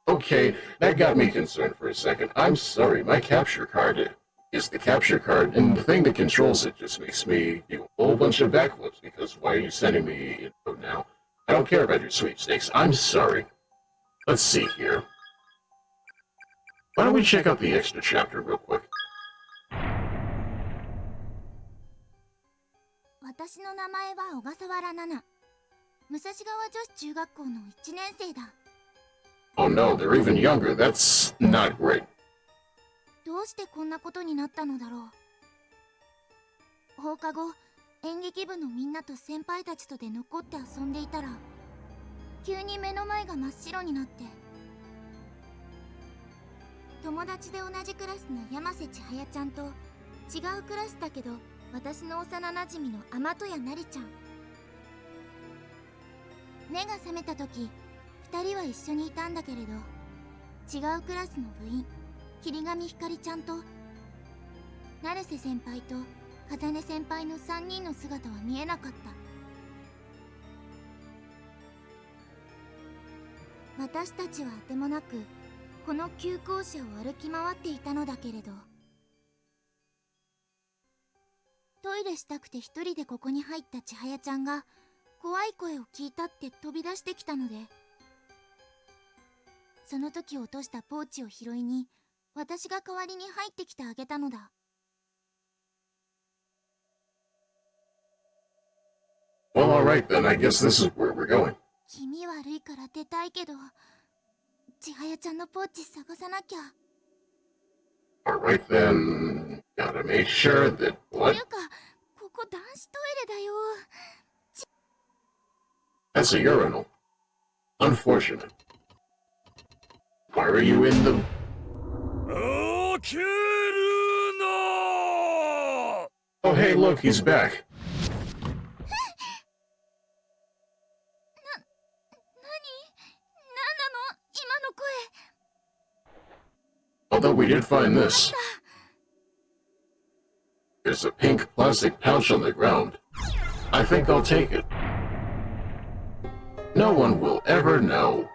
Okay, that got me concerned for a second. I'm sorry, my capture card is the capture card, and the thing that controls it just makes me do a whole bunch of backflips, because why are you sending me info now? I don't care about your sweepstakes, I'm sorry. Let's see here. Why don't we check out the extra chapter real quick? 私の名前は小笠原奈々。武蔵川女子中学校の1年生だ。Oh no, they're even younger. That's not great. どうしてこんなことになったのだろう。放課後、演劇部のみんなと先輩たちとで残って遊んでいたら、急に目の前が真っ白になって、友達で同じクラスの山瀬千早ちゃんと違うクラスだけど私の幼なじみの天戸谷なりちゃん。目が覚めた時2人は一緒にいたんだけれど、違うクラスの部員霧上ひかりちゃんと成瀬先輩と風音先輩の3人の姿は見えなかった。私たちはあてもなくこの旧校舎を歩き回っていたのだけれど、トイレしたくて一人でここに入った千早ちゃんが怖い声を聞いたって飛び出してきたので、その時落としたポーチを拾いに私が代わりに入ってきてあげたのだ。Well, alright then, I guess this is where we're going. 気味悪いから出たいけど、千早ちゃんのポーチ探さなきゃ。Alright then, Gotta make sure that て what? いうかここ男子トイレだよ。 That's a urinal. Unfortunate. Why are you in the... 開けるな。 Oh, hey, look, he's back. 何なの今の声。 Although we did find this. There's a pink plastic pouch on the ground. I think I'll take it. No one will ever know.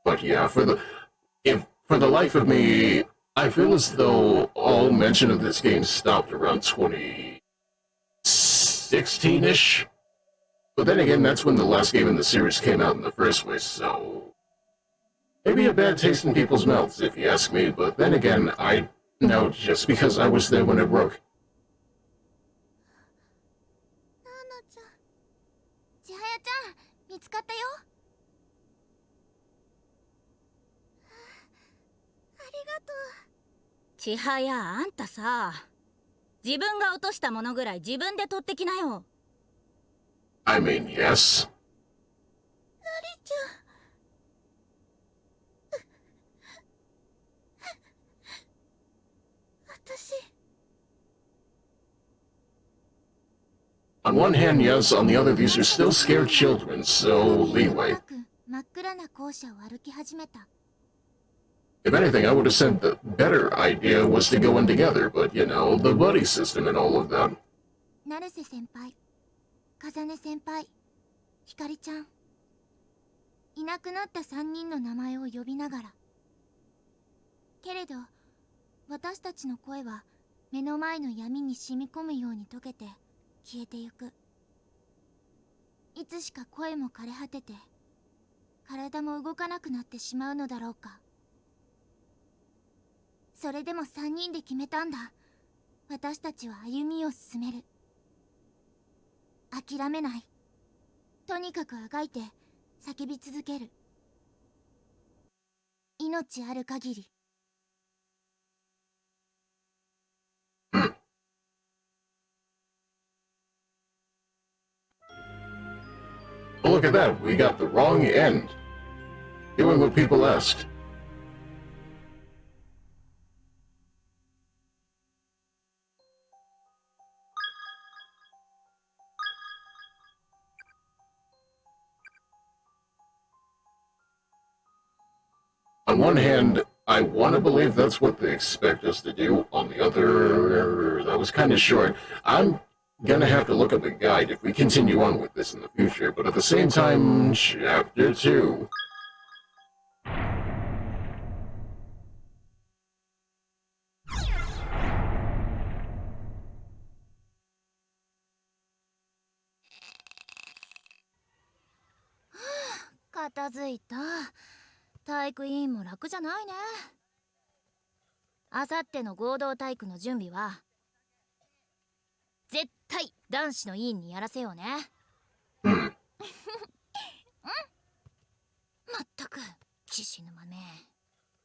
But yeah, for the life of me, I feel as though all mention of this game stopped around 2016-ish. But then again, that's when the last game in the series came out in the first place, so... Maybe a bad taste in people's mouths, if you ask me, but then again, I know just because I was there when it broke. ナナちゃん、千早ちゃん、見つかったよ。ありがとう。千早、あんたさ、自分が落としたものぐらい自分で取ってきなよ。 I mean, yes. ナリちゃん。私。 On one hand, yes, on the other, these are still scared children, so leeway. 真っ暗な校舎を歩き始めた。 If anything, I would have said the better idea was to go in together, but you know, the buddy system and all of that. 成瀬先輩、風音先輩、ひかりちゃん。いなくなった3人の名前を呼びながら。けれど、私たちの声は目の前の闇に染み込むように溶けて消えてゆく。いつしか声も枯れ果てて、体も動かなくなってしまうのだろうか。それでも3人で決めたんだ。私たちは歩みを進める。諦めない。とにかくあがいて叫び続ける。命ある限り。 Well, look at that, we got the wrong end. Doing what people asked. On one hand, I want to believe that's what they expect us to do. On the other, that was kind of short. I'm gonna have to look up a guide if we continue on with this in the future, but at the same time, Chapter 2. 片付いた。体育委員も楽じゃないね。あさっての合同体育の準備は絶対男子の委員にやらせようね。うん。まったく騎士の豆。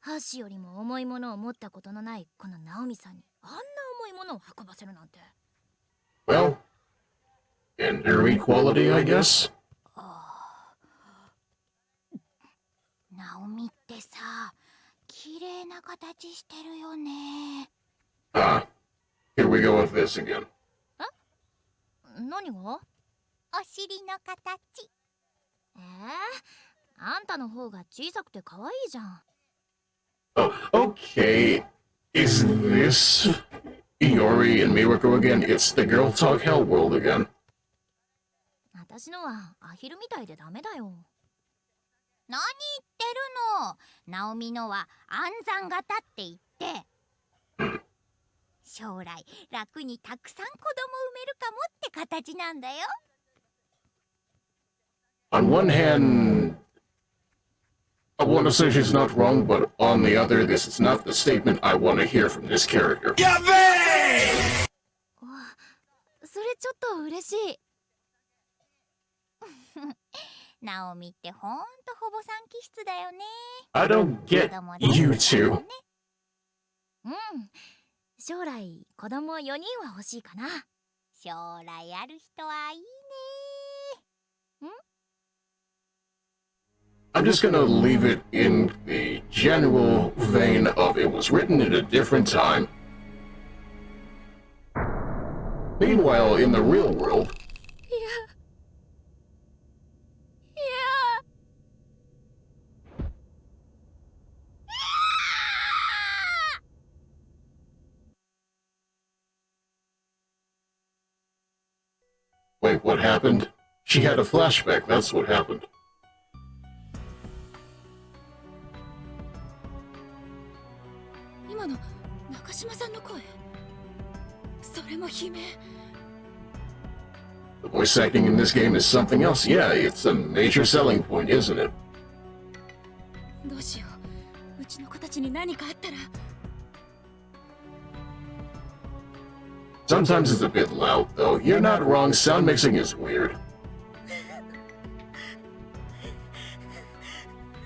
箸よりも重いものを持ったことのないこのナオミさんにあんな重いものを運ばせるなんて。Well, gender equality, I guess. ナオミってさ、綺麗な形してるよね。Ah, here we go with this again. 何が？お尻の形。あんたの方が小さくて可愛いじゃん。Oh, okay. Is this Iori and Mirako again? It's the girl talk hell world again. 私のはアヒルみたいでダメだよ。何言ってるの。ナオミのは暗算型って言って。将来楽にたくさん子供産めるかもって形なんだよ。On one hand, I want to say she's not wrong, but on the other, this is not the statement I want to hear from this character. それちょっと嬉しい。ナオミってほんとほぼ産気質だよね。 I don't get you two. うん。将来子供4人は欲しいかな。将来ある人はいいね。 I'm just gonna leave it in the general vein of it was written at a different time. Meanwhile, in the real world, wait, what happened? She had a flashback, that's what happened. 今の中島さんの声。それも悲鳴。 The voice acting in this game is something else. Yeah, it's a major selling point, isn't it? どうしよう。うちの子たちに何かあったら。 Sometimes it's a bit loud, though. You're not wrong, sound mixing is weird.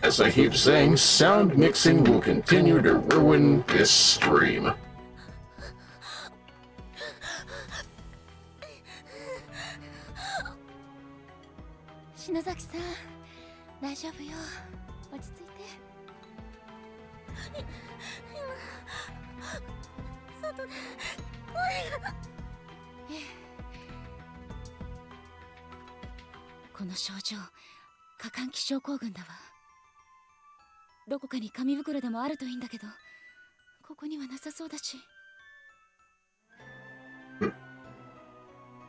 As I keep saying, sound mixing will continue to ruin this stream. 篠崎さん、大丈夫よ。落ち着いて。今、外で声が。この症状、過換気症候群だわ。どこかに紙袋でもあるといいんだけど、ここにはなさそうだし。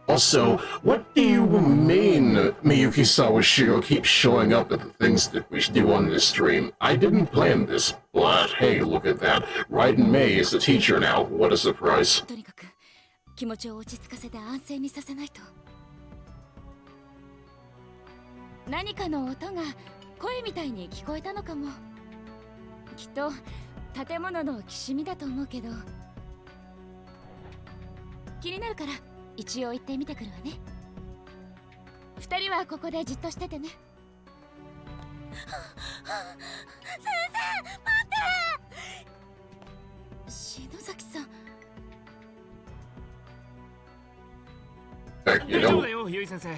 Also, what do you mean Miyuki Sawashiro keeps showing up at the things that we do on this stream? I didn't plan this, but hey, look at that. Raiden Mei is a teacher now. What a surprise. とにかく気持ちを落ち着かせて安静にさせないと。何かの音が声みたいに聞こえたのかも。きっと建物のきしみだと思うけど、気になるから一応行ってみてくるわね。二人はここでじっとしててね。先生、待って！篠崎さん。Heck, you 大丈夫 know. だよ、ゆい先生。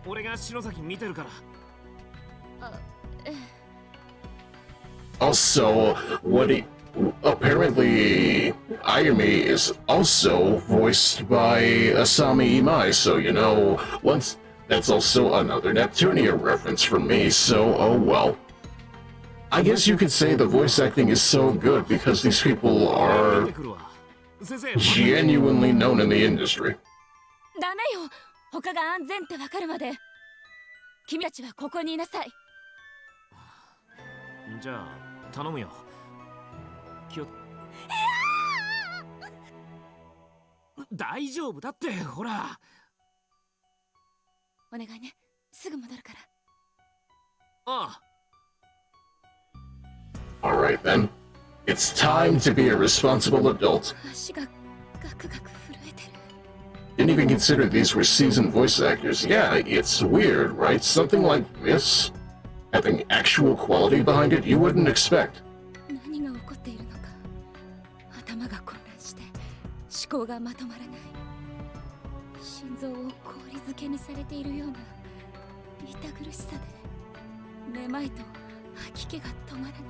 俺が篠崎見てるから。Also, apparently, Ayumi is also voiced by Asami Imai, so you know, that's also another Neptunia reference from me, so oh well. I guess you could say the voice acting is so good because these people are genuinely known in the industry. ダメよ。他が安全ってわかるまで。君たちはここにいなさい。じゃあ頼むよ。大丈夫だって、ほら。お願いね。すぐ戻るから。ああ。Alright then. It's time to be a responsible adult. 足がガクガク震えてる。 Didn't even consider these were seasoned voice actors. Yeah, it's weird, right? Something like this, having actual quality behind it, you wouldn't expect. 何が起こっているのか。頭が混乱して思考がまとまらない。心臓を氷漬けにされているような痛苦しさで、めまいと吐き気が止まらない。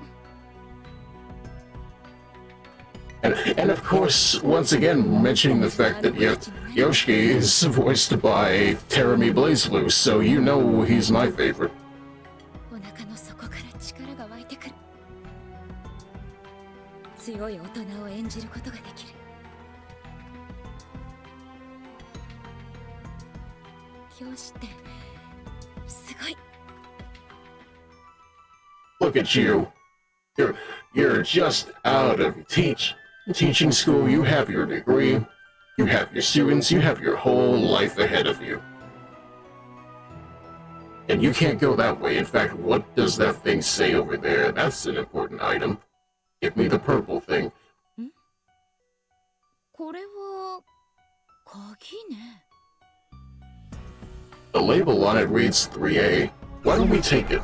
And of course, once again, mentioning the fact that Yoshi is voiced by Terumi Blazeblue, so you know he's my favorite. お腹の底から力が湧いてくる。強い大人を演じることができる。教師ってすごい。 Look at you. You're just out of teaching school. You have your degree. You have your students. You have your whole life ahead of you. And you can't go that way. In fact, what does that thing say over there? That's an important item. Give me the purple thing. これは鍵ね。 The label on it reads 3A. Why don't we take it?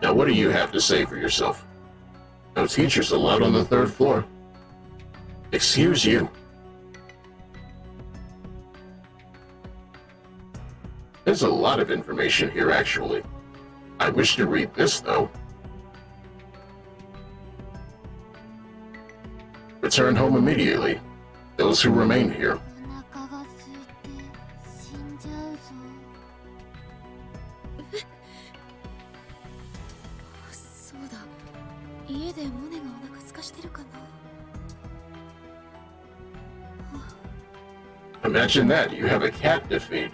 Now, what do you have to say for yourself? No teachers allowed on the 3rd floor. Excuse you. There's a lot of information here, actually. I wish to read this, though. Return home immediately. Those who remain here. お腹が空いて死んじゃうぞ。そうだ。家でモネがお腹空かしてるかな。Imagine that, you have a cat to feed.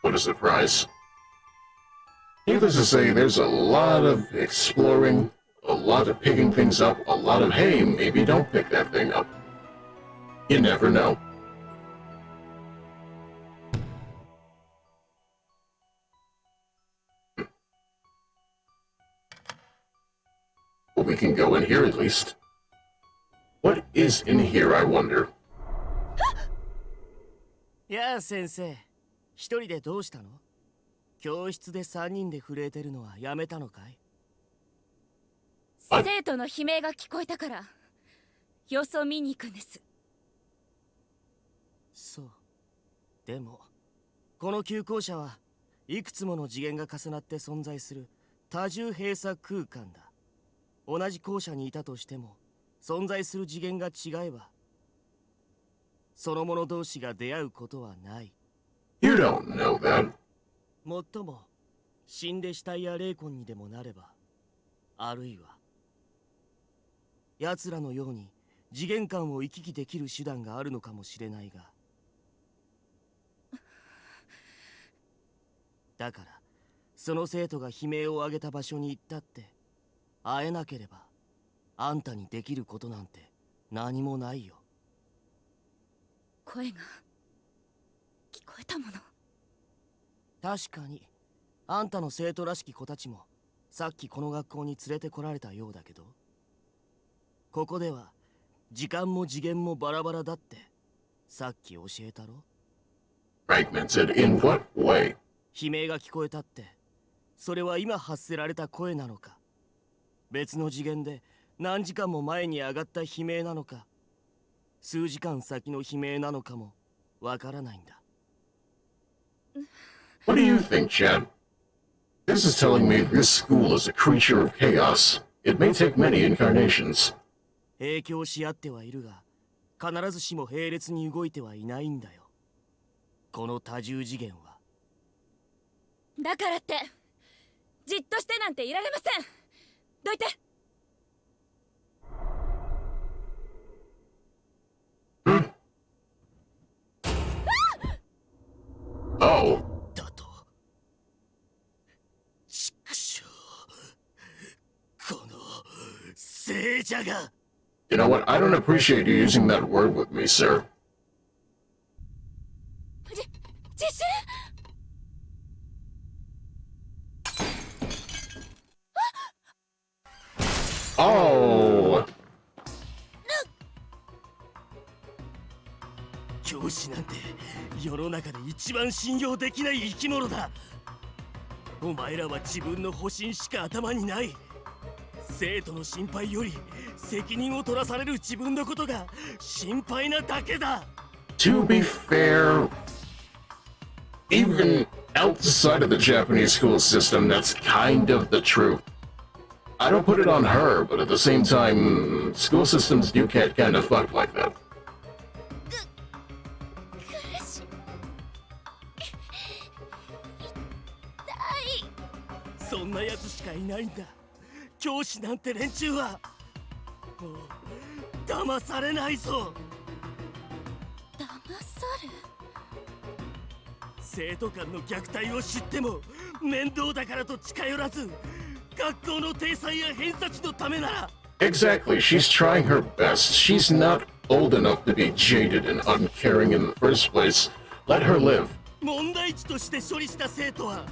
What a surprise. Needless to say, there's a lot of exploring, a lot of picking things up, a lot of, hey, maybe don't pick that thing up. You never know. Well, we can go in here at least. What is in here, I wonder? やあ先生、一人でどうしたの？教室で3人で震えてるのはやめたのかい？生徒の悲鳴が聞こえたから様子を見に行くんです。そう。でもこの旧校舎はいくつもの次元が重なって存在する多重閉鎖空間だ。同じ校舎にいたとしても存在する次元が違えばその者同士が出会うことはない。You don't know that. もっとも死んで死体や霊魂にでもなれば、あるいは奴らのように次元間を行き来できる手段があるのかもしれないが、だからその生徒が悲鳴を上げた場所に行ったって会えなければあんたにできることなんて何もないよ。声が聞こえたもの。確かにあんたの生徒らしき子たちもさっきこの学校に連れてこられたようだけど、ここでは時間も次元もバラバラだってさっき教えたろ。 Fragmented in what way? 悲鳴が聞こえたって、それは今発せられた声なのか、別の次元で何時間も前に上がった悲鳴なのか、数時間先の悲鳴なのかもわからないんだ。What do you think, Chad? This is telling me this school is a creature of chaos. It may take many incarnations. 影響し合ってはいるが、必ずしも並列に動いてはいないんだよ。この多重次元は。だからってじっとしてなんていられません。どいて。Oh. だと。ちくしょう。この聖者が。You know what? I don't appreciate you using that word with me, sir. 自信。Oh. 教師なんて世の中で一番信用できない生き物だ。お前らは自分の保身しか頭にない。生徒の心配より責任を取らされる自分のことが心配なだけだ。 To be fair, even outside of the Japanese school system, that's kind of the truth. I don't put it on her, but at the same time, school systems do get kind of fucked like that. そんなやつしかいないんだ。教師なんて連中はもう騙されないぞ。騙さる？生徒間の虐待を知っても面倒だからと近寄らず、学校の体裁や偏差値のためなら。 Exactly, she's trying her best. She's not old enough to be jaded and uncaring in the first place. Let her live. 問題児として処理した生徒は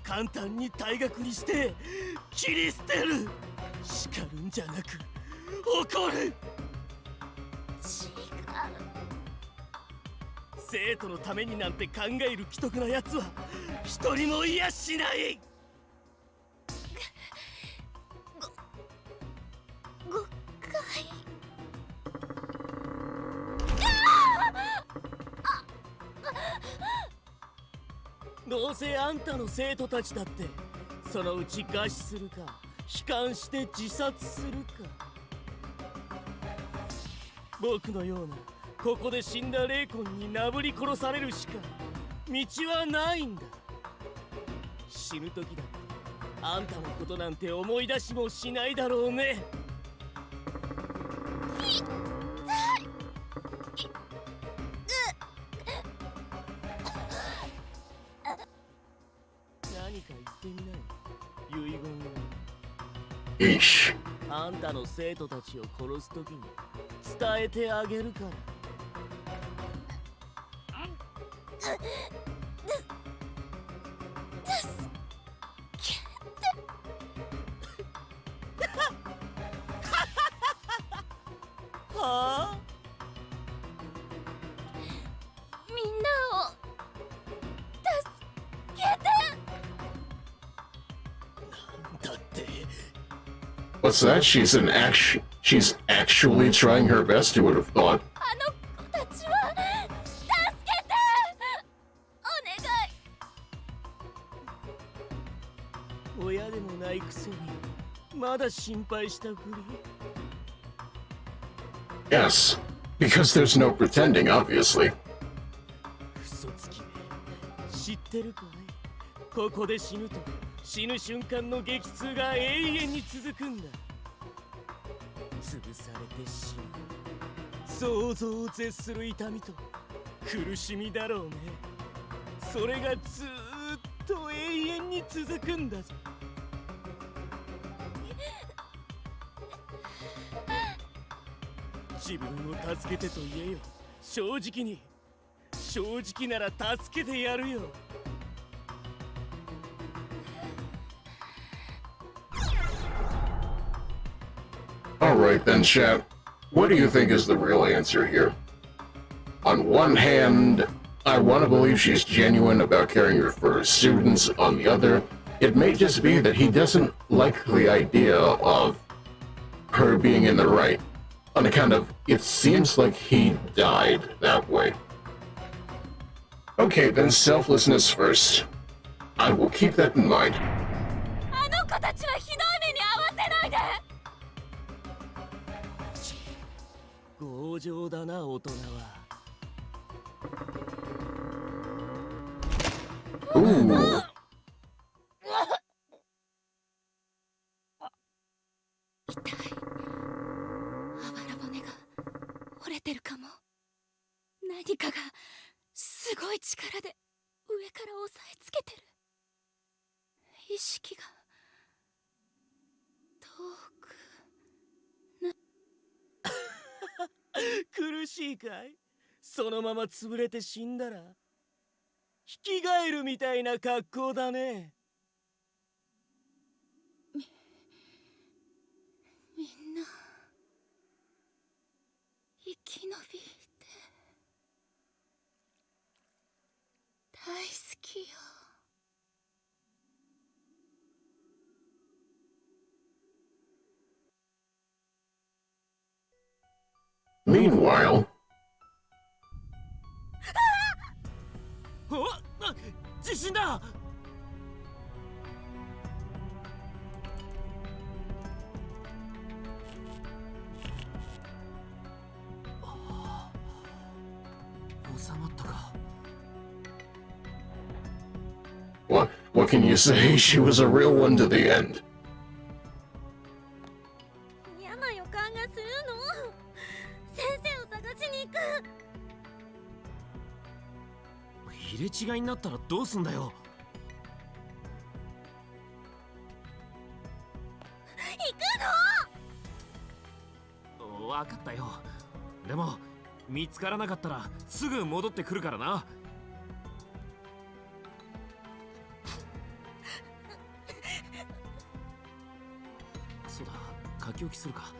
簡単に退学にして切り捨てる。叱るんじゃなく怒る。違う。生徒のためになんて考える奇特なやつは一人もいやしない。誤解。どうせあんたの生徒たちだってそのうち餓死するか悲観して自殺するか。僕のようなここで死んだ霊魂になぶり殺されるしか道はないんだ。死ぬ時だってあんたのことなんて思い出しもしないだろうね。何か言ってみない遺言を。Eesh. あんたの生徒たちを殺すときに伝えてあげるから。はあ？みんなを助けて。だって What's that? She's actually trying her best, you would have thought. あの子たちは助けて。お願い。親でもないくせにまだ心配したふり。Yes, because there's no pretending, obviously. 嘘つきね。知ってるかい？ここで死ぬと死ぬ瞬間の激痛が永遠に続くんだ。潰されて死ぬ想像を絶する痛みと苦しみだろうね。それがずーっと永遠に続くんだぞ。自分を助けてと言えよ。正直に。正直なら助けてやるよ。Alright then, chat. What do you think is the real answer here? On one hand, I want to believe she's genuine about caring for her students. On the other, it may just be that he doesn't like the idea of her being in the right. On account of, it seems like he died that way. Okay, then selflessness first. I will keep that in mind. あの子たちはひどい目に遭わせないで。強情だな、大人は。Ooh. 痛い。あばら骨が折れてるかも。何かがすごい力で上から押さえつけてる。意識が遠く苦しいかい？そのまま潰れて死んだら生き返るみたいな格好だね。みんな生き延びて大好きよ。Meanwhile, 地震だ。収まったか。what can you say? She was a real one to the end. 嫌な予感がするの。先生を探しに行く。入れ違いになったらどうすんだよ。行くの？わかったよ。でも見つからなかったらすぐ戻ってくるからな。き置きするか。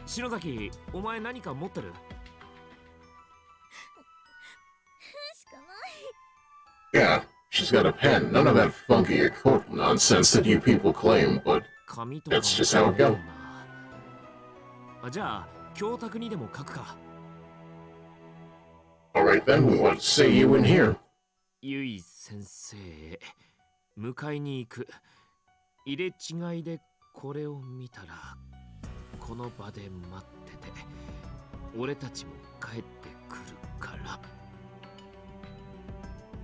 篠崎、お前何か持ってる？しかない。 Yeah, she's got a pen. None of that funky occult nonsense that you people claim, but 紙とか that's just how it goes. あ、じゃあ教託にでも書くか。Alright then, what say you in here? ゆい先生へ迎えに行く。入れ違いでこれを見たらこの場で待ってて、俺たちも帰ってくるから。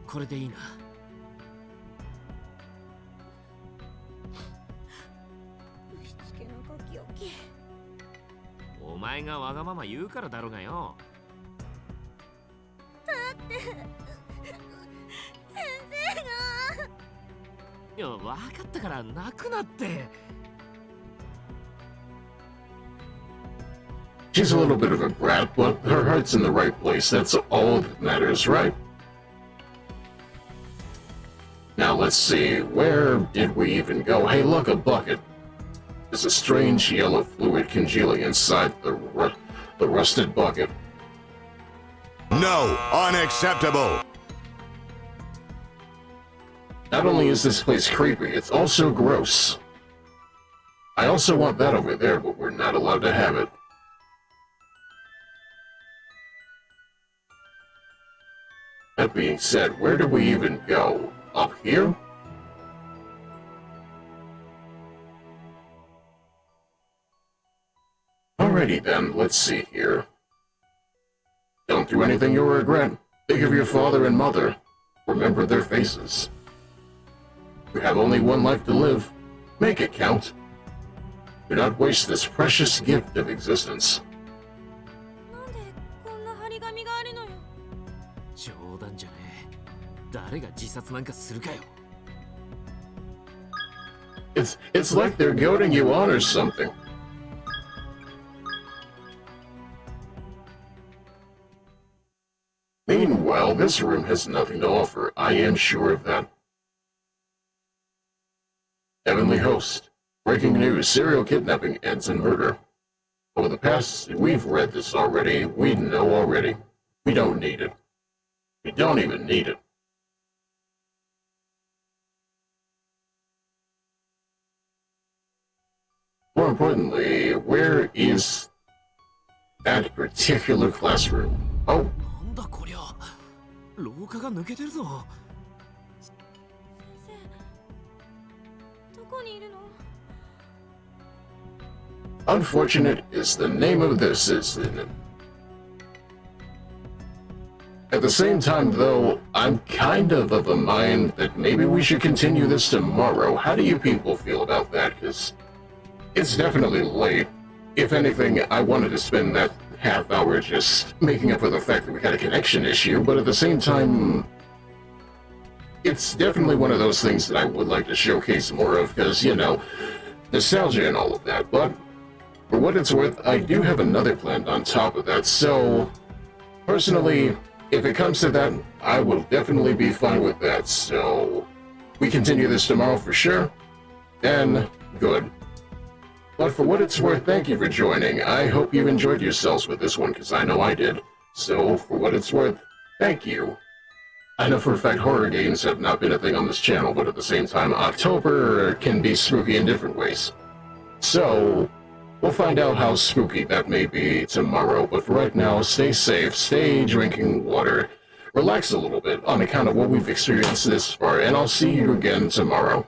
これでいいな。しつけな書き置き。お前がわがまま言うからだろうがよ。だって先生が。いや、分かったから泣くなって。She's a little bit of a brat, but her heart's in the right place. That's all that matters, right? Now let's see, where did we even go? Hey, look, a bucket. There's a strange yellow fluid congealing inside the rusted bucket. No, unacceptable. Not only is this place creepy, it's also gross. I also want that over there, but we're not allowed to have it. That being said, where do we even go? Up here? Alrighty then, let's see here. Don't do anything you'll regret. Think of your father and mother. Remember their faces. You have only one life to live. Make it count. Do not waste this precious gift of existence. なんでこんな張り紙があるのよ。冗談じゃねえ。誰が自殺なんかするかよ。It's like they're goading you on or something. Meanwhile, this room has nothing to offer. I am sure of that. Heavenly Host. Breaking news. Serial kidnapping ends in murder. Over the past, we've read this already. We know already. We don't need it. We don't even need it. More importantly, where is that particular classroom? Oh. なんだこりゃ。廊下が抜けてるぞ。先生、どこにいるの？ Unfortunate is the name of this, isn't it? At the same time, though, I'm kind of a mind that maybe we should continue this tomorrow. How do you people feel about that? Because it's definitely late. If anything, I wanted to spend that half hour just making up for the fact that we had a connection issue, but at the same time, it's definitely one of those things that I would like to showcase more of, because, you know, nostalgia and all of that, but for what it's worth, I do have another planned on top of that, so personally, if it comes to that, I will definitely be fine with that, so we continue this tomorrow for sure, then good. But for what it's worth, thank you for joining. I hope you enjoyed yourselves with this one, because I know I did. So, for what it's worth, thank you. I know for a fact horror games have not been a thing on this channel, but at the same time, October can be spooky in different ways. So, we'll find out how spooky that may be tomorrow, but for right now, stay safe, stay drinking water, relax a little bit on account of what we've experienced this far, and I'll see you again tomorrow.